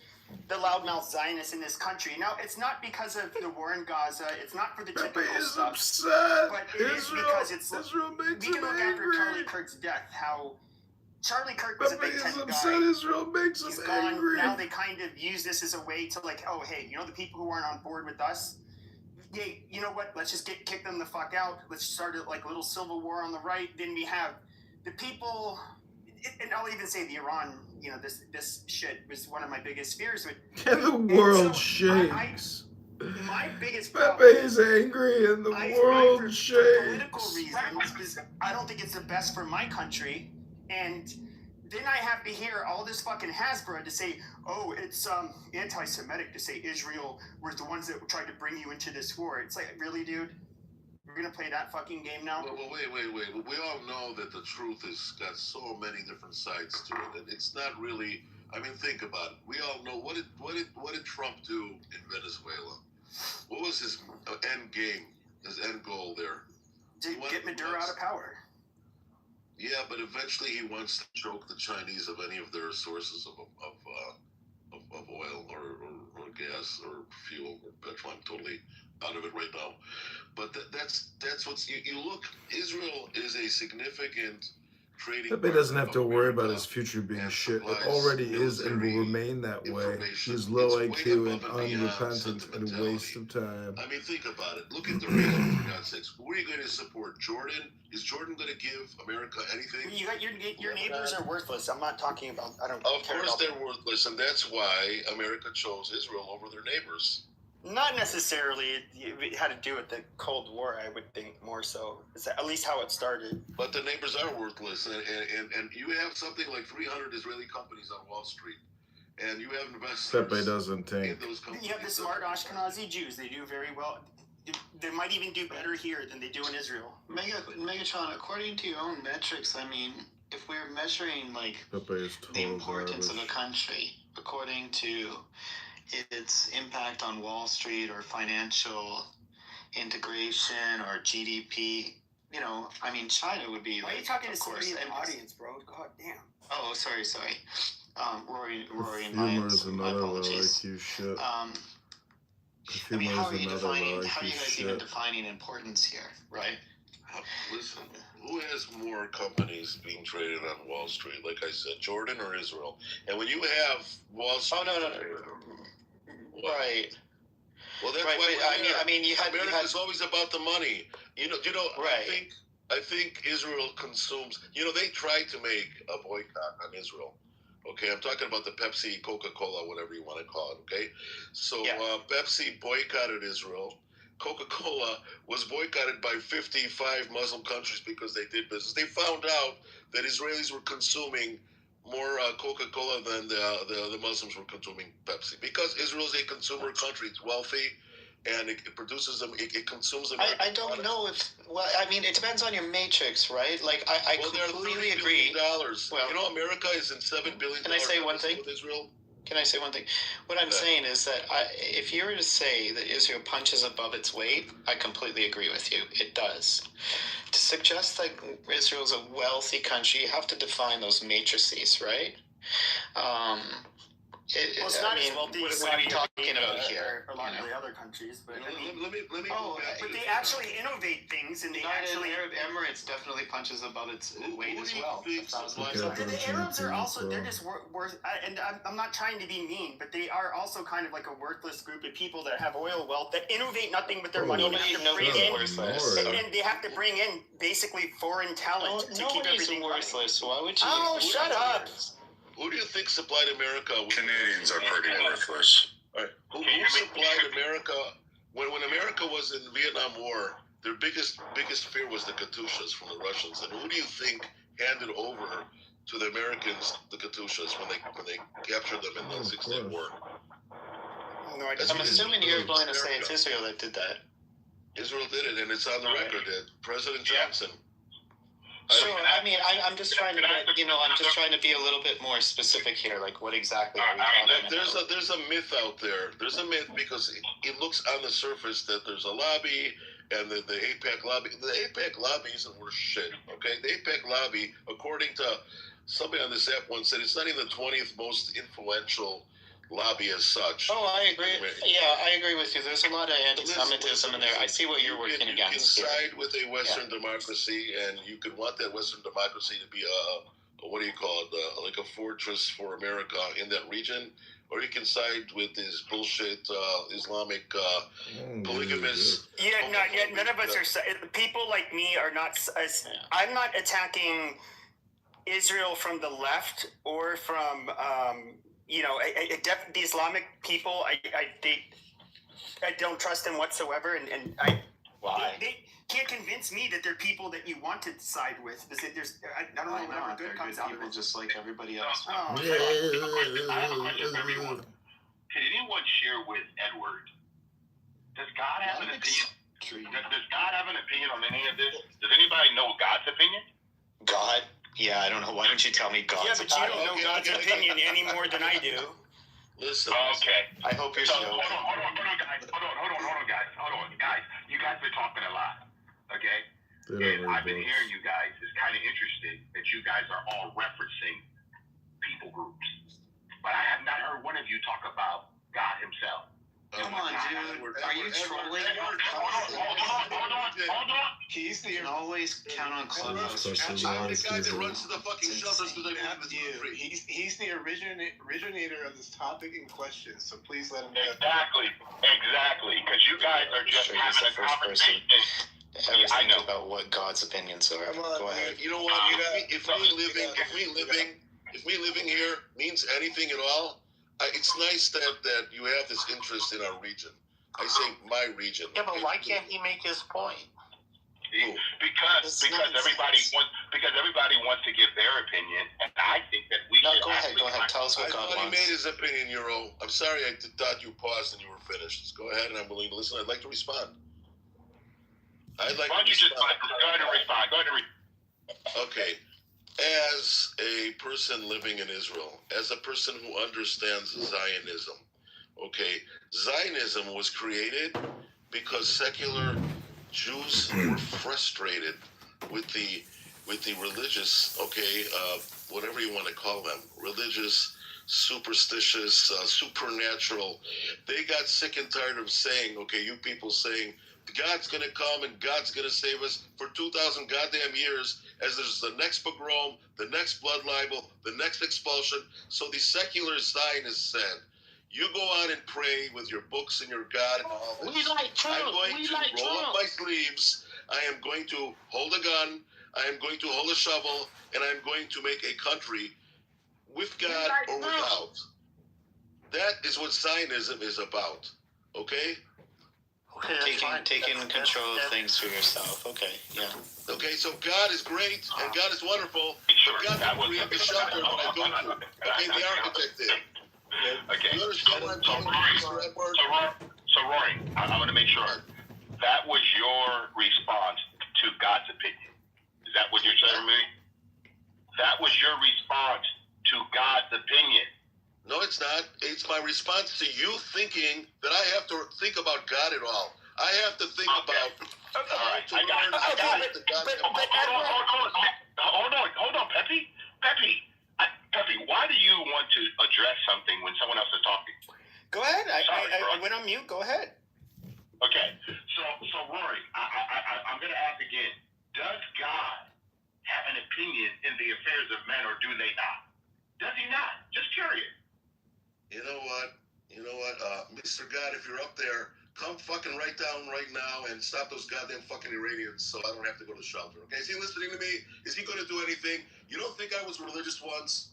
the loudmouth Zionists in this country. Now, it's not because of the war in Gaza. It's not for the typical stuff. Upset. But it is because it's. Israel makes we can look him after angry. Charlie Kirk's death. How Charlie Kirk was a Big Ten upset. guy. Israel makes him He's gone. angry. Now they kind of use this as a way to, like, oh, hey, the people who aren't on board with us, yeah, you know what? Let's just kick them the fuck out. Let's start like a little civil war on the right. Then we have the people, and I'll even say the Iran. You know, this shit was one of my biggest fears. And the world shakes. My biggest Pepe problem is angry and the world for shakes. political reasons, because I don't think it's the best for my country, and then I have to hear all this fucking Hasbro to say, oh, it's anti-Semitic to say Israel were the ones that tried to bring you into this war. It's like, really, dude? We're gonna play that fucking game now? Well, wait. We all know that the truth has got so many different sides to it, and it's not really. I mean, think about it. We all know what did Trump do in Venezuela? What was his end game? His end goal there? To get Maduro out of power. Yeah, but eventually he wants to choke the Chinese of any of their sources of oil or gas or fuel or petrol. I'm totally out of it right now. But that's what's you look. Israel is a significant trading. Pepe doesn't have to worry about his future being shit. It already is and will remain that way. He's low IQ and unrepentant and a waste of time. I mean, think about it. Look at the reason, for God's sakes. Who are you going to support? Jordan? Is Jordan going to give America anything? You got your neighbors are worthless. I'm not talking about. I don't. Of course they're worthless, and that's why America chose Israel over their neighbors. Not necessarily. It had to do with the Cold War, I would think, more so. Is at least how it started. But the neighbors are worthless, and you have something like 300 Israeli companies on Wall Street, and you have investors. Pepe doesn't think. In those companies. You have the smart Ashkenazi Jews. They do very well. They might even do better here than they do in Israel. Megatron, according to your own metrics, I mean, if we're measuring like the importance of a country according to its impact on Wall Street or financial integration or GDP, you know, I mean, China would be. Why are you talking to somebody in the audience, bro? God damn. Oh, sorry. Rory and Humor is my another low apologies. IQ shit. I mean, how are you guys even defining importance here, right? Listen, who has more companies being traded on Wall Street? Like I said, Jordan or Israel? And when you have Wall Street, right. Well, that's right, why I mean, you had America's always about the money. You know. Right. I think Israel consumes. You know, they tried to make a boycott on Israel. Okay, I'm talking about the Pepsi, Coca-Cola, whatever you want to call it. Okay, so Pepsi boycotted Israel. Coca-Cola was boycotted by 55 Muslim countries because they did business. They found out that Israelis were consuming more Coca-Cola than the Muslims were consuming Pepsi, because Israel is a consumer country. It's wealthy, and it produces them. It consumes them. I don't know if. Well, I mean, it depends on your matrix, right? Like I completely agree. Well, you know, America is in $7 billion. Can I say one thing? With Israel. Can I say one thing? What I'm saying is that if you were to say that Israel punches above its weight, I completely agree with you. It does. To suggest that Israel is a wealthy country, you have to define those matrices, right? Well, it's not as wealthy as what are we talking about here? A lot of the other countries, but let me but they actually innovate things, and they actually. Arab Emirates definitely punches above its weight as well. The Arabs are also, they're just worth, and I'm not trying to be mean, but they are also kind of like a worthless group of people that have oil wealth that innovate nothing with their money. And they have to bring in basically foreign talent to keep everything worthless. Why would you? Oh, shut up. Who do you think supplied America? Canadians are pretty worthless. All right. Who supplied America when America was in the Vietnam War? Their biggest fear was the Katyushas from the Russians. And who do you think handed over to the Americans the Katyushas when they captured them in the 6-Day War? No, I'm assuming you're going to say it's Israel that did that. Israel did it, and it's on the record that President Johnson. Sure. I mean, I'm just trying to, I'm just trying to be a little bit more specific here. Like, what exactly are we talking about? There's a myth out there. There's a myth because it looks on the surface that there's a lobby and the AIPAC lobby. The AIPAC lobby isn't worth shit. Okay, the AIPAC lobby, according to somebody on this app once said, it's not even the 20th most influential lobby as such. Oh, I agree. Yeah, I agree with you. There's a lot of anti-Semitism in there. I see what you're working against. You can side with a Western democracy, and you could want that Western democracy to be a what do you call it, like a fortress for America in that region. or you can side with this bullshit Islamic polygamous. None of us are. People like me are not. I'm not attacking Israel from the left or from the Islamic people. I don't trust them whatsoever, and why? They can't convince me that they're people that you want to side with. I don't know whatever good comes out of it. Just like everybody else. I have a question for everyone. Can anyone share with Edward? Does God have an opinion? Does God have an opinion on any of this? Does anybody know God's opinion? God? Yeah, I don't know. Why don't you tell me God's opinion? Yeah, but you don't know God's opinion any more than I do. Listen. Okay. I hope you're so. Hold on, guys. You guys are talking a lot. Okay. And I've been hearing you guys. It's kind of interesting that you guys are all referencing people groups, but I have not heard one of you talk about God Himself. Come on, dude. Are you trolling? Hold on. He's the always count on Clubhouse. I'm the guy that runs to the fucking shelters because I have this country. He's the originator of this topic in question, so please let him know. Exactly. Because you guys are just having a conversation. I know about what God's opinions are. Go ahead. You know what? If we living here means anything at all, it's nice that you have this interest in our region. I say my region. Yeah, but why can't he make his point? Because everybody wants to give their opinion, and I think that we should. Go ahead. Tell us what God wants. He made his opinion, Euro. I'm sorry I thought you paused and you were finished. Just go ahead, and I'm willing to listen. I'd like to respond. Why don't you just go ahead and respond? Okay. As a person living in Israel, as a person who understands Zionism, okay, Zionism was created because secular Jews were frustrated with the religious, whatever you want to call them, religious, superstitious, supernatural. They got sick and tired of saying, you people saying, God's going to come and God's going to save us for 2,000 goddamn years, as there's the next pogrom, the next blood libel, the next expulsion. So the secular Zionists said, you go on and pray with your books and your God and all this. I'm going to roll up my sleeves. I am going to hold a gun. I am going to hold a shovel. And I'm going to make a country with God or without. That is what Zionism is about. Okay? Taking control of things for yourself. Okay, yeah. Okay, so God is great and God is wonderful. But God didn't create the shelter that I go to. Okay, the architect did. Okay. You understand what I'm talking about, Mr. Edward? So Rory, I want to make sure that was your response to God's opinion. Is that what you're telling me? That was your response to God's opinion. No, it's not. It's my response to you thinking that I have to think about God at all. I have to think about all right. Hold on, Pepe. Pepe, why do you want to address something when someone else is talking? Go ahead. I went on mute. Go ahead. Okay. So Rory, I'm going to ask again. Does God have an opinion in the affairs of men, or do they not? Does he not? Just curious. You know what, Mr. God, if you're up there, come fucking right down right now and stop those goddamn fucking Iranians so I don't have to go to shelter. Okay, is he listening to me? Is he going to do anything? You don't think I was religious once?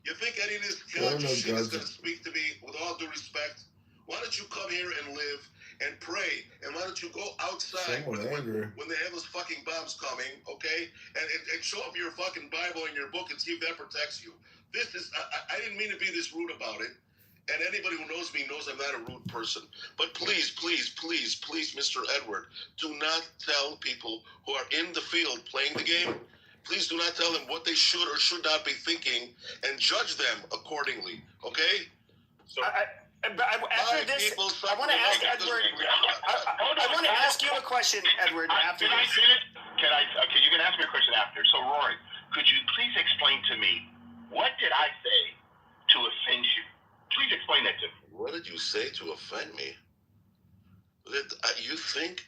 You think any of this God shit is going to speak to me with all due respect? Why don't you come here and live and pray? And why don't you go outside when they have those fucking bombs coming, okay? And show them your fucking Bible and your book and see if that protects you. This is, I didn't mean to be this rude about it. And anybody who knows me knows I'm not a rude person. But please, Mr. Edward, do not tell people who are in the field playing the game, please do not tell them what they should or should not be thinking and judge them accordingly, okay? So, after this, I want to ask Edward. I want to ask you a question, Edward. After this, Okay, you can ask me a question after. So, Rory, could you please explain to me what did I say to offend you? Please explain that to me. What did you say to offend me? You think?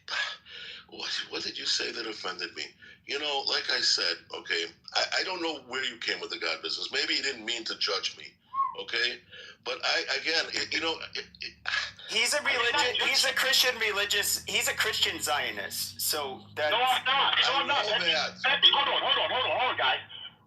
What did you say that offended me? Like I said, okay, I don't know where you came with the God business. Maybe you didn't mean to judge me. Okay, but he's a religion. He's a Christian religious. He's a Christian Zionist. So that's. No, I'm not. No, I'm not. Hold on, guys.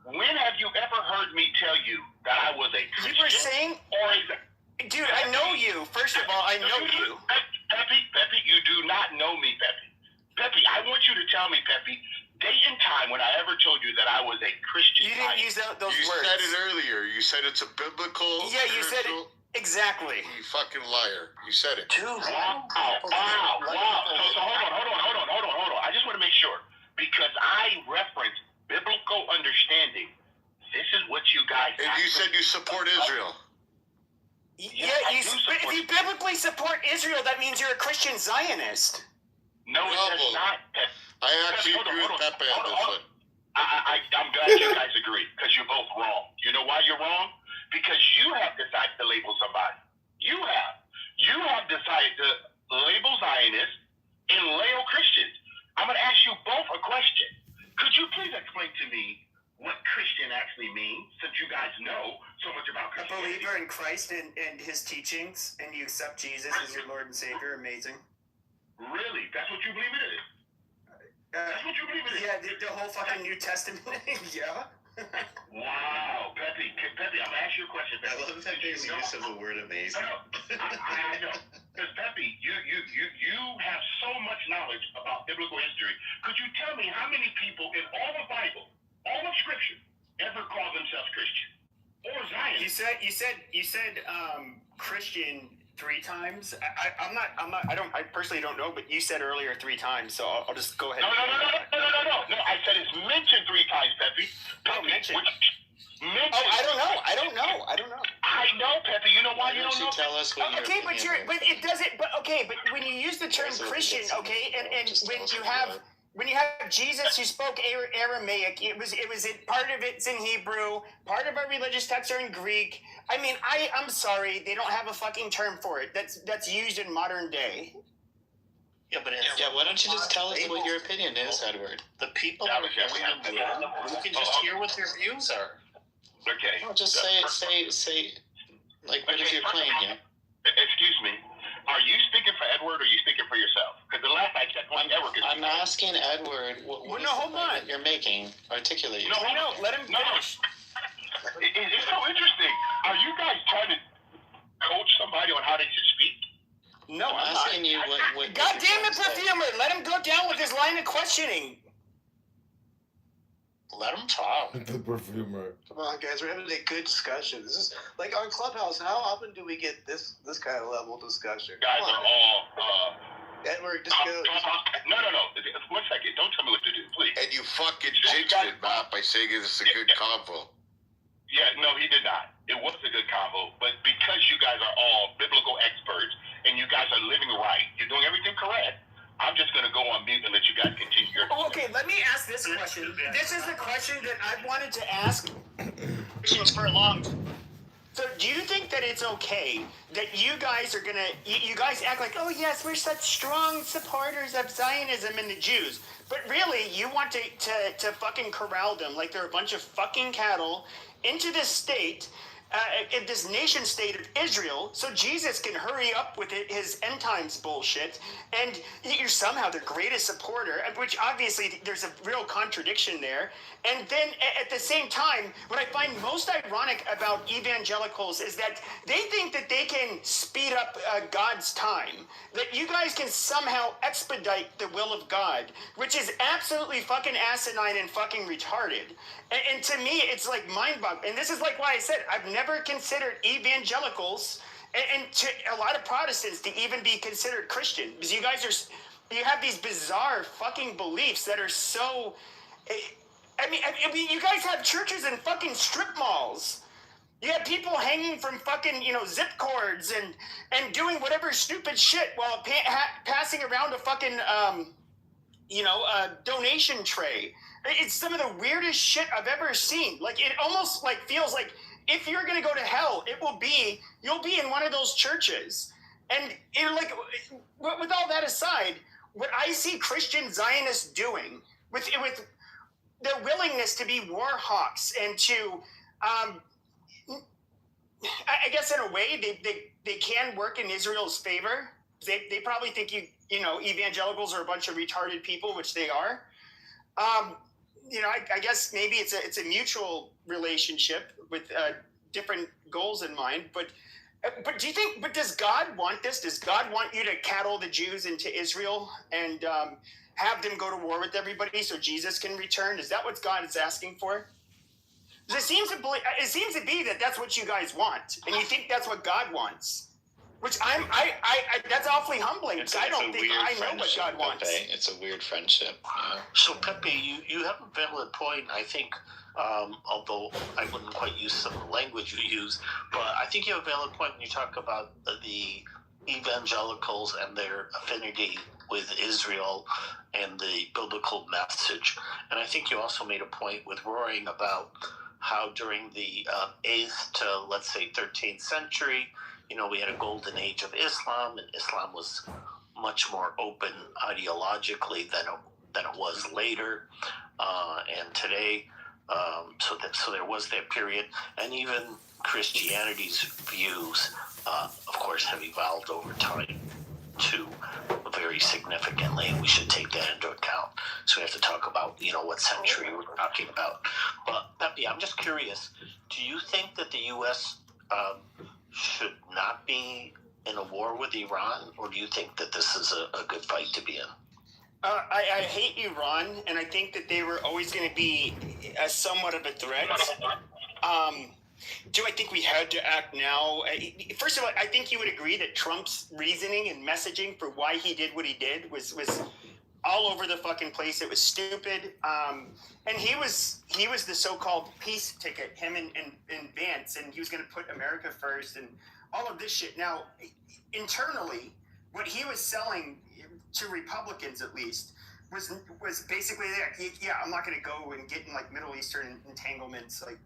When have you ever heard me tell you that I was a Christian? You were saying, or is it, dude, I know you. First of all, I know you. Pepe, you do not know me, Pepe. Pepe, I want you to tell me, Pepe, date and time when I ever told you that I was a Christian. You didn't use those words. You said it earlier. You said it's a biblical. Yeah, you said it. Exactly. You fucking liar. You said it. Dude, wow. So hold on. I just want to make sure, because I referenced biblical understanding. This is what you guys. And you said you support Israel. Yeah, if you biblically support Israel, that means you're a Christian Zionist. No, it does not. I actually agree with Pepe on this one. I'm glad you guys agree, because you're both wrong. You know why you're wrong? Because you have decided to label somebody. You have decided to label Zionists and label Christians. I'm going to ask you both a question. Could you please explain to me what Christian actually means, since you guys know so much about Christianity? A believer in Christ and his teachings, and you accept Jesus as your Lord and Savior. Amazing. Really? That's what you believe it is? That's what you believe it is? Yeah, the whole fucking New Testament. Yeah. Wow, Pepe, I'm gonna ask you a question, Pepe. I love Pepe's use of the word amazing. I know, because Pepe, you have so much knowledge about biblical history. Could you tell me how many people in all the Bible, all of Scripture, ever call themselves Christian or Zion? You said Christian 3 times. I personally don't know, but you said earlier 3 times, so I'll just go ahead. No. I said it's mentioned 3 times, Pepe. Mentioned. Mentioned. Oh, I don't know. I know, Pepe. You know why you don't know? Tell us what your okay, but it doesn't. But okay, but when you use the term Christian, okay, and when you have Jesus who spoke Aramaic, it was part of it's in Hebrew, part of our religious texts are in Greek. I mean, I'm sorry, they don't have a fucking term for it. That's used in modern day. Yeah, but why don't you just tell us what your opinion is, Edward? The people that are in the room, we can just hear what their views are. Okay. No, just say, like, what is your claim here? Excuse me. Are you speaking for Edward or are you speaking for yourself? Because the last I checked, Edward could I'm asking Edward what hold on. You're making. Articulate. No, let him finish. It's so interesting. Are you guys trying to coach somebody on how they should speak? No, I'm asking you what God damn it, Perfumer! Let him go down with his line of questioning. Let him talk. The Perfumer. Come on, guys, we're having a good discussion. This is like on Clubhouse. How often do we get this kind of level discussion? Guys are all. Edward, just go. No. 1 second. Don't tell me what to do, please. And you fucking jinxed it, Matt, by saying it's a good convo. Yeah, no, he did not. It was a good combo, but because you guys are all biblical experts and you guys are living right, you're doing everything correct. I'm just going to go on mute and let you guys continue your. Okay, let me ask this question. This is the question that I've wanted to ask for a long time. So do you think that it's okay that you guys are gonna, you guys act like, oh yes, we're such strong supporters of Zionism and the Jews, but really you want to fucking corral them like they're a bunch of fucking cattle into this state, in this nation state of Israel, so Jesus can hurry up with his end times bullshit, and you're somehow the greatest supporter, which obviously there's a real contradiction there. And then at the same time, what I find most ironic about evangelicals is that they think that they can speed up God's time, that you guys can somehow expedite the will of God, which is absolutely fucking asinine and fucking retarded. And to me, it's like mind-boggling. And this is like why I said I've never considered evangelicals and to a lot of Protestants to even be considered Christian, because you guys you have these bizarre fucking beliefs that are so. I mean, you guys have churches in fucking strip malls. You have people hanging from fucking, zip cords and doing whatever stupid shit while passing around a fucking, donation tray. It's some of the weirdest shit I've ever seen. Like, it almost like feels like if you're going to go to hell, you'll be in one of those churches. And like, with all that aside, what I see Christian Zionists doing with their willingness to be war hawks and to I guess in a way they can work in Israel's favor. They probably think evangelicals are a bunch of retarded people, which they are. I guess maybe it's a mutual relationship with different goals in mind. But do you think? But does God want this? Does God want you to cattle the Jews into Israel and have them go to war with everybody so Jesus can return? Is that what God is asking for? It seems to be that that's what you guys want, and you think that's what God wants. Which that's awfully humbling. I don't think I know what God wants. Pepe. It's a weird friendship. Yeah. So Pepe, you have a valid point. I think, although I wouldn't quite use some of the language you use, but I think you have a valid point when you talk about the evangelicals and their affinity with Israel and the biblical message. And I think you also made a point with Roaring about how during the 8th to, let's say, 13th century, we had a golden age of Islam, and Islam was much more open ideologically than it was later, and today. So there was that period, and even Christianity's views, of course, have evolved over time too, very significantly, and we should take that into account. So we have to talk about, what century we're talking about. But Pepe, I'm just curious, do you think that the U.S. Should not be in a war with Iran, or do you think that this is a good fight to be in? I hate Iran, and I think that they were always going to be somewhat of a threat. Do I think we had to act now? First of all, I think you would agree that Trump's reasoning and messaging for why he did what he did was all over the fucking place. It was stupid. And he was the so-called peace ticket, him and Vance, and he was going to put America first and all of this shit. Now, internally, what he was selling to Republicans, at least, was basically that. Yeah, I'm not going to go and get in like Middle Eastern entanglements. Like,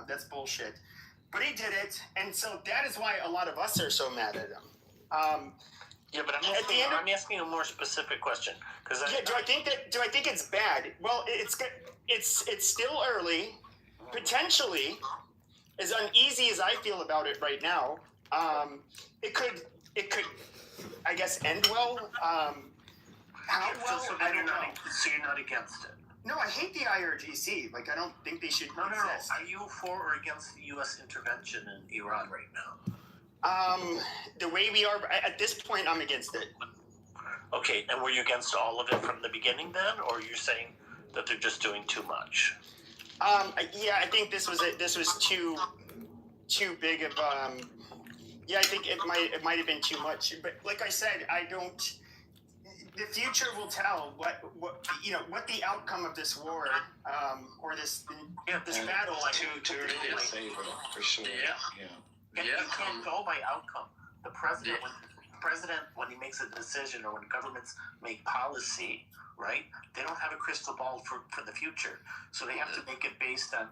that's bullshit. But he did it, and so that is why a lot of us are so mad at him. Yeah, but I'm asking a more specific question. Do I think it's bad? Well, it's still early. Potentially, as uneasy as I feel about it right now, it could, I guess, end well. How well? I don't know. So you're not against it? No, I hate the IRGC. Like, I don't think they should exist. Are you for or against the U.S. intervention in Iran right now? The way we are at this point, I'm against it. Okay, and were you against all of it from the beginning then, or you're saying that they're just doing too much? Yeah, I think this was too big of yeah, I think it might have been too much. But like I said, I don't. The future will tell what the outcome of this war or this battle. Too early to say, for sure. Yeah. You can't go by outcome. The president, when he makes a decision or when governments make policy, right? They don't have a crystal ball for the future, so they have to make it based on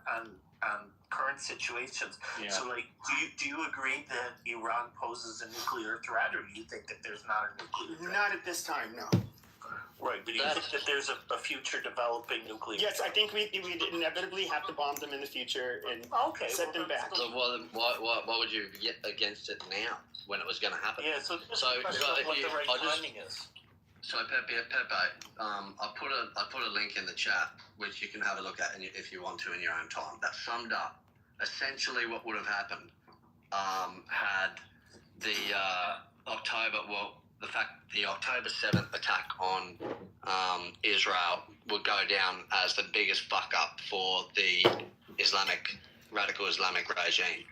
current situations. Yeah. So, like, do you agree that Iran poses a nuclear threat, or do you think that there's not a nuclear threat? Not at this time, no. Right, but do you think that there's a future developing nuclear? Yes, I think we inevitably have to bomb them in the future and set them back. So why would you get against it now when it was going to happen? Yeah, so what the right timing is. So Pepe, I put a link in the chat which you can have a look at if you want to in your own time. That summed up essentially what would have happened had the the fact the October 7th attack on Israel would go down as the biggest fuck up for the radical Islamic regime.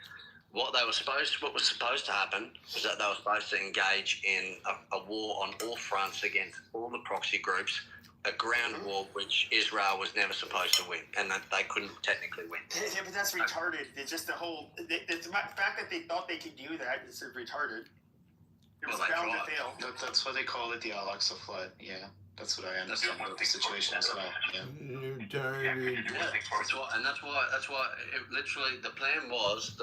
What was supposed to happen was that they were supposed to engage in a war on all fronts against all the proxy groups, a ground war which Israel was never supposed to win, and that they couldn't technically win. Yeah, but that's retarded. It's just the fact that they thought they could do that is retarded. It was bound to fail. That's what they call it, the Al-Aqsa flood. Yeah, that's what I understand about the situation as well. Yeah. That's why literally the plan was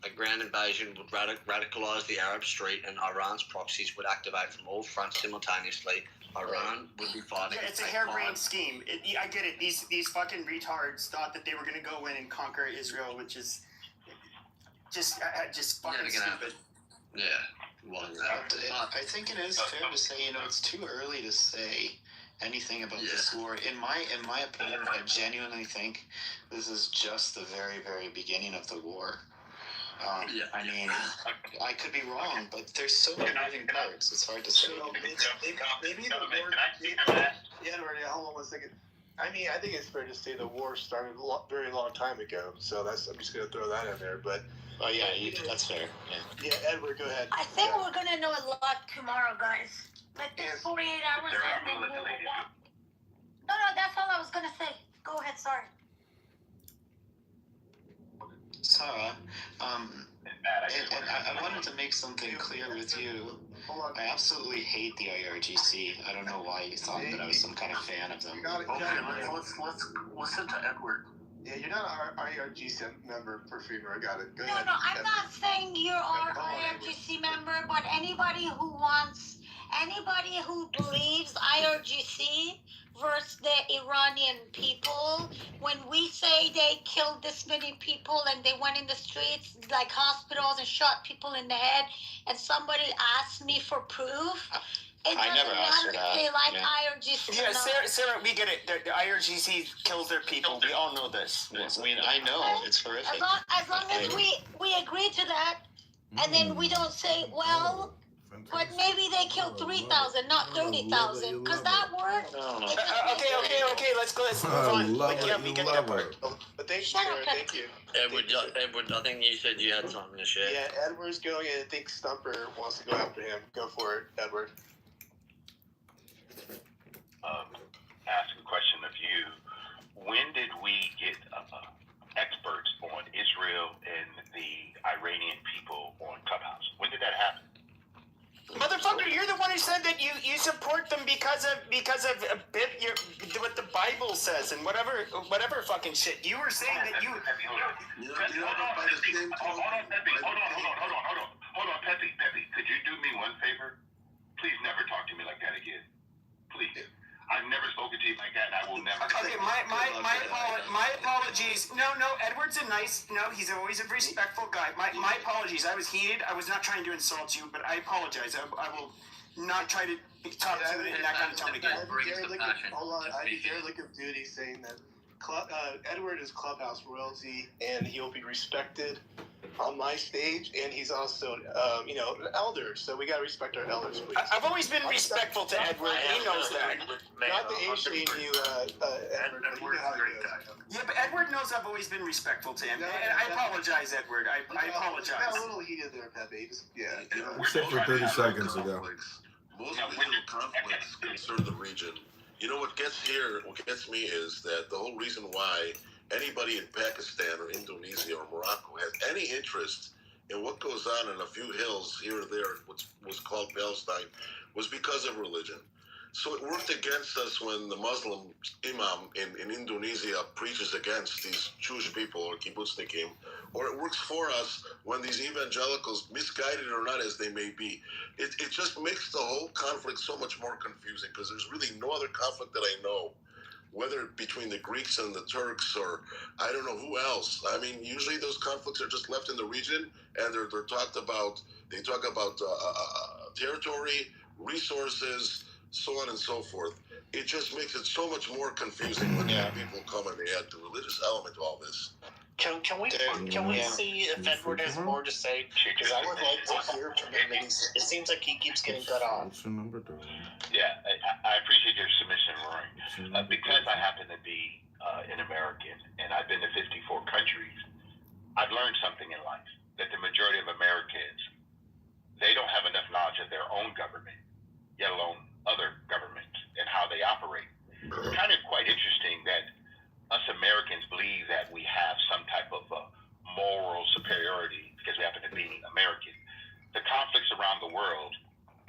a ground invasion would radicalize the Arab street, and Iran's proxies would activate from all fronts simultaneously. Iran would be fighting. Yeah, it's a harebrained scheme. I get it. These fucking retards thought that they were going to go in and conquer Israel, which is just fucking Never gonna stupid. Yeah. Well, I think it is fair to say, it's too early to say anything about this war. In my opinion, I genuinely think this is just the very, very beginning of the war. I mean, I could be wrong, but there's so many moving parts. It's hard to say. So maybe the war. Yeah, hold on 1 second. I mean, I think it's fair to say the war started very long time ago. So I'm just going to throw that in there. But that's fair. Yeah, Edward, go ahead. I think we're gonna know a lot tomorrow, guys. Like this 48 hours. No, that's all I was gonna say. Go ahead, sorry. Sarah, I wanted to make something clear with you. I absolutely hate the IRGC. I don't know why you thought that I was some kind of fan of them. Let's listen to Edward. Yeah, you're not an IRGC member, Perfumer. I got it. Go No, ahead. I'm not saying you're our IRGC member, but anybody who believes IRGC versus the Iranian people, when we say they killed this many people and they went in the streets like hospitals and shot people in the head, and somebody asked me for proof, I never asked for that. They like IRGC. Yeah, Sarah, we get it. The IRGC kills their people. We all know this. I mean, I know it's horrific. As long as we agree to that, and then we don't say, well, but maybe they killed 3,000, not 30,000, because that word. Okay. Let's move on. We get that part. But thank you, Sarah. Thank you. Edward, I think you said you had something to share. Yeah, Edward's going, and I think Stumper wants to go after him. Go for it, Edward. Ask a question of you. When did we get experts on Israel and the Iranian people on Clubhouse? When did that happen? Motherfucker, you're the one who said that you support them because of what the Bible says and whatever fucking shit. You were saying that you. Hold on, Pepe. Could you do me one favor? Please never talk to me like that again. Please. I've never spoken to you like that, and I will never. Okay, my apologies. No, Edward's he's always a respectful guy. My apologies. I was heated. I was not trying to insult you, but I apologize. I will not try to talk to you in that kind of tone again. Hold on, I need Derek of Duty saying that Edward is Clubhouse royalty, and he'll be respected on my stage, and he's also, an elder, so we gotta respect our elders, please. I've always been respectful to Edward. He knows that. Not the age shame you, Edward. Edward's a great guy. Yeah, but Edward knows I've always been respectful to him. And I apologize, Edward. I apologize. Got a little heated there, Pepe. Except for 30 seconds ago. Most regional conflicts concern the region. You know what gets me is that the whole reason why anybody in Pakistan or Indonesia or Morocco has any interest in what goes on in a few hills here or there, what was called Palestine, was because of religion. So it worked against us when the Muslim imam in Indonesia preaches against these Jewish people or kibbutznikim, or it works for us when these evangelicals, misguided or not as they may be, it just makes the whole conflict so much more confusing because there's really no other conflict that I know, whether between the Greeks and the Turks or I don't know who else. I mean, usually those conflicts are just left in the region and they're talked about. They talk about territory, resources, so on and so forth. It just makes it so much more confusing when people come and they add the religious element to all this. Can we see if Edward has more to say? Because I would like to hear from him. It seems like he keeps getting cut off. Yeah, I appreciate your submission, Rory. Because I happen to be an American and I've been to 54 countries, I've learned something in life, that the majority of Americans, they don't have enough knowledge of their own government, yet alone other governments and how they operate. It's kind of quite interesting that us Americans believe that we have some type of moral superiority because we happen to be American. The conflicts around the world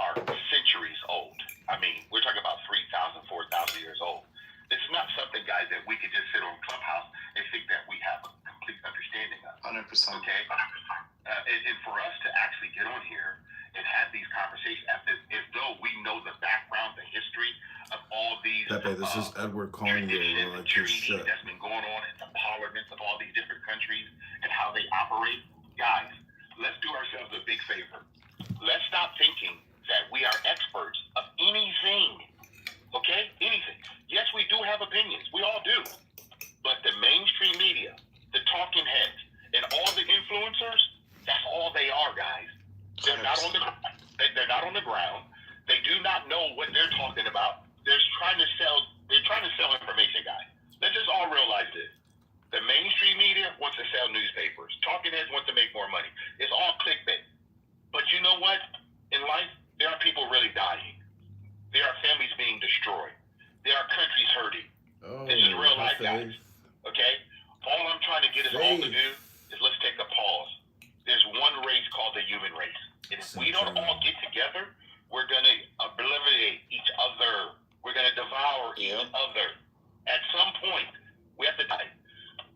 are centuries old. I mean, we're talking about 3,000, 4,000 years old. This is not something, guys, that we can just sit on Clubhouse and think that we have a complete understanding of. 100%. Okay? And for us to actually get on here and have these conversations as though we know the background, the history of all these Pepe, this is Edward calling you like his shit. that's been going on in the parliaments of all these different countries and how they operate. guys, let's do ourselves a big favor. Let's stop thinking that we are experts of anything. Okay? Anything. Yes, we do have opinions. We all do. But the mainstream media, the talking heads, and all the influencers, that's all they are, guys. They're not on the they're not on the ground. They do not know what they're talking about. They're trying to sell information, guys. Let's just all realize this. The mainstream media wants to sell newspapers. Talking heads want to make more money. It's all clickbait. But you know what? In life, there are people really dying. There are families being destroyed. There are countries hurting. This is real life, guys. Okay? All I'm trying to get us all to do is let's take a pause. There's one race called the human race. And if we don't all get together, we're going to obliterate each other. We're going to devour each other. At some point, we have to die.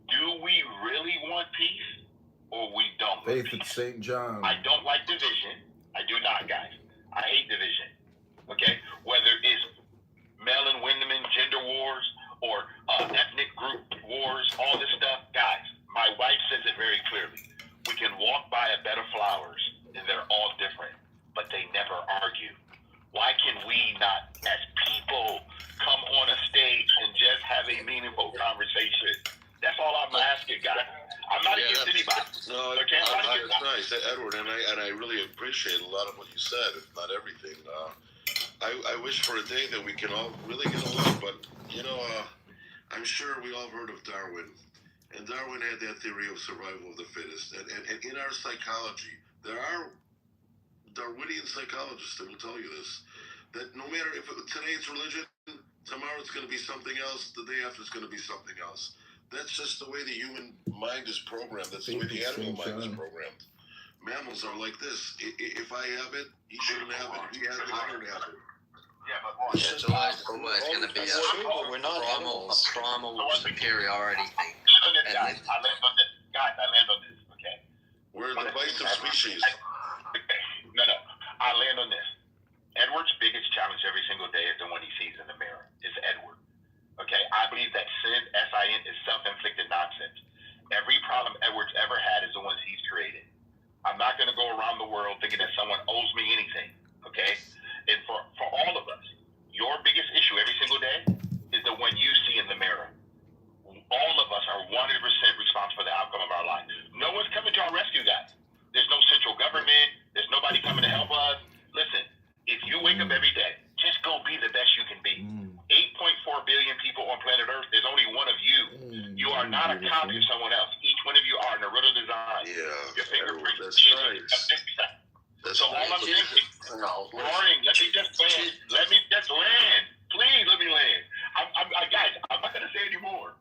Do we really want peace or we don't want Faith peace? at St. John. I don't like division. I do not, guys. I hate division. Okay? Whether it's male and women gender wars or ethnic group wars, all this stuff, guys, my wife says it very clearly. We can walk by a bed of flowers and they're all different, but they never argue. Why can we not, as people, come on a stage and just have a meaningful conversation? That's all I'm asking, guys. I'm not against anybody. No, okay? it's nice, Edward, and I really appreciate a lot of what you said, if not everything. I wish for a day that we can all really get along, but I'm sure we all heard of Darwin, and Darwin had that theory of survival of the fittest. And in our psychology, there are Darwinian psychologists that will tell you this, that no matter if today it's religion, tomorrow it's going to be something else, the day after it's going to be something else. That's just the way the human mind is programmed. That's the way the animal mind is programmed. Mammals are like this. If I have it, he shouldn't have it. If he has it, I don't have it. It's always going to be a primal superiority thing. I land on this. Guys, I land on this, okay? We're the divisive species. No. I land on this. Edward's biggest challenge every single day is the one he sees in the mirror. It's Edward. Okay? I believe that sin, S-I-N, is self-inflicted nonsense. Every problem Edward's ever had is the ones he's created. I'm not going to go around the world thinking that someone owes me anything. Okay? And for all of us, your biggest issue every single day is the one you see in the mirror. All of us are 100% responsible for the outcome of our life. No one's coming to our rescue, guys. There's no central government. There's nobody coming to help us. Listen, if you wake up every day, just go be the best you can be. 8.4 billion people on planet Earth. There's only one of you. You are not a copy of someone else. Each one of you are an original design. Yeah, your fingerprint. that's right. So all I'm thinking, Roaring, let me just land. Let me just land. Please let me land. Guys, I'm not going to say any more.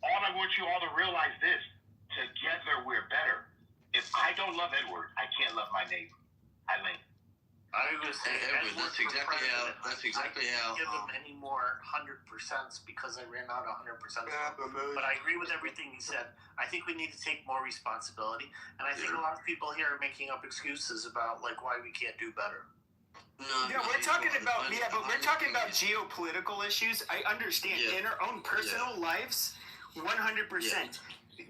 All I want you all to realize this. Together we're better. If I don't love Edward, I can't love my neighbor. I land. I was Edward, that's exactly how. Give him any more 100% because I ran out of 100%. But I agree with everything he said. I think we need to take more responsibility, and I think a lot of people here are making up excuses about like why we can't do better. Yeah, we're talking about we're talking about geopolitical issues. I understand in our own personal lives, 100%.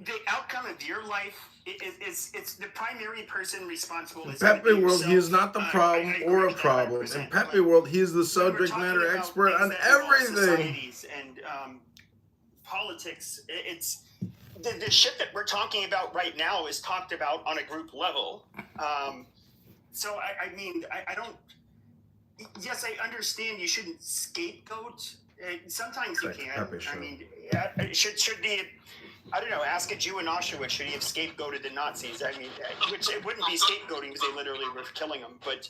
The outcome of your life it's the primary person responsible. In Pepe World, he is not the problem or a problem. In Pepe World, he is the subject matter expert on everything. And politics, it's the shit that we're talking about right now is talked about on a group level. So I mean, I don't. Yes, I understand you shouldn't scapegoat. Sometimes you can. I mean, should the I don't know, ask a Jew in Auschwitz, should he have scapegoated the Nazis? I mean, which it wouldn't be scapegoating because they literally were killing them. But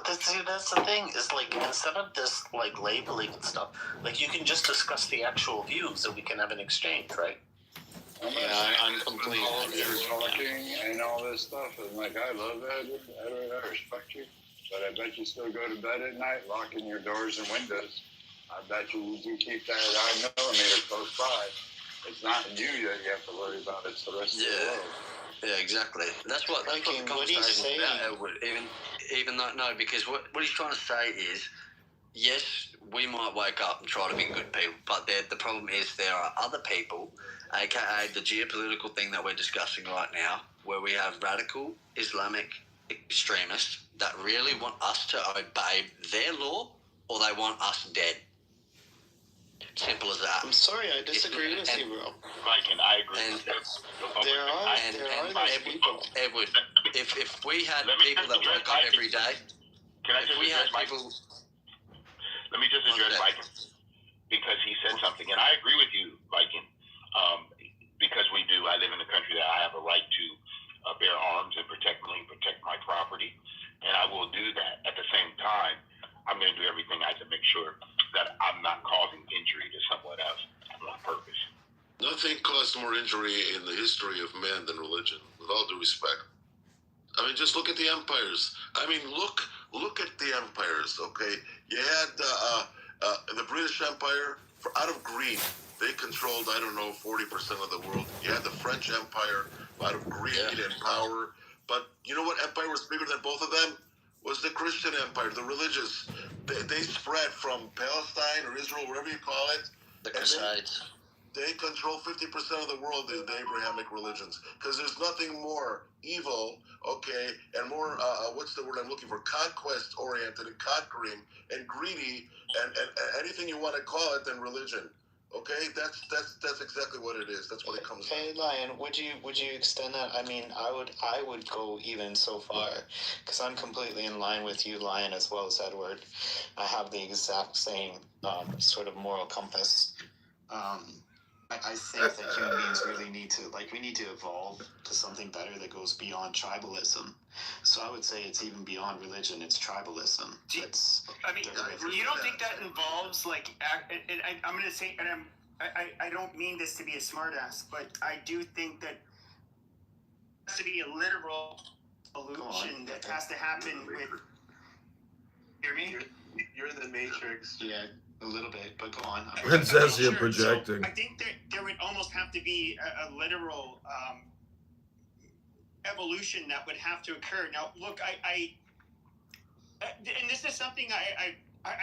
that's the thing, is like, instead of this like labeling and stuff, like you can just discuss the actual views and we can have an exchange, right? I'm completely you're talking and all this stuff, and like I love Edward, I respect you, but I bet you still go to bed at night locking your doors and windows. I bet you do keep that 9mm close by. It's not you that you have to worry about, it's the rest of the world. Yeah, exactly. That's what the conversation is about. Even though, no, because what he's trying to say is yes, we might wake up and try to be good people, but the problem is there are other people, aka the geopolitical thing that we're discussing right now, where we have radical Islamic extremists that really want us to obey their law, or they want us dead. Simple as that. I'm sorry, I disagree with you, bro. Viking, I agree with that. There are those people. Edward, if we had people that woke up every day, can I just address Viking? Let me just address Viking, because he said something, and I agree with you, Viking. Because we do. I live in a country that I have a right to bear arms and protect my property, and I will do that. At the same time, I'm going to do everything I can make sure that I'm not causing injury to someone else on purpose. Nothing caused more injury in the history of man than religion, with all due respect. I mean, just look at the empires. I mean, look at the empires, okay? You had the British Empire, out of greed, they controlled, 40% of the world. You had the French Empire, out of greed and power. But you know what empire was bigger than both of them? Was the Christian Empire, the religious. They spread from Palestine or Israel, wherever you call it. The Crusades. They control 50% of the world, the Abrahamic religions, because there's nothing more evil, okay, and more, what's the word I'm looking for, conquest-oriented and conquering and greedy and anything you want to call it than religion, okay? That's exactly what it is. That's what it comes Hey, Lion, would you extend that? I mean, I would go even so far, because I'm completely in line with you, Lion, as well as Edward. I have the exact same sort of moral compass. I think that human beings really need to, we need to evolve to something better that goes beyond tribalism. So I would say it's even beyond religion, it's tribalism. You don't think that involves, and I'm going to say, and I don't mean this to be a smartass, but I do think that there has to be a literal evolution that has to happen with... Hear me? You're in the Matrix. Yeah. A little bit, but go on. Princess, you're projecting. So I think that there would almost have to be a literal evolution that would have to occur. Now, look, and this is something I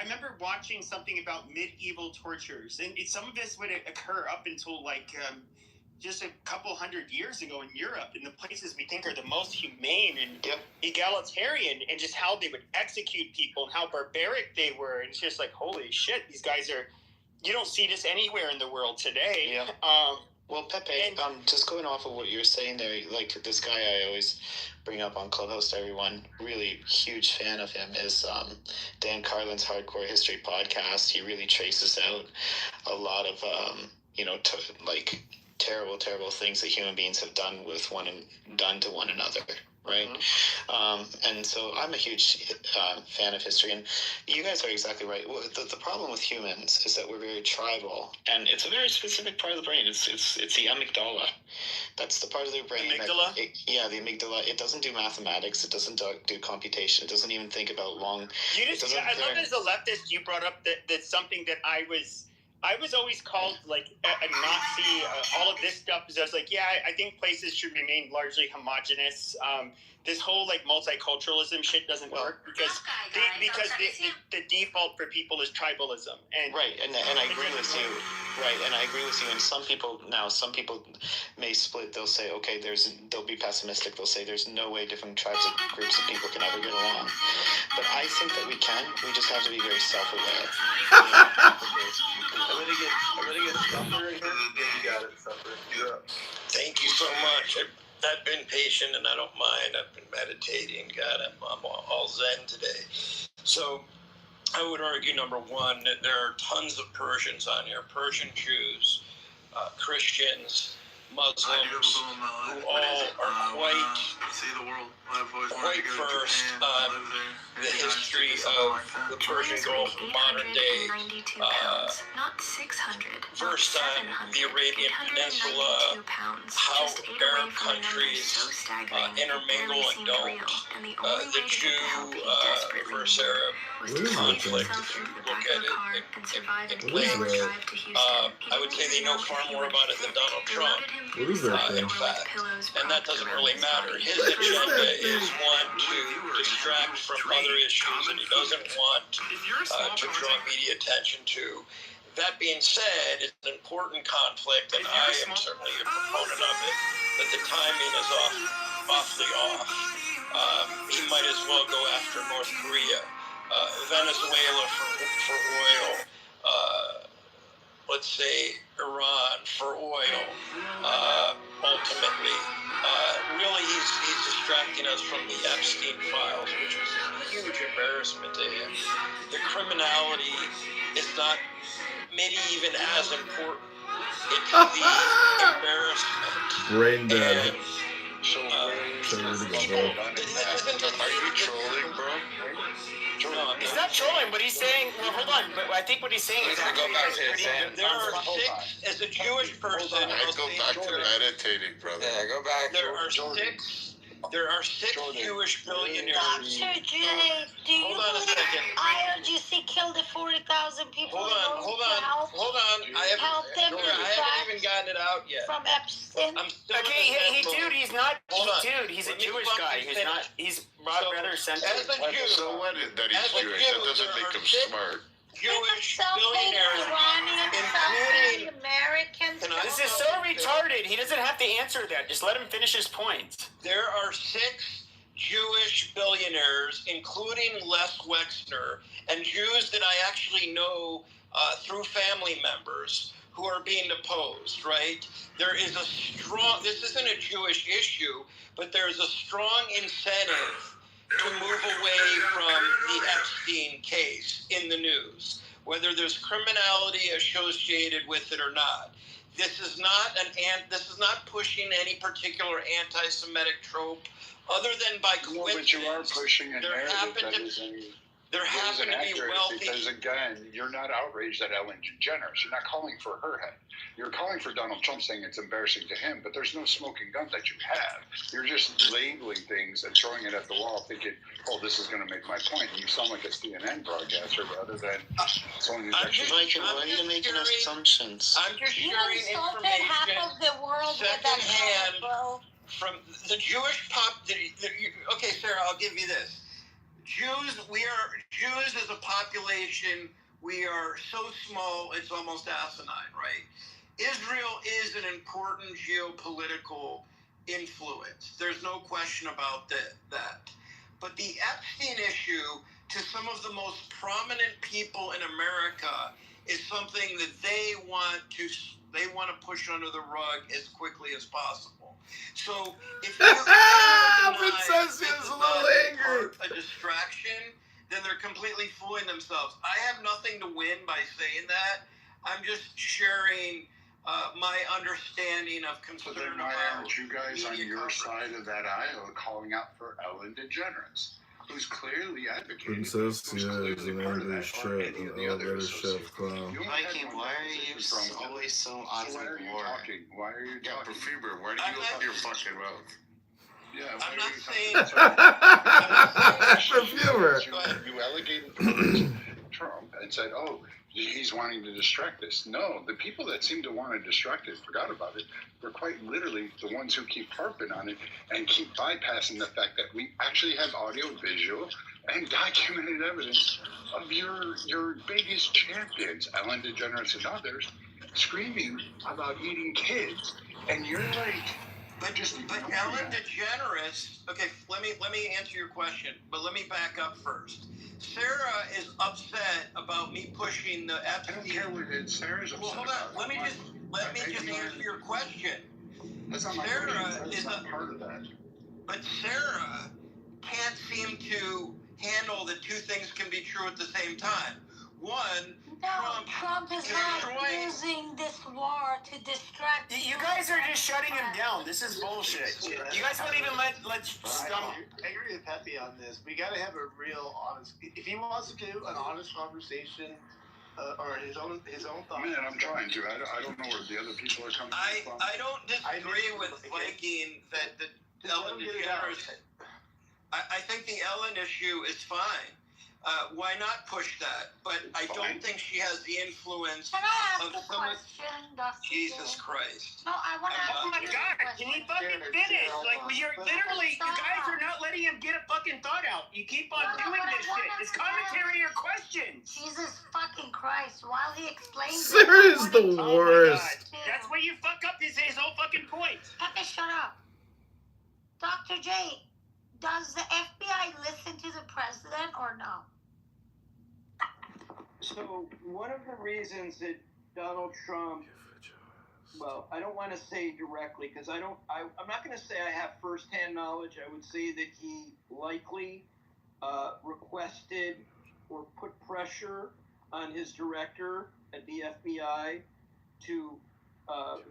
remember watching something about medieval tortures, and some of this would occur up until just a couple hundred years ago in Europe, in the places we think are the most humane and egalitarian, and just how they would execute people and how barbaric they were. And it's just like, holy shit, these guys are, you don't see this anywhere in the world today. Yeah. Well, Pepe, just going off of what you're saying there, like this guy I always bring up on Clubhouse to everyone, really huge fan of him, is Dan Carlin's Hardcore History podcast. He really traces out a lot of, terrible things that human beings have done done to one another, right? Mm-hmm. And so I'm a huge fan of history, and you guys are exactly right. The problem with humans is that we're very tribal, and it's a very specific part of the brain. It's the amygdala. That's the part of the brain. Amygdala? The amygdala. It doesn't do mathematics. It doesn't do computation. It doesn't even think about long. I love as a leftist, you brought up that's something that I was always called a Nazi. All of this stuff is I was like, I think places should remain largely homogenous. This whole multiculturalism shit doesn't work because the default for people is tribalism. And right, and I agree with you. Right, and I agree with you. And some people may split. They'll say, okay, they'll be pessimistic. They'll say there's no way different tribes and groups of people can ever get along. But I think that we can. We just have to be very self-aware. I'm gonna get Suffer in here. You got it, Suffer. You're up. Thank you so much. I've been patient and I don't mind. I've been meditating. God, I'm all zen today. So I would argue, number one, that there are tons of Persians on here, Persian Jews, Christians, Muslims, who all are quite versed on the history of the Persian Gulf, modern day, versed on the Arabian Peninsula, how Arab countries intermingle and don't. The Jew versus Arab conflict if you look at it in plain. I would say they know far more about it than Donald Trump, in fact. And that doesn't really matter. His agenda is one to distract from other issues that he doesn't want to draw media attention to. That being said, it's an important conflict, and I am certainly a proponent of it, but the timing is awfully off. He might as well go after North Korea, Venezuela for oil, let's say Iran for oil, ultimately. Really, he's distracting us from the Epstein files, which was a huge embarrassment to him. The criminality is not maybe even as important. It's the embarrassment. Brain dead. Are you trolling, bro? No, he's not trolling, but he's saying, well, hold on, but I think what he's saying is actually there are six, as a Jewish person, I'll go back to meditating, brother. Yeah, go back. There are six Jewish billionaires. Dr. J, do you believe IRGC killed the 40,000 people? Hold on. I haven't even gotten it out yet. From Epstein? Okay, hey, dude, he's not, dude, he's a Jewish guy. He's rather sensitive. So what that he's Jewish, that doesn't make him smart. Jewish billionaires, including Americans. This is so retarded. He doesn't have to answer that. Just let him finish his points. There are six Jewish billionaires, including Les Wexner, and Jews that I actually know through family members who are being deposed, right? There is a strong, this isn't a Jewish issue, but there's a strong incentive to move away from the Epstein case in the news, whether there's criminality associated with it or not. This is not pushing any particular anti-Semitic trope, other than by coincidence. But you are pushing a narrative there happen to be wealthy. Because again, you're not outraged at Ellen DeGeneres. You're not calling for her head. You're calling for Donald Trump, saying it's embarrassing to him, but there's no smoking gun that you have. You're just labeling things and throwing it at the wall, thinking, "Oh, this is going to make my point." And you sound like a CNN broadcaster rather than someone who's actually. Why are you making assumptions? I'm just You sharing insulted information half of the world with that secondhand bro. from the Jewish okay, Sarah, I'll give you this. Jews as a population, we are so small, it's almost asinine, right? Israel is an important geopolitical influence. There's no question about that. But the Epstein issue, to some of the most prominent people in America, is something that they want to push under the rug as quickly as possible. So if you a distraction, then they're completely fooling themselves. I have nothing to win by saying that. I'm just sharing my understanding of concern. So then why aren't you guys on your side of that aisle calling out for Ellen DeGeneres, who's clearly advocating? Princess, yeah, is an angry shit, an elevator chef clown. Mikey, why are you always so on the war? Why are you talking? Perfumer, why do you open your fucking mouth? Yeah, I'm not saying. Perfumer. You alligated Trump and said, "Oh, he's wanting to distract us." No, the people that seem to want to distract us forgot about it. We're quite literally the ones who keep harping on it and keep bypassing the fact that we actually have audio, visual, and documented evidence of your biggest champions, Ellen DeGeneres and others, screaming about eating kids, and you're like. But Ellen DeGeneres, okay, let me answer your question, but let me back up first. Sarah is upset about me pushing the Epstein. I don't care what it is. Sarah's upset. Well, hold on. Let me just answer your question. Sarah is a part of that. But Sarah can't seem to handle that two things can be true at the same time. One, Trump is not using this war to distract. You guys are just shutting him down. This is bullshit. You guys won't even let I agree with Pepe on this. We got to have a real honest. If he wants to do an honest conversation, or his own thoughts. Man, I'm trying to. I don't know where the other people are coming from. I don't disagree with Viking that the Ellen DeGeneres. I think the Ellen issue is fine. Why not push that? But I don't think she has the influence Can I ask of a some of question, Dr. Jesus J? Christ. No, I want to ask Oh my you God! a Can he question. fucking finish? Like you're literally, you guys are not letting him get a fucking thought out. You keep on doing this shit. It's commentary or questions. Jesus fucking Christ! While he explains Sarah is the Oh my worst. God! That's where you fuck up his whole fucking point. Pepe, shut up. Dr. J, does the FBI listen to the president or no? So one of the reasons that Donald Trump, well, I don't want to say directly because I'm not going to say I have firsthand knowledge. I would say that he likely requested or put pressure on his director at the FBI to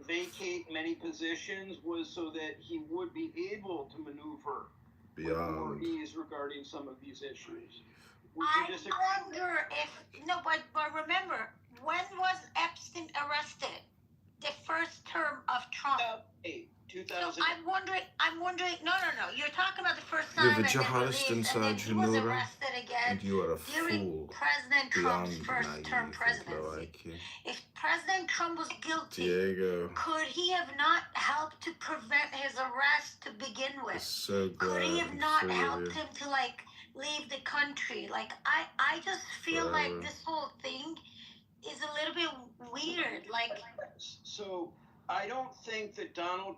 vacate many positions was so that he would be able to maneuver with more ease regarding some of these issues. I wonder if but remember, when was Epstein arrested? The first term of Trump. 2000. So I'm wondering. No. You're talking about the first You have time a at the jihadist release, and then inside he you, was Nora, arrested again and you are a during fool President Trump's beyond first term naive and presidency. low IQ. If President Trump was guilty, Diego. could he have not helped to prevent his arrest to begin with? So Could he glad have I'm not free of helped you. him to leave the country? Like I just feel like Forever. this whole thing is a little bit weird. Like So I don't think that Donald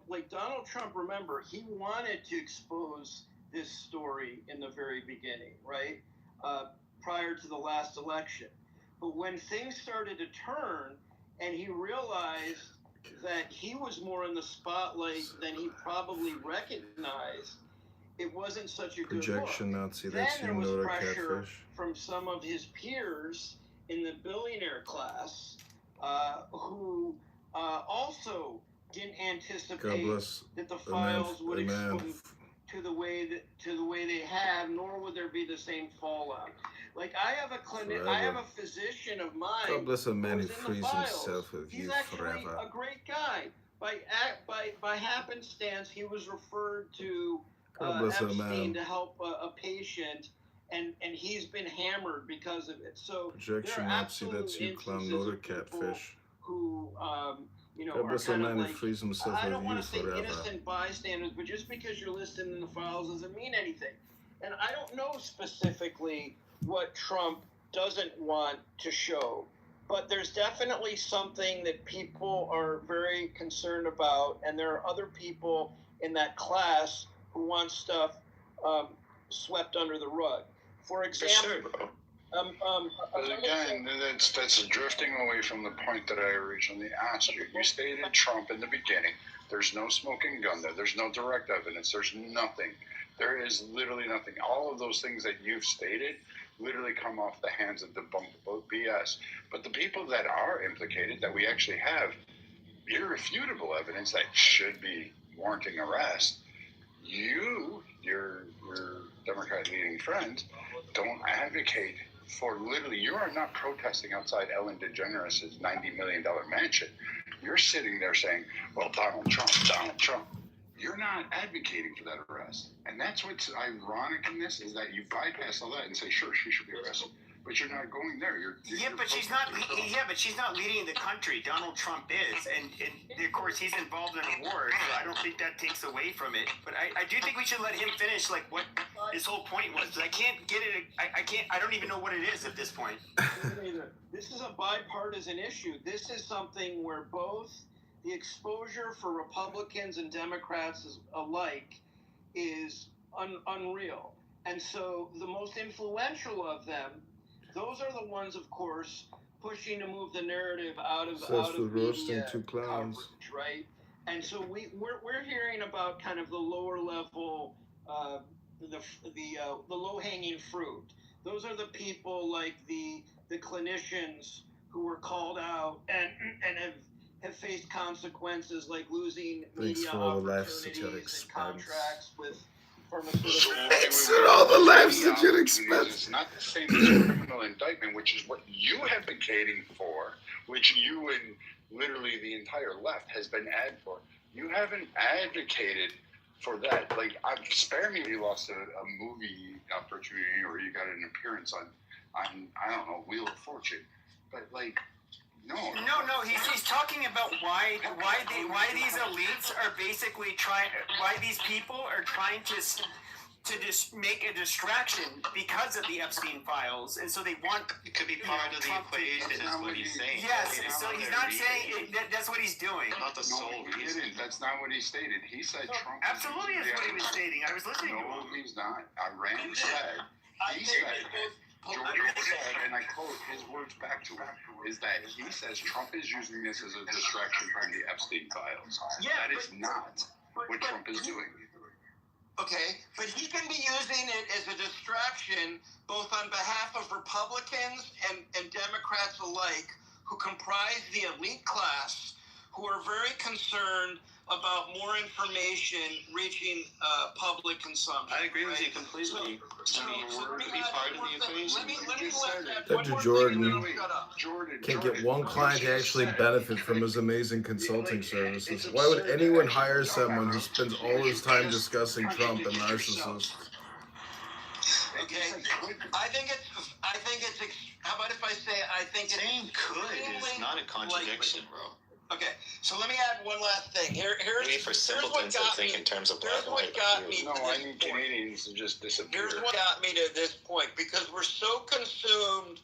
Trump, remember, he wanted to expose this story in the very beginning, right? Prior to the last election. But when things started to turn and he realized that he was more in the spotlight than he probably recognized, it wasn't such a good Projection look. Nazi, Then that's you, there was Nora pressure Catfish. from some of his peers in the billionaire class who also didn't anticipate that the files would explode to the way they have, nor would there be the same fallout. Like I have a physician of mine. God bless a man who who's in the frees files. himself with He's you actually forever. a great guy. By happenstance, he was referred to God bless a Epstein man. to help a patient, and he's been hammered because of it. So Projection Nazi, that's you, clown, Nora Catfish. who God bless a man who frees himself I with don't you want to say forever. innocent bystanders, but just because you're listed in the files doesn't mean anything. And I don't know specifically what Trump doesn't want to show, but there's definitely something that people are very concerned about, and there are other people in that class who want stuff swept under the rug. For example, But again, that's drifting away from the point that I originally asked you. You stated Trump in the beginning. There's no smoking gun there. There's no direct evidence. There's nothing. There is literally nothing. All of those things that you've stated literally come off the hands of debunkable BS. But the people that are implicated, that we actually have irrefutable evidence that should be warranting arrest, your Democrat leading friends don't advocate for literally, you are not protesting outside Ellen DeGeneres' $90 million mansion. You're sitting there saying, well, Donald Trump. You're not advocating for that arrest. And that's what's ironic in this, is that you bypass all that and say, sure, she should be arrested. But you're not going there. But she's not leading the country. Donald Trump is, and of course he's involved in a war. So I don't think that takes away from it. But I do think we should let him finish like what his whole point was. I can't get it. I don't even know what it is at this point. This is a bipartisan issue. This is something where both the exposure for Republicans and Democrats alike is unreal. And so the most influential of them, those are the ones, of course, pushing to move the narrative out of roasting media two clowns, coverage, right? And so we're hearing about kind of the lower level, the low hanging fruit. Those are the people like the clinicians who were called out and have faced consequences like losing media opportunities and contracts with pharmaceutical. Thanks for all the laughs at your expense. It's not the same as criminal indictment, which is what you have been advocating for, which you and literally the entire left has been ad for. You haven't advocated for that. Like, spare me, you lost a movie opportunity, or you got an appearance on on, I don't know, Wheel of Fortune. But like, no. No. He's talking about why these elites are basically why these people are trying to just make a distraction because of the Epstein files, and so they want. It could be part of the equation, is what he's saying. Yes, so he's not saying that's what he's doing. Not the sole reason. That's not what he stated. He said Trump. Absolutely, that's what he was stating. I was listening to him. No, he's not. Iran said. He said. George said, and I quote his words back to him, is that he says Trump is using this as a distraction from the Epstein files. Yeah, that is not what Trump is doing. Okay, but he can be using it as a distraction both on behalf of Republicans and Democrats alike who comprise the elite class who are very concerned about more information reaching public consumption. I agree with you completely. We're to be part of the equation. Dr. Jordan can't get one client to actually benefit from his amazing consulting services. Why would anyone hire someone who spends all his time discussing Trump and narcissists? Okay, I think it's. How about if I say I think it's saying could is not a contradiction, bro. Okay, so let me add one last thing. Here's for simpletons that think in terms of black and white. No, I need Canadians to just disappear. Here's what got me to this point, because we're so consumed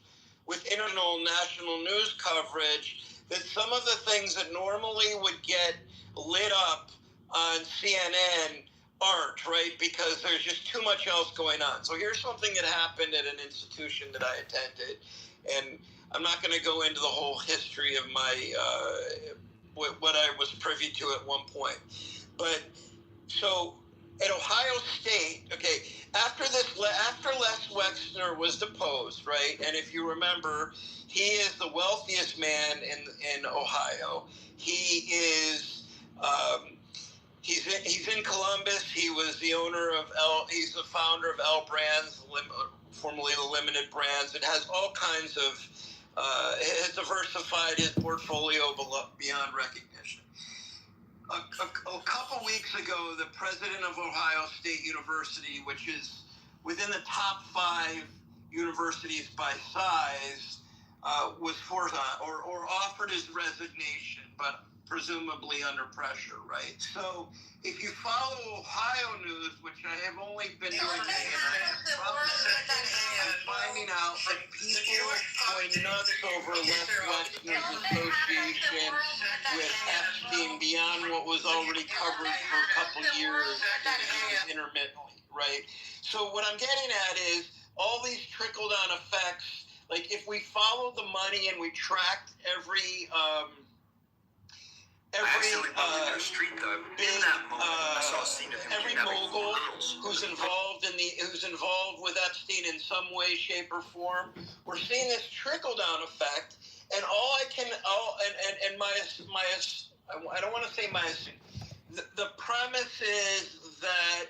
with international, national news coverage that some of the things that normally would get lit up on CNN aren't, right? Because there's just too much else going on. So here's something that happened at an institution that I attended, and I'm not going to go into the whole history of my what I was privy to at one point. But so at Ohio State, okay, after Les Wexner was deposed, right? And if you remember, he is the wealthiest man in Ohio. He is he's in Columbus. He was the owner of he's the founder of L Brands, formerly the Limited Brands. It has all kinds of has diversified his portfolio beyond recognition. A couple weeks ago, the president of Ohio State University, which is within the top 5 universities by size, was forced or offered his resignation, but presumably under pressure, right? So if you follow Ohio news, which I have only been doing today, I'm finding out that people going nuts over Les Wexner's association with Epstein beyond what was already covered for a couple years intermittently, right? So what I'm getting at is all these trickle-down effects. Like if we followed the money and we tracked every mogul who's involved with Epstein in some way, shape, or form, we're seeing this trickle-down effect. And I don't want to say the premise is that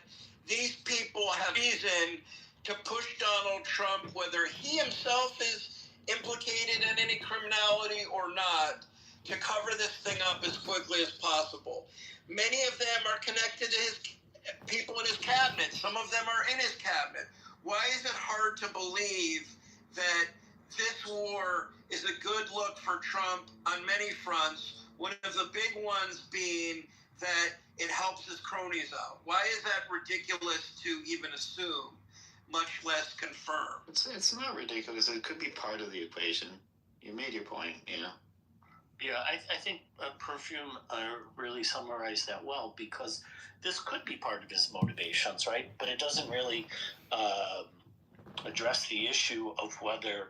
these people have reason to push Donald Trump, whether he himself is implicated in any criminality or not, to cover this thing up as quickly as possible. Many of them are connected to his people in his cabinet. Some of them are in his cabinet. Why is it hard to believe that this war is a good look for Trump on many fronts, one of the big ones being that it helps his cronies out? Why is that ridiculous to even assume, much less confirm? It's not ridiculous. It could be part of the equation. You made your point, you know. Yeah, I think Perfume really summarized that well, because this could be part of his motivations, right? But it doesn't really address the issue of whether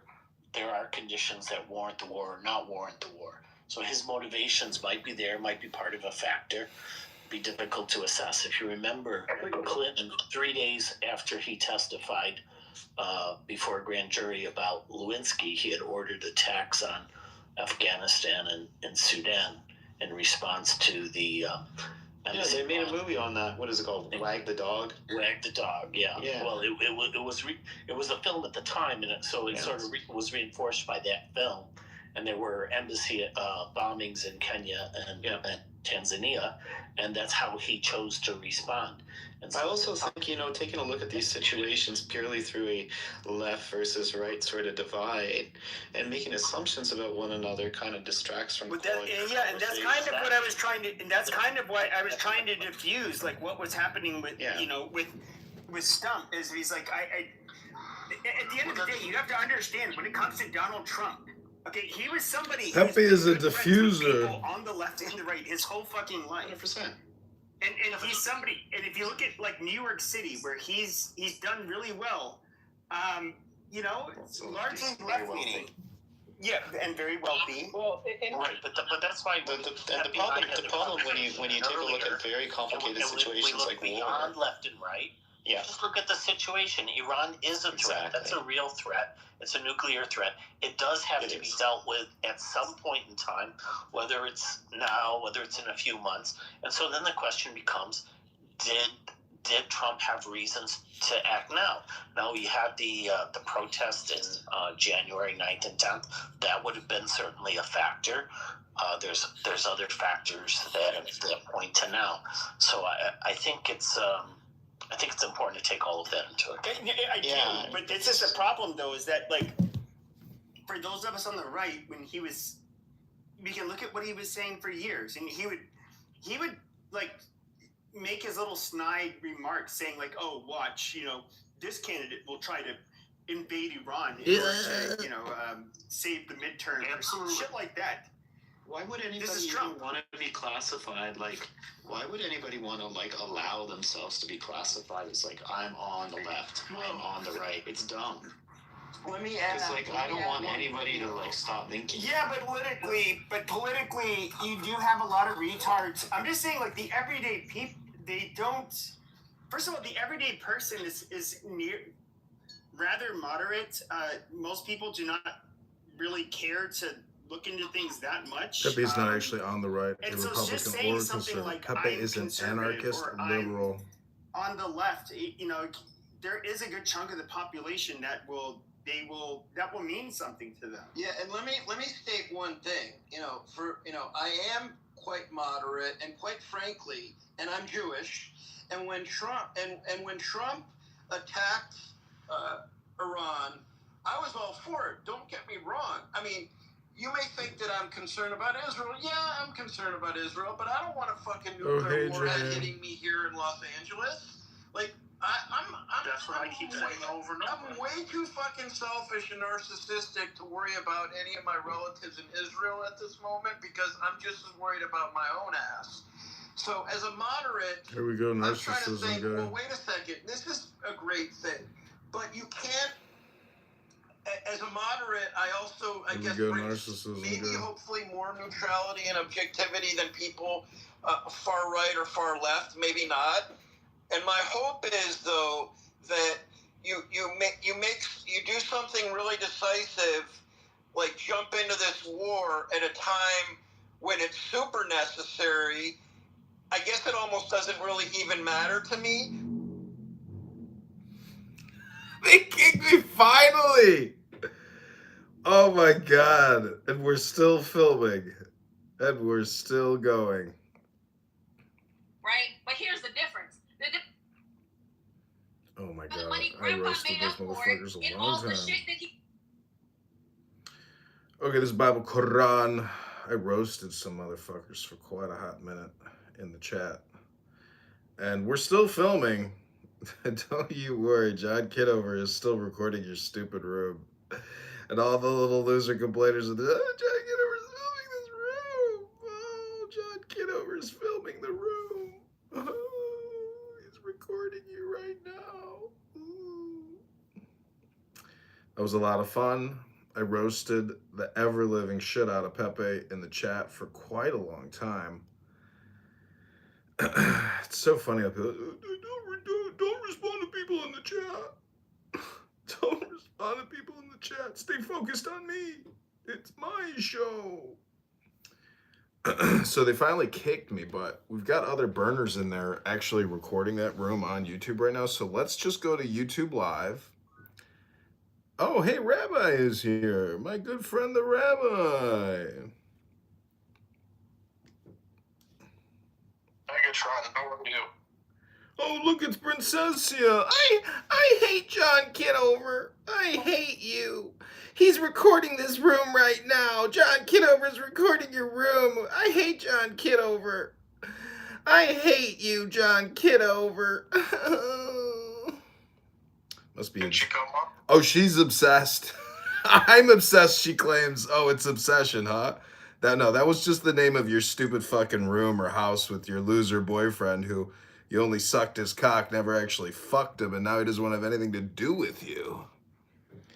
there are conditions that warrant the war or not warrant the war. So his motivations might be there, might be part of a factor, be difficult to assess. If you remember, Clinton, 3 days after he testified before a grand jury about Lewinsky, he had ordered attacks on Afghanistan and Sudan in response to the they made a movie on that. What is it called? Wag the Dog. Wag the Dog. Yeah. Well, it was a film at the time, and so it sort of was reinforced by that film, and there were embassy bombings in Kenya and Tanzania, and that's how he chose to respond. And so I also think, taking a look at these situations purely through a left versus right sort of divide and making assumptions about one another kind of distracts from and that's kind of what I was trying to, and that's kind of what I was trying to diffuse, like what was happening with, with Stump, is he's like, at the end of the day, you have to understand, when it comes to Donald Trump, okay, he was somebody Pepe is a diffuser. People on the left and the right his whole fucking life. 100%. And he's somebody, and if you look at like New York City, where he's done really well, largely left leaning. Yeah, and very wealthy. Well, right, but that's why the problem when you take a look at very complicated situations like war, beyond left and right. Yeah. Just look at the situation. Iran is a threat. That's a real threat. It's a nuclear threat. It does have to be dealt with at some point in time, whether it's now, whether it's in a few months. And so then the question becomes, did Trump have reasons to act now? Now, we had the protest in January 9th and 10th. That would have been certainly a factor. There's other factors that point to now. So I think it's important to take all of that into account. I do, but this is the problem, though, is that, like, for those of us on the right, we can look at what he was saying for years, and he would like make his little snide remarks saying, like, oh, watch, this candidate will try to invade Iran in order to, save the midterm. Absolutely. Shit like that. Why would anybody even want to be classified? Like, why would anybody want to, like, allow themselves to be classified as, like, I'm on the left, I'm on the right? It's dumb. Let me add. Because, like, I don't want anybody to, like, stop thinking. Yeah, but politically, you do have a lot of retards. I'm just saying, like, the everyday people, they don't. First of all, the everyday person is rather moderate. Most people do not really care to look into things that much. Pepe is not actually on the right, a so Republican or conservative. Like, Pepe is an anarchist liberal. On the left, there is a good chunk of the population that will mean something to them. Yeah, and let me state one thing. I am quite moderate, and quite frankly, and I'm Jewish. And when Trump attacked Iran, I was all for it. Don't get me wrong. I mean, you may think that I'm concerned about Israel. Yeah, I'm concerned about Israel, but I don't want a fucking nuclear warhead hitting me here in Los Angeles. Like, That's what I keep saying over and over. I'm way too fucking selfish and narcissistic to worry about any of my relatives in Israel at this moment, because I'm just as worried about my own ass. So, as a moderate, here we go, narcissism I'm trying to think, guy. well, wait a second, this is a great thing, but you can't. As a moderate, I guess maybe hopefully more neutrality and objectivity than people far right or far left, maybe not. And my hope is, though, that you do something really decisive, like jump into this war at a time when it's super necessary. I guess it almost doesn't really even matter to me. They kicked me finally! Oh my god. And we're still filming. And we're still going. Right? But here's the difference. Oh my god. I roasted those motherfuckers a long time. Okay, this is Bible Quran. I roasted some motherfuckers for quite a hot minute in the chat. And we're still filming. Don't you worry, John Kitover is still recording your stupid room. And all the little loser complainers are there, oh, John Kitover is filming the room. Oh, he's recording you right now. Ooh. That was a lot of fun. I roasted the ever-living shit out of Pepe in the chat for quite a long time. It's so funny how people don't respond to people in the chat. Don't respond to people in the chat. Stay focused on me. It's my show. So they finally kicked me, but we've got other burners in there actually recording that room on YouTube right now. So let's just go to YouTube Live. Oh, hey, Rabbi is here. My good friend, the Rabbi. Megatron, how are you? Oh, look, it's Princessia. I hate John Kitover. I hate you. He's recording this room right now. John Kitover's recording your room. I hate John Kitover. I hate you, John Kitover. Must be. Did she come up? Oh, she's obsessed. I'm obsessed, she claims. Oh, it's obsession, huh? That was just the name of your stupid fucking room or house with your loser boyfriend who you only sucked his cock, never actually fucked him, and now he doesn't want to have anything to do with you.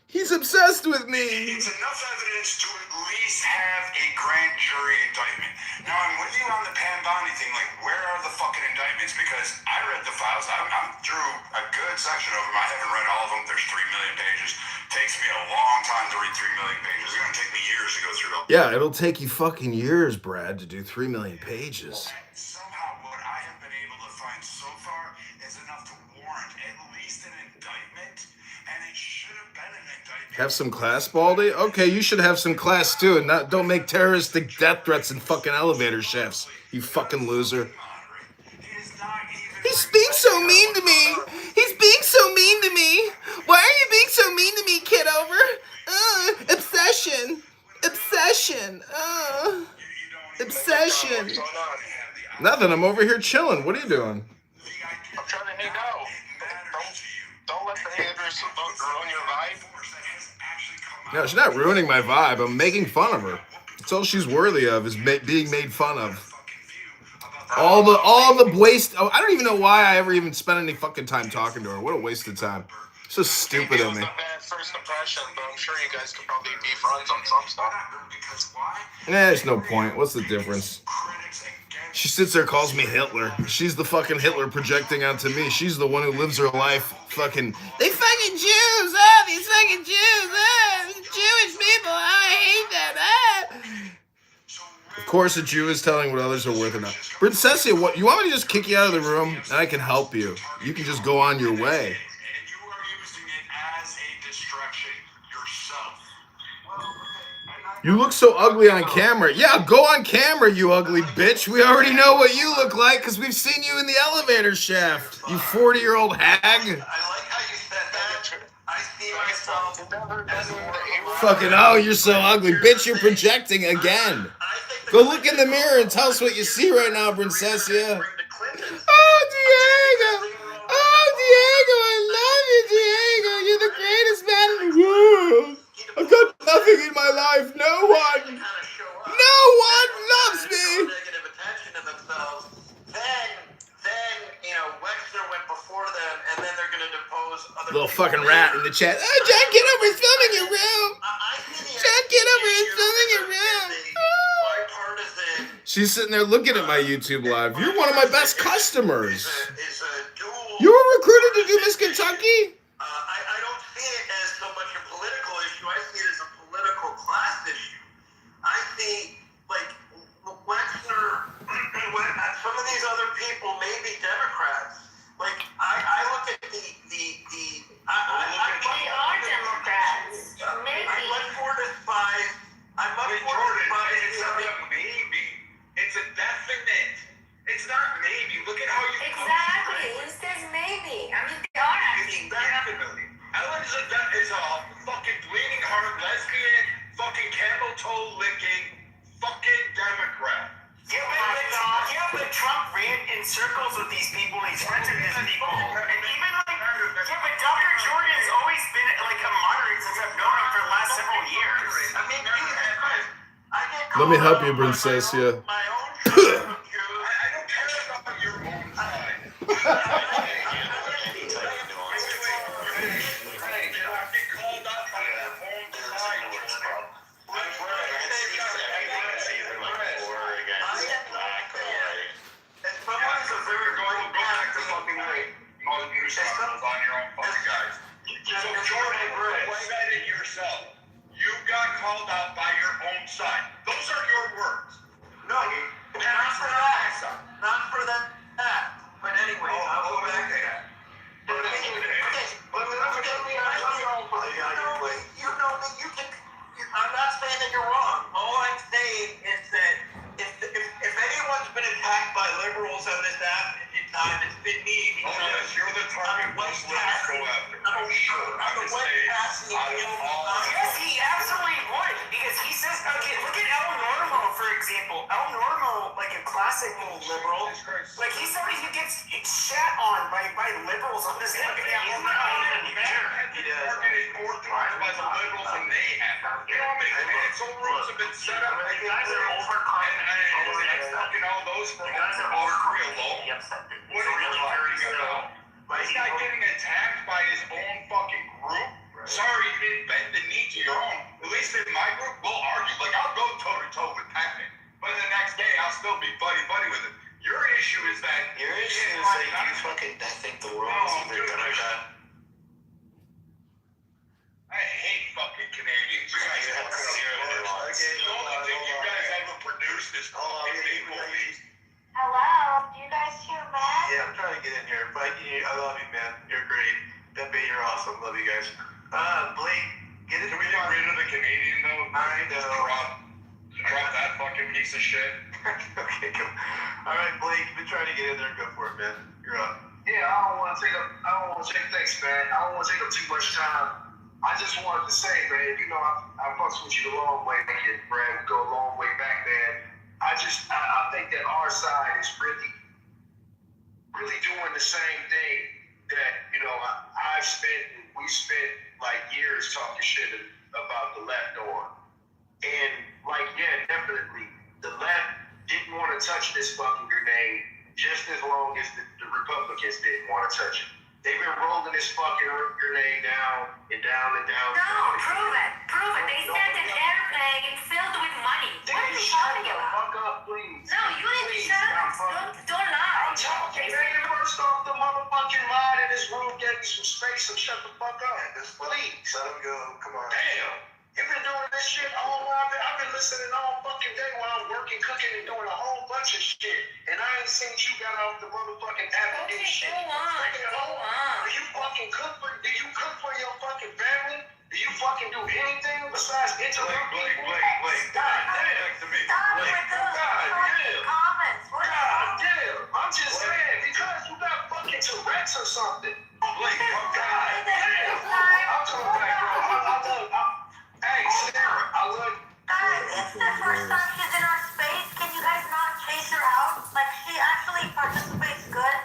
He's obsessed with me. It's enough evidence to at least have a grand jury indictment. Now, I'm with you on the Pam Bondi thing. Like, where are the fucking indictments? Because I read the files. I'm through a good section of them. I haven't read all of them. There's 3 million pages. Takes me a long time to read 3 million pages. It's going to take me years to go through it all. Yeah, it'll take you fucking years, Brad, to do 3 million pages. Somehow, what I have been able to find so far is enough to warrant at least an indictment, and it should have been an indictment. Have some class, Baldy? Okay, you should have some class too, and don't make terroristic death threats in fucking elevator shafts, you fucking loser. He's being so mean to me. He's being so mean to me. Why are you being so mean to me, Kitover? Obsession. Obsession. Obsession. Nothing, I'm over here chilling. What are you doing? I'm trying to hang out. Don't let the haters ruin your vibe. No, she's not ruining my vibe. I'm making fun of her. That's all she's worthy of is being made fun of. All the waste. Oh, I don't even know why I ever even spent any fucking time talking to her. What a waste of time. So stupid of me. It was a bad first impression, but I'm sure you guys could probably be friends on some stuff. There's no point. What's the difference? She sits there, calls me Hitler. She's the fucking Hitler projecting onto me. She's the one who lives her life fucking. They fucking Jews! Oh, these fucking Jews! Oh, Jewish people! Oh, I hate that! Of course, a Jew is telling what others are worth or not. Princessia, what? You want me to just kick you out of the room and I can help you? You can just go on your way. You look so ugly on camera. Yeah, go on camera, you ugly bitch. We already know what you look like because we've seen you in the elevator shaft. You 40-year-old hag. Fucking, oh, you're so ugly. Bitch, you're projecting again. Go look in the mirror and tell us what you see right now, Princessia. Oh, Diego. Oh, Diego, I love you, Diego. You're the greatest man in the world. I've got nothing in my life. No one loves me. Little fucking rat in the chat. Oh, John Kitover is filming your room. John Kitover is filming your room. Oh. She's sitting there looking at my YouTube live. You're one of my best customers. You were recruited to do Miss Kentucky? I don't see it as so much a political issue. I see it as a political class issue. I see, like, Wexner, some of these other people may be Democrats. Like, I look at the they are Democrats. Maybe. I'm much more despised. It's not a maybe. It's a definite. It's not maybe. Look at how you Exactly. He says maybe. I mean, they are actually. Definitely. Ellen is a fucking bleeding heart lesbian, fucking camel toe licking, fucking Democrat. Yeah, but Trump ran in circles with these people and he's friends with these people. And even like, yeah, but Dr. Jordan has always been like a moderate since I've known him for the last several years. I mean, Jesus Christ. Let me help you, Princessia. I don't care about your own side. On your own fucking guys. So Jordan, play that in yourself. You got called out by your own side. Those are your words. No, not for that. Not for that. But anyway, attacked by liberals on this app in time. It's been me because you're the target most liberals go after. I'm sure. I would say yes, he absolutely would, because he says, okay, look at El Normo, for example. El Normo, like a classic liberal, like he's somebody who gets shat on by liberals on this app. He does. Targeted 4 times by the liberals and they have. You know how many cancel rules have been set up? You guys are overconfident. Fucking all those guys are real low. What are you caring about? This guy getting attacked by his own fucking group? Sorry, you didn't bend the knee to your own. At least in my group, we'll argue. Like, I'll go toe-to-toe with Pac-Man. But the next day, I'll still be buddy-buddy with him. Your issue is that... Your issue is that you fucking... I think the world is either gonna die. I hate fucking Canadians. You guys have zero nuance. The only thing you guys ever produced is fucking maple-leaf. Hello, do you guys hear Matt? Yeah, I'm trying to get in here, but I love you, man. You're great. Pepe, you're awesome. Love you guys. Blake, get it. Can we get rid of the Canadian, though? I know. Drop that fucking piece of shit. Okay, come. All right, Blake, you've been trying to get in there. Go for it, man. You're up. Yeah, I don't want to take thanks, man. I don't want to take up too much time. I just wanted to say, man, you know, I fucks with you a long way, and Brad, we go a long way back, man. I think that our side is really doing the same thing that, you know, we spent like years talking shit about the left on. And like, yeah, definitely, the left didn't want to touch this fucking grenade just as long as the Republicans didn't want to touch it. They've been rolling this fucking grenade down and down and down. No, prove it. Prove it. They sent an airplane filled with money. What are you talking about? Fuck up, please. No, you need to shut up. Don't lie. I'm talking, man. First off, the motherfucking line in this room gave me some space and shut the fuck up. Please. Let him go. Come on. Damn. You've been doing this shit all while. I've been listening all fucking day while I'm working, cooking, and doing a whole bunch of shit. And I ain't seen you got off the motherfucking app and do shit. Go on. Do you fucking cook for your fucking family? Do you fucking do anything besides interrupt people? Blake. God damn. To me. Stop with those comments. God damn. I'm just saying, because you got fucking Tourette's or something. Blake, oh God damn. I'm coming back, bro. Hey, Sarah, I love you. Guys, it's the first time she's in our space. Can you guys not chase her out? Like, she actually participates good.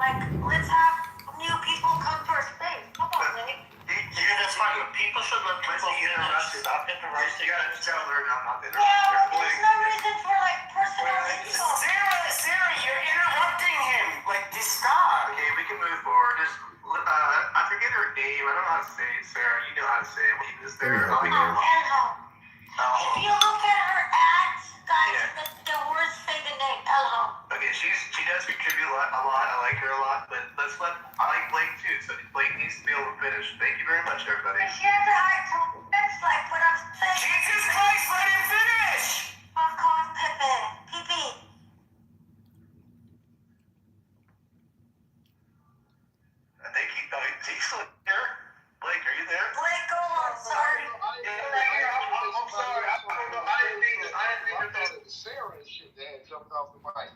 Like, let's have new people come to our space. Come on, Nick. That's fine. People should let people finish. Stop interrupting. You gotta tell her I'm not No, there's no reason for, like, personal insult. Sarah, you're interrupting him. Like, just stop. Okay, we can move forward. Just, I forget her name. I don't know how to say it, Sarah. You know how to say it. Is there? If you look at her ads, guys, the words say the name, Elho. Okay, she does contribute a lot. I like her a lot, but I like Blake too, so Blake needs to be able to finish. Thank you very much, everybody. She has a hard time, like, what I'm saying. Jesus Christ, let him finish! Fuck off, Pepe. Pee-pee. I think he's still here. Blake, are you there? Blake, go on, sorry. I'm sorry. I don't know. I didn't mean to throw the Sarah and shit that jumped off the mic.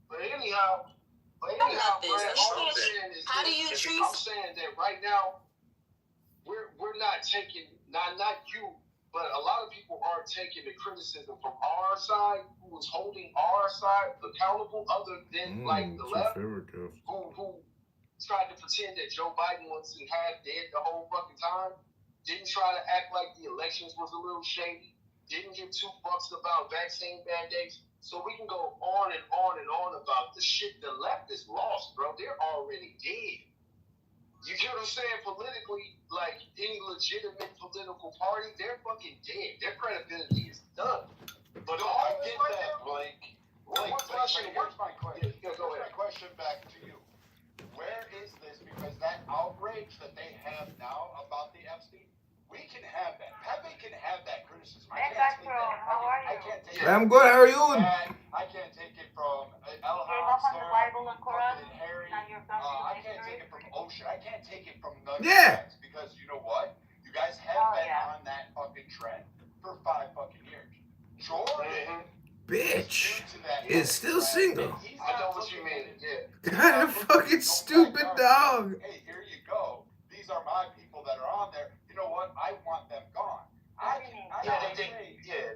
But anyhow, Brad, all I'm saying is I'm saying that right now we're not taking not you, but a lot of people are taking the criticism from our side, who is holding our side accountable, other than like the left, who tried to pretend that Joe Biden was half dead the whole fucking time, didn't try to act like the elections was a little shady, didn't give two fucks about vaccine mandates. So we can go on and on and on about the shit the left is lost, bro. They're already dead. You get what I'm saying? Politically, like any legitimate political party, they're fucking dead. Their credibility is done. But I get that, Blake. One question. Here's my question. Yeah, go ahead. My question back to you. Where is this? Because that outrage that they have now about the Epstein, we can have that. Pepe can have that criticism. I can't take that. I can't take it. I'm good. How are you? I can't take it from Elham, the Bible and Quran. and Harry. I can't take it from Ocean. I can't take it from none of Yeah. you guys, because you know what? You guys have been on that fucking trend for 5 fucking years. Jordan bitch is still single. I know what you mean. Yeah. God, a fucking stupid dog. Hey, here you go. These are my people that are on there. You know what? I want them gone.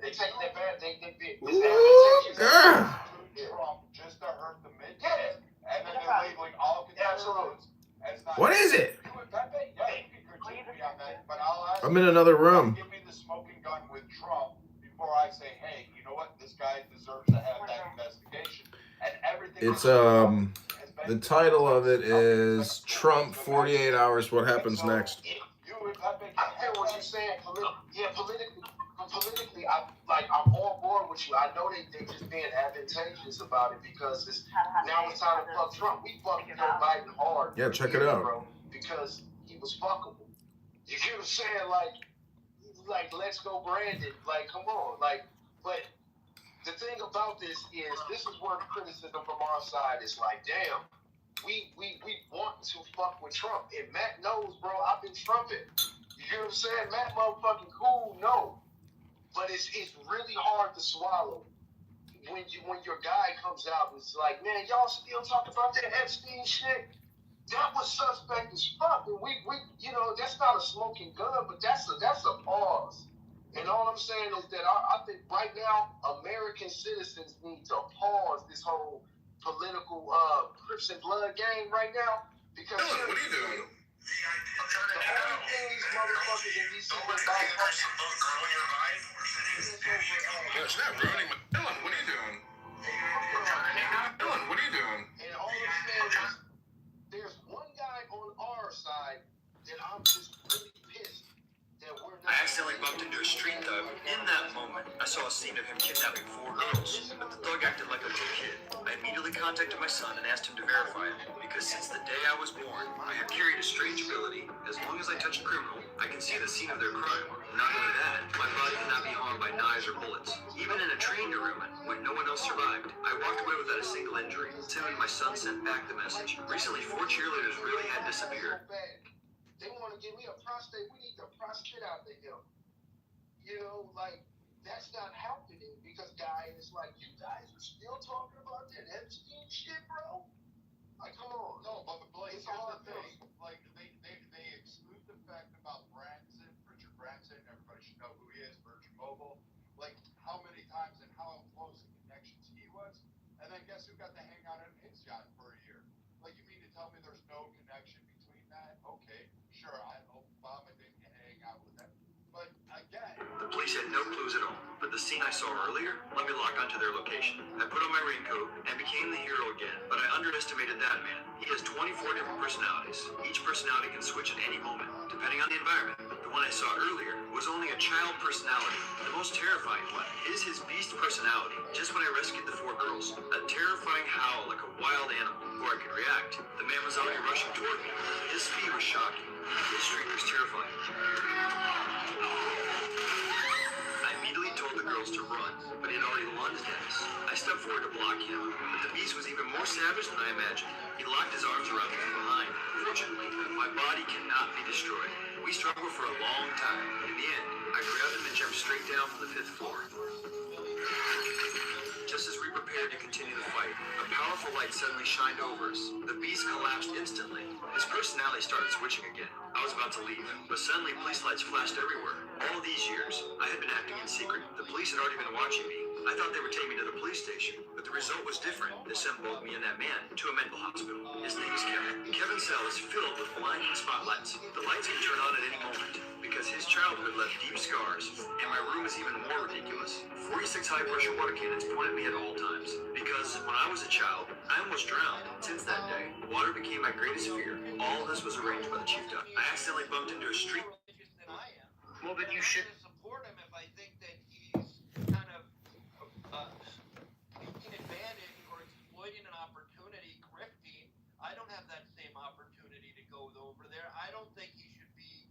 They take their bad. They Ooh, girl. Trump just to hurt the midterms, and then they're labeling all conservatives as not. What is it? You and Pepe? Yeah, you can critique me on that, but I'll ask I'm in another room. Give me the smoking gun with Trump before I say, hey, you know what? This guy deserves to have that investigation. And everything. It's the title of it is Trump 48 Hours. What happens next? I feel what you're saying. Politically, I'm on board with you. I know they just being advantageous about it because now it's time to fuck Trump. We fucked Joe Biden hard. Yeah, check it out. Bro, because he was fuckable. You get what I'm saying? Like let's go Brandon. Like, come on. But the thing about this is where the criticism from our side is like, damn, we want to fuck with Trump. And Matt knows, bro, I've been trumping. You hear what I'm saying? Matt motherfucking cool, no. But it's really hard to swallow when your guy comes out and it's like, man, y'all still talking about that Epstein shit? That was suspect as fuck. And we that's not a smoking gun, but that's a pause. And all I'm saying is that I think right now American citizens need to pause this whole political Crips and blood game right now because what are you doing? The only thing these motherfuckers in DC can buy It's not ruining my... Dylan, what are you doing? Dylan, what are you doing? And all I'm saying is there's one guy on our side that I'm just really pissed that we're not. I accidentally bumped into a street thug. In that moment, I saw a scene of him kidnapping 4 girls, but the thug acted like a little kid. I immediately contacted my son and asked him to verify it, because since the day I was born, I have carried a strange ability. As long as I touch a criminal, I can see the scene of their crime. Not only that, my body cannot be harmed by knives or bullets. Even in a train derailment, when no one else survived, I walked away without a single injury. Tim and my son sent back the message. Recently, 4 cheerleaders really had disappeared. They want to give me a prostate. We need the prostate out of him. You know, like, that's not happening because, guys, it's like, you guys are still talking about that Epstein shit, bro? Like, come on. No, but it's a hard thing. Like, they exclude the fact about Branson, Richard Branson. Everybody should know who he is, Virgin Mobile. Like, how many times and how close in connections he was. And then guess who got to hang out in his yacht for a year? Like, you mean to tell me there's no connection between that? Okay, sure, Obama didn't hang out with him. But again, the police had no clues at all, but the scene I saw earlier let me lock onto their location. I put on my raincoat and became the hero again, but I underestimated that man. He has 24 different personalities. Each personality can switch at any moment, depending on the environment. The one I saw earlier was only a child personality. The most terrifying one is his beast personality. Just when I rescued the 4 girls, a terrifying howl like a wild animal. Before I could react, the man was already rushing toward me. His speed was shocking. His streak was terrifying. I immediately told the girls to run, but he had already lunged at us. I stepped forward to block him, but the beast was even more savage than I imagined. He locked his arms around me from behind. Fortunately, my body cannot be destroyed. We struggled for a long time. In the end, I grabbed him and jumped straight down from the 5th floor. Just as we prepared to continue the fight, a powerful light suddenly shined over us. The beast collapsed instantly. His personality started switching again. I was about to leave, but suddenly police lights flashed everywhere. All these years, I had been acting in secret. The police had already been watching me. I thought they would take me to the police station, but the result was different. They sent both me and that man to a mental hospital. His name is Kevin. Kevin's cell is filled with blinding spotlights. The lights can turn on at any moment, because his childhood left deep scars, and my room is even more ridiculous. 46 high-pressure water cannons point at me at all times, because when I was a child, I almost drowned. Since that day, water became my greatest fear. All of this was arranged by the chief duck. I accidentally bumped into a street. Well, but you should support him if I think that he's kind of taking advantage or exploiting an opportunity, grifting. I don't have that same opportunity to go over there. I don't think he should be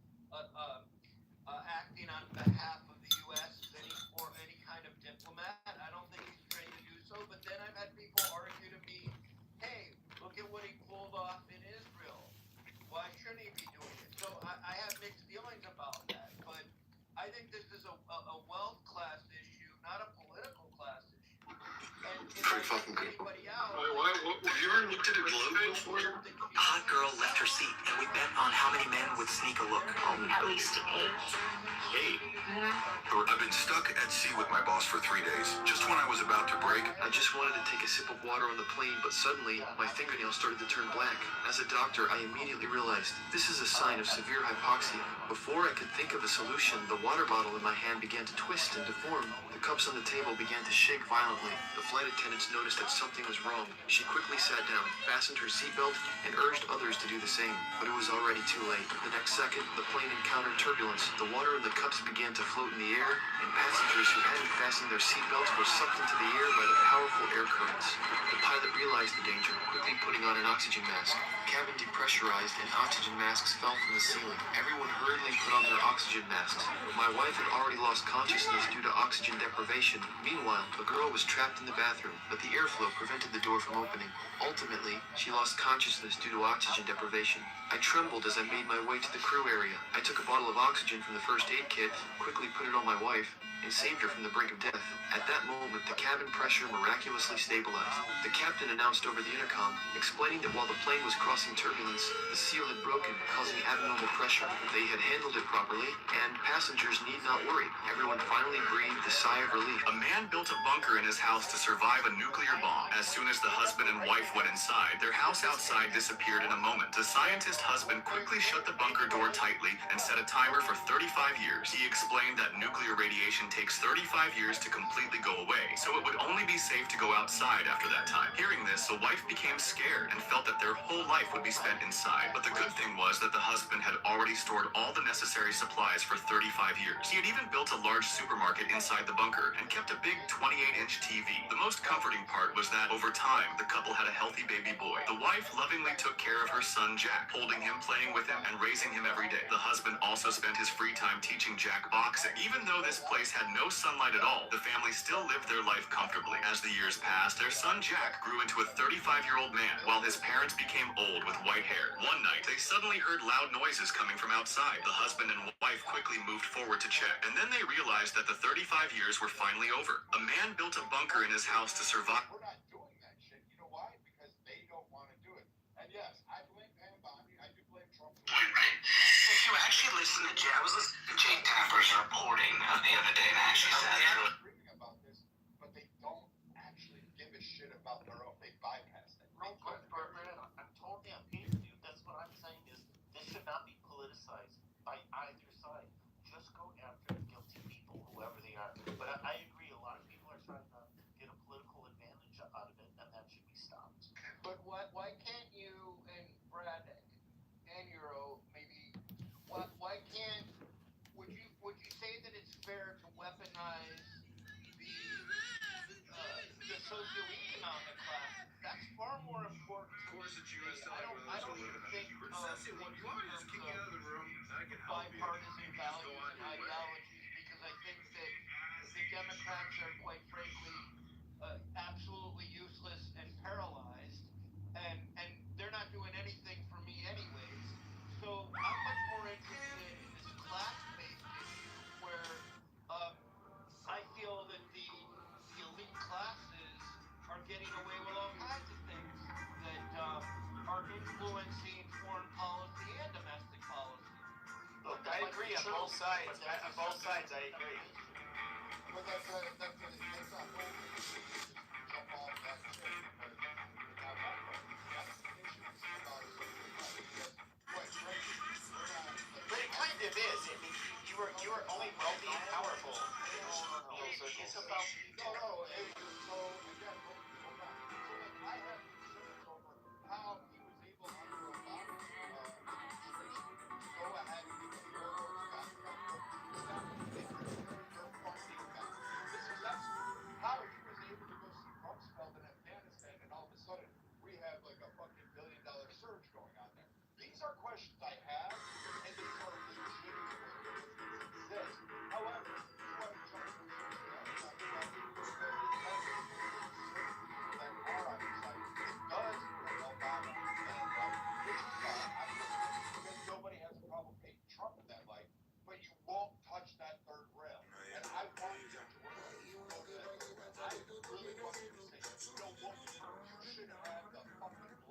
acting on behalf of the U.S. or any kind of diplomat. I don't think he's trained to do so. But then I've had people argue to me, hey, look at what he pulled off in Israel. Why shouldn't he be doing it? So I have mixed feelings about that. But I think this is a well fucking people. Have you ever looked at a glove before? A hot girl left her seat, and we bet on how many men would sneak a look. At least 8. Hey. I've been stuck at sea with my boss for 3 days. Just when I was about to break, I just wanted to take a sip of water on the plane, but suddenly, my fingernails started to turn black. As a doctor, I immediately realized this is a sign of severe hypoxia. Before I could think of a solution, the water bottle in my hand began to twist and deform. The cups on the table began to shake violently. The flight attendants noticed that something was wrong. She quickly sat down, fastened her seatbelt, and urged others to do the same. But it was already too late. The next second, the plane encountered turbulence. The water in the cups began to float in the air, and passengers who hadn't fastened their seatbelts were sucked into the air by the powerful air currents. The pilot realized the danger, quickly putting on an oxygen mask. The cabin depressurized, and oxygen masks fell from the ceiling. Everyone hurriedly put on their oxygen masks, but my wife had already lost consciousness due to oxygen deprivation. Meanwhile, the girl was trapped in the bathroom, but the airflow prevented the door from opening. Ultimately, she lost consciousness due to oxygen deprivation. I trembled as I made my way to the crew area. I took a bottle of oxygen from the first aid kit, quickly put it on my wife, and saved her from the brink of death. At that moment, the cabin pressure miraculously stabilized. The captain announced over the intercom, explaining that while the plane was crossing turbulence, the seal had broken, causing abnormal pressure. They had handled it properly, and passengers need not worry. Everyone finally breathed a sigh of relief. A man built a bunker in his house to survive a nuclear bomb. As soon as the husband and wife went inside, their house outside disappeared in a moment. The scientist husband quickly shut the bunker door tightly and set a timer for 35 years. He explained that nuclear radiation takes 35 years to completely go away, so it would only be safe to go outside after that time. Hearing this, the wife became scared and felt that their whole life would be spent inside. But the good thing was that the husband had already stored all the necessary supplies for 35 years. He had even built a large supermarket inside the bunker and kept a big 28-inch TV. The most comforting part was that over time, the couple had a healthy baby boy. The wife lovingly took care of her son Jack, holding him, playing with him, and raising him every day. The husband also spent his free time teaching Jack boxing. Even though this place had no sunlight at all, the family still lived their life comfortably. As the years passed, their son Jack grew into a 35-year-old man, while his parents became old with white hair. One night, they suddenly heard loud noises coming from outside. The husband and wife quickly moved forward to check, and then they realized that the 35 years were finally over. A man built a bunker in his house to survive. We're not doing that shit. You know why? Because they don't want to do it. And yes, I blame Pam Bondi. I do blame Trump. Right. If you actually listen to Jay, I was listening to Jay Tapper's reporting the other day, and I actually said that. Screaming about this, but they don't actually give a shit about their own. They bypass it. I'm totally on page with you. That's what I'm saying is this should not be politicized by either side. Just go after the guilty people, whoever they are. But I agree, a lot of people are trying to get a political advantage out of it, and that should be stopped. But why can't you and Brad and Euro maybe? Why can't? Would you say that it's fair to weaponize the socioeconomic class? That's far more important. Of course, it's U.S. I don't even think what you want me to kick you out of the room. I can bipartisan values and ideologies, because I think that the Democrats are, quite frankly, absolutely useless and paralyzed, and they're not doing anything for me anyways. So I'm much more interested in this class-based issue where I feel that the elite classes are getting away with all kinds of things that are influencing foreign policy and domestic policy. Look, I agree on both sides. On both sides, I agree. But that's not bullshit. Jump off that shit because you're not welcome. That's the issue about it. Quite frankly, But it kind of is. I mean, you were only wealthy and powerful. It's about no. So again, hold on. So like, I have concerns over how he was able under Obama administration to go ahead and get the railroads back up. This is how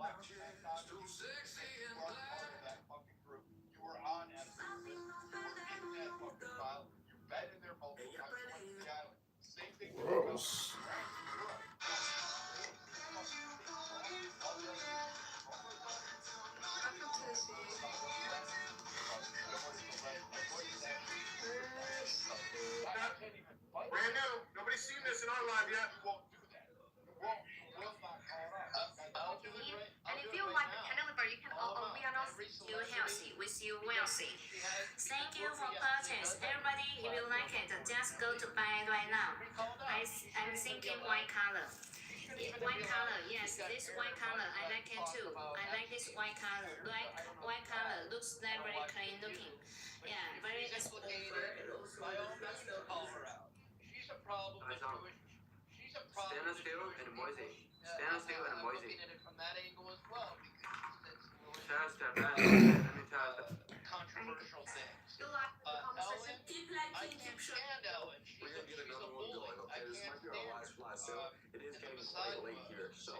Too sexy and black. That fucking group. You were on SNL. You were in that fucking file. You've been in there multiple times. You went to the island. Same thing. Gross. Brand new. Nobody's seen this in our live yet. You won't do that. You won't. You will not call it out. I'll do it right. And if you like the caliber, you can we are not too healthy with you wealthy. Thank you for purchase. Everybody, if you like it, just go to buy it right now. I'm thinking white color. White color, yes, this white color, I like it too. I like this white color. White color looks like very clean looking. Yeah, very By all means, call her out. She's a problem with Jewish. She's a problem. Stand still and Moise. Stand still and Moise. Looking at it from that angle as well because it's Step back. Let me tell you. controversial things. You like the conversation? I can't stand Ellen. We're gonna get another one going, okay? This might be our last fly, so it is getting quite late here. So,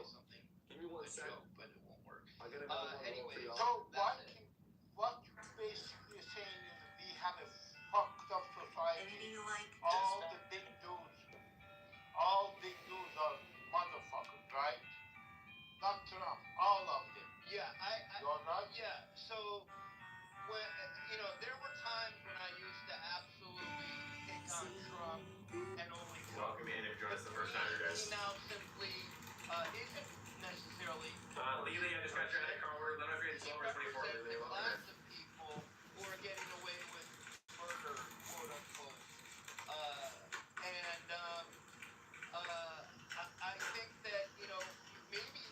give me 1 second. But it won't work. I got another one Anyway, for y'all. so what you basically are saying is we have a fucked up society. All the big dudes are motherfuckers, right? Not Trump, all of them. Yeah, yeah. So when there were times when I used to absolutely pick on Trump and only Welcome in if you're the first time, guys. he now simply isn't necessarily. Legally, I just got your head card. Let me read He represents a class of people who are getting away with murder, quote unquote. I think that maybe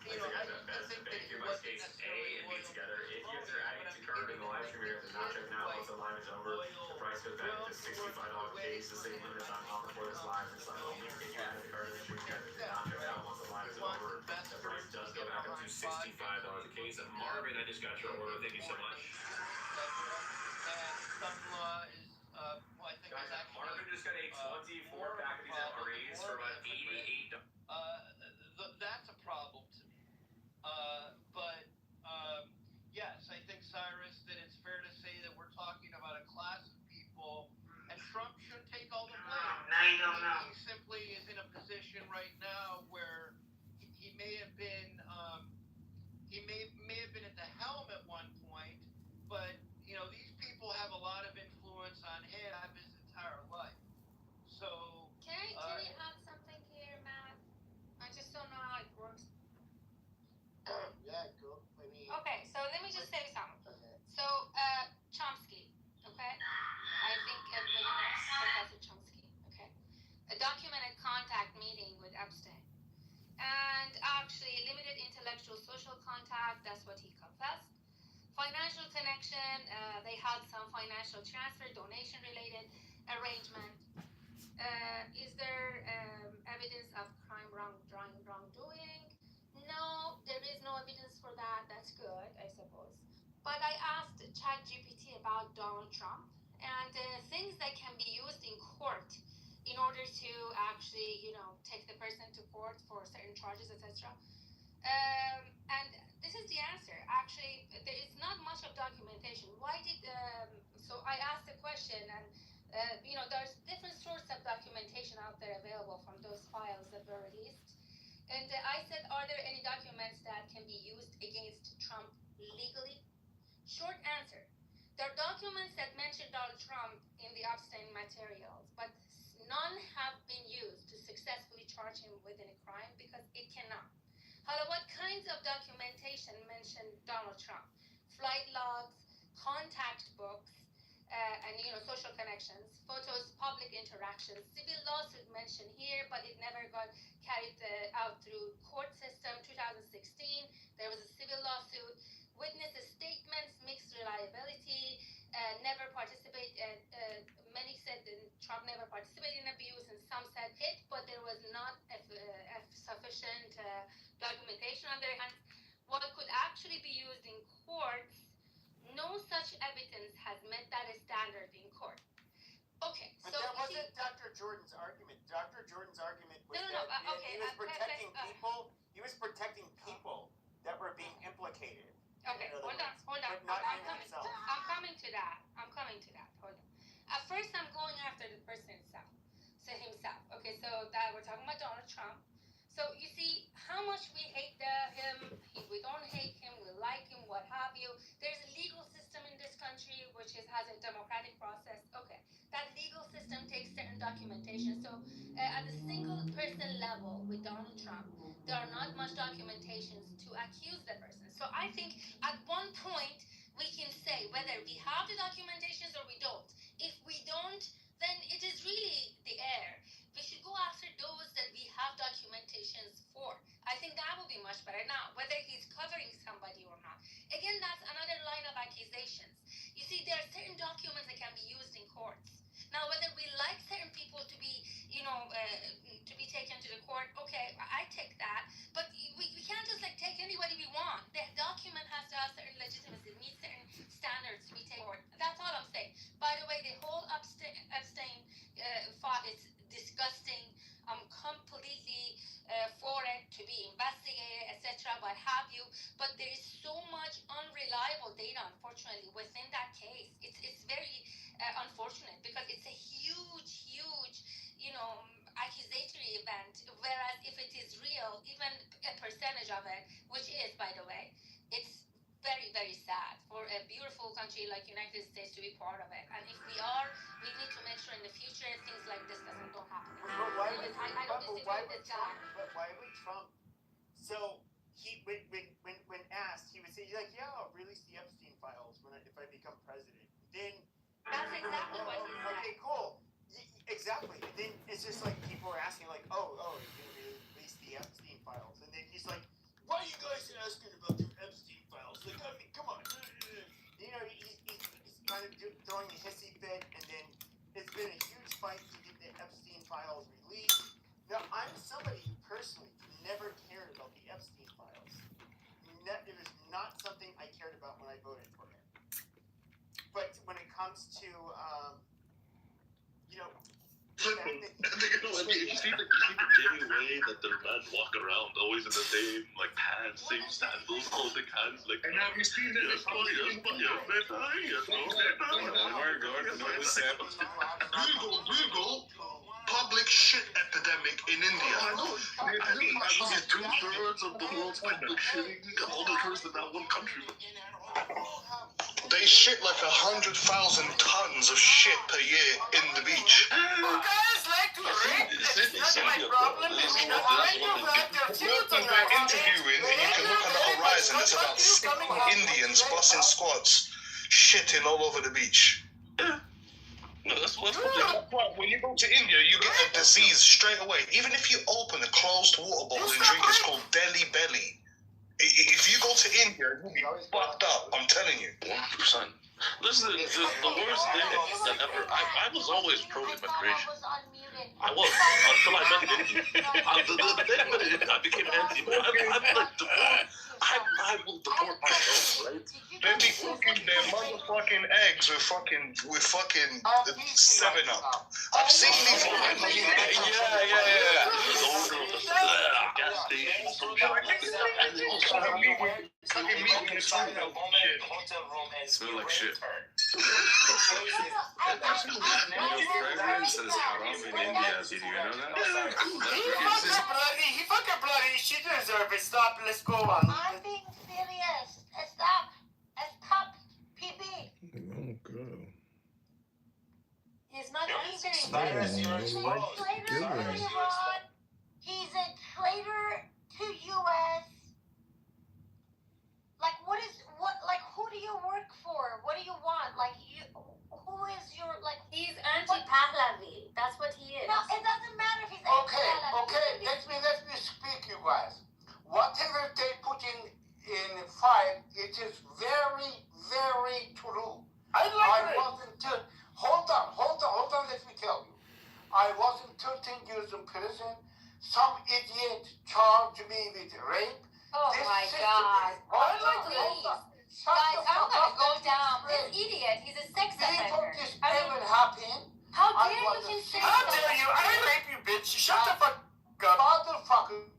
I used to think that he wasn't necessarily loyal together. If you guys are adding to card in the live stream, you're not checking out once the live is over. The price goes back to $65 a case. The same limit on offer for this live. It's like only if you add the card in the stream, you're not checked out once the live is over. The price does go back up to $65 a case. And Marvin, I just got your order. Thank you so much. And son-in-law is I think guys, is actually Marvin just got a 24 pack of these MREs for about $88. That's a problem to me. Yes, I think, Cyrus, that it's fair to say that we're talking about a class of people, and Trump shouldn't take all the blame. Now you don't know. He simply is in a position right now where he may have been at the helm at one point, but these people have a lot of influence on him his entire life. So Can I add something here, Matt? I just don't know how it works. yeah, go. Okay, so let me just say something. Okay. So, Chomsky, okay? I think everybody knows Professor Chomsky, okay? A documented contact meeting with Epstein. And actually, limited intellectual social contact, that's what he confessed. Financial connection, they had some financial transfer, donation-related arrangement. Is there evidence of crime wrongdoing? No, there is no evidence for that. That's good, I suppose. But I asked ChatGPT about Donald Trump and things that can be used in court in order to actually, take the person to court for certain charges, etc. And this is the answer. Actually, there is not much of documentation. Why did so I asked the question, and there's different sorts of documentation out there available from those files that were released. And I said, are there any documents that can be used against Trump legally? Short answer. There are documents that mention Donald Trump in the Epstein materials, but none have been used to successfully charge him with any crime because it cannot. However, what kinds of documentation mention Donald Trump? Flight logs, contact books, and social connections, photos, public interactions, civil lawsuit mentioned here, but it never got carried out through court system. 2016, there was a civil lawsuit. Witnesses' statements, mixed reliability, never participate. Many said that Trump never participated in abuse, and some said it, but there was not sufficient documentation on their hands. What could actually be used in courts? No such evidence has met that standard in court. Okay, but so that wasn't Dr. Jordan's argument. Dr. Jordan's argument was he was protecting people. He was protecting people Okay, hold on. I'm coming to that. Hold on. At first, I'm going after the person himself. Okay, so that we're talking about Donald Trump. So you see how much we hate him. We don't hate him. We like him. What have you? There's a legal system in this country which has a democratic process. Okay, that legal system takes certain documentation. So at the single person level with Donald Trump, there are not much documentations to accuse the person. So I think at one point we can say whether we have the documentations or we don't. If we don't, then it is really the air. We should go after those that we have documentations for. I think that would be much better. Now, whether he's covering somebody or not, again, that's another line of accusations. You see, there are certain documents that can be used in courts. Now, whether we like certain people to be, to be taken to the court, okay, I take that. But we can't just like take anybody we want. The document has to have certain legitimacy, meet certain standards to be taken to court. That's all I'm saying. By the way, the whole Epstein file is disgusting. I'm completely for it to be investigated, etc. What have you? But there is so much unreliable data, unfortunately, within that case. It's very unfortunate because it's a huge, accusatory event. Whereas if it is real, even a percentage of it, which is, by the way, it's very, very sad for a beautiful country like United States to be part of it. And if we are, we need to make sure in the future things like this don't happen. But why would I don't disagree with this guy. But why would Trump? So he when asked, he would say like, "Yeah, I'll release the Epstein files if I become president." Then that's exactly what he said. Okay, cool. Exactly. And then it's just like people are asking like, "Oh, you're gonna release the Epstein files," and then he's like, "Why are you guys asking about the Epstein files? Like, I mean, come on." He's kind of throwing a hissy fit, and then it's been a huge fight to get the Epstein files released. Now, I'm somebody who personally never cared about the Epstein files. It was not something I cared about when I voted for him. But when it comes to, You see the daily way that the men walk around, always in the same pants, same sandals, holding hands, And have you seen that? Google public shit epidemic in India. I mean, 2/3 of the world's public shitting all occurs in that one country. They shit like 100,000 tons of shit per year in the beach. You guys like to rape? It's not my problem. They're interviewing, and you can look on the horizon. There's about 6 Indians busting squats, shitting all over the beach. No, that's what. When you go to India, you get a disease straight away. Even if you open a closed water bottle and drink, it's called Delhi belly. If you go to India, you'll be fucked up. I'm telling you. 100%. Listen, the worst thing that ever. I was always pro-immigration. I was until I met India. The minute I became anti-immigrant, I will deport myself, right? They be cooking their motherfucking eggs with fucking 7-Up. I've seen these. Yeah. The owner of the gas station, some shit. Smell like shit. President says haram in India. Did you know that? He fucking bloody. She deserves it. Stop. Let's go on. I'm being serious. Stop. PB. Okay. He's not answering. He's a traitor to U.S. Who do you work for? What do you want? Who is your, He's anti-Pahlavi. That's what he is. No, it doesn't matter if he's Okay. Let me speak, you guys. Whatever they put in file, it is very, very true. Hold on, let me tell you. I was in 13 years in prison. Some idiot charged me with rape. Oh my God. Guys, I'm gonna go down. This idiot, he's a sex offender. This never happened. How dare you can say How dare you? I rape you, bitch. Shut the fuck up. Motherfucker.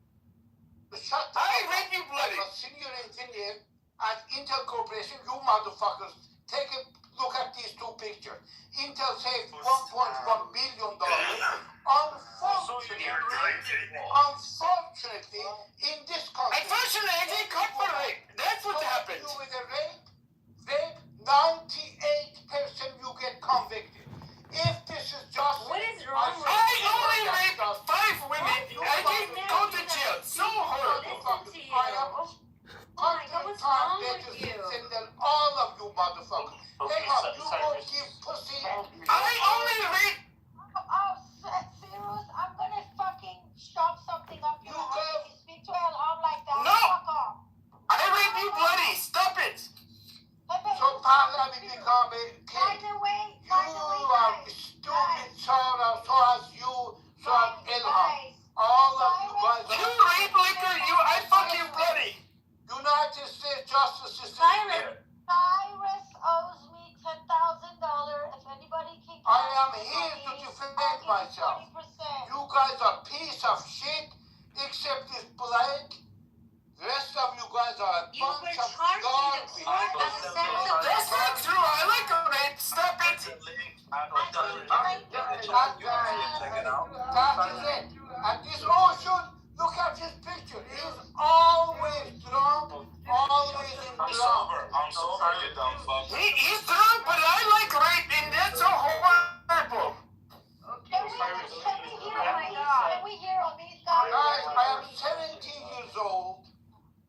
Shut the fuck up. I rape you, bloody. I was senior engineer at Intel Corporation, you motherfuckers, take a look at these two pictures. Intel saved $1.1 billion. Unfortunately, in this country, that's what happened. With a rape, 98% you get convicted. If this is just What is wrong with I you? only raped 5 women. I didn't go to jail. So horrible. Listen to you. I am Oh my God, what's wrong with you? all of you motherfuckers. Hey, you won't give pussy. I only raped. Cyrus, I'm gonna fucking shove something up your ass if you speak to Elham like that. No. Fuck off. I raped you bloody. Stop it. So Paula will become a By king. the way, You are stupid, Sarah, so as you, so as Ilham. All of you guys are... You rape liquor, I fucking bloody. United States Justice System. Cyrus owes me $10,000. If anybody can... I am here to defend myself. 20%. You guys are piece of shit, except this Blake. The rest of you guys are a bunch of garbage. That's not true. I like a rape. Stop it. That is it. And this ocean, look at his picture. He's always drunk, always in drunk. I'm sober, you dumb fuck. He's drunk, but I like rape, and that's so horrible. Can we hear on these guys? Guys, I am 17 years old.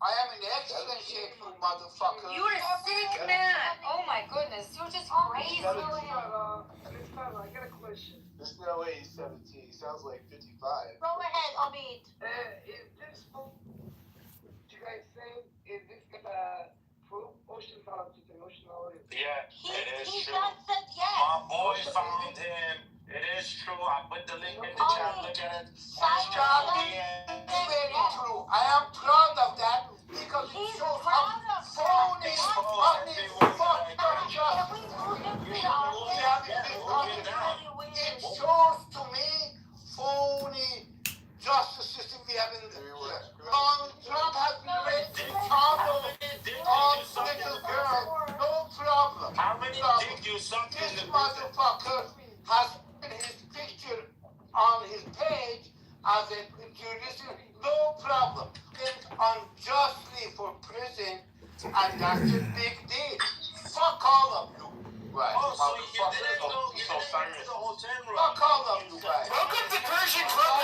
I am in excellent shape, you motherfucker. You're a sick man. Oh my goodness, you're just crazy. I got a question. There's no way he's 17. He sounds like 55. Go ahead, Omid. Is this what you guys saying? Is this proof? Ocean found it emotional. Yeah, it is He true. just said yes. My boy found him. It is true. I put the link in the chat. Look at it. Very true. I am proud of that because it shows how phony, unfucked it shows to me phony justice system we have in the Trump has been raped in Chicago, all little girls, no problem. How many did you suck in This the motherfucker has his picture on his page as a judicial, no problem. And unjustly for prison, and that's a big deal. Fuck all of you. Right, Oh, so you motherfucker. didn't go to the hotel room. Fuck all of you guys. Welcome to Persian Club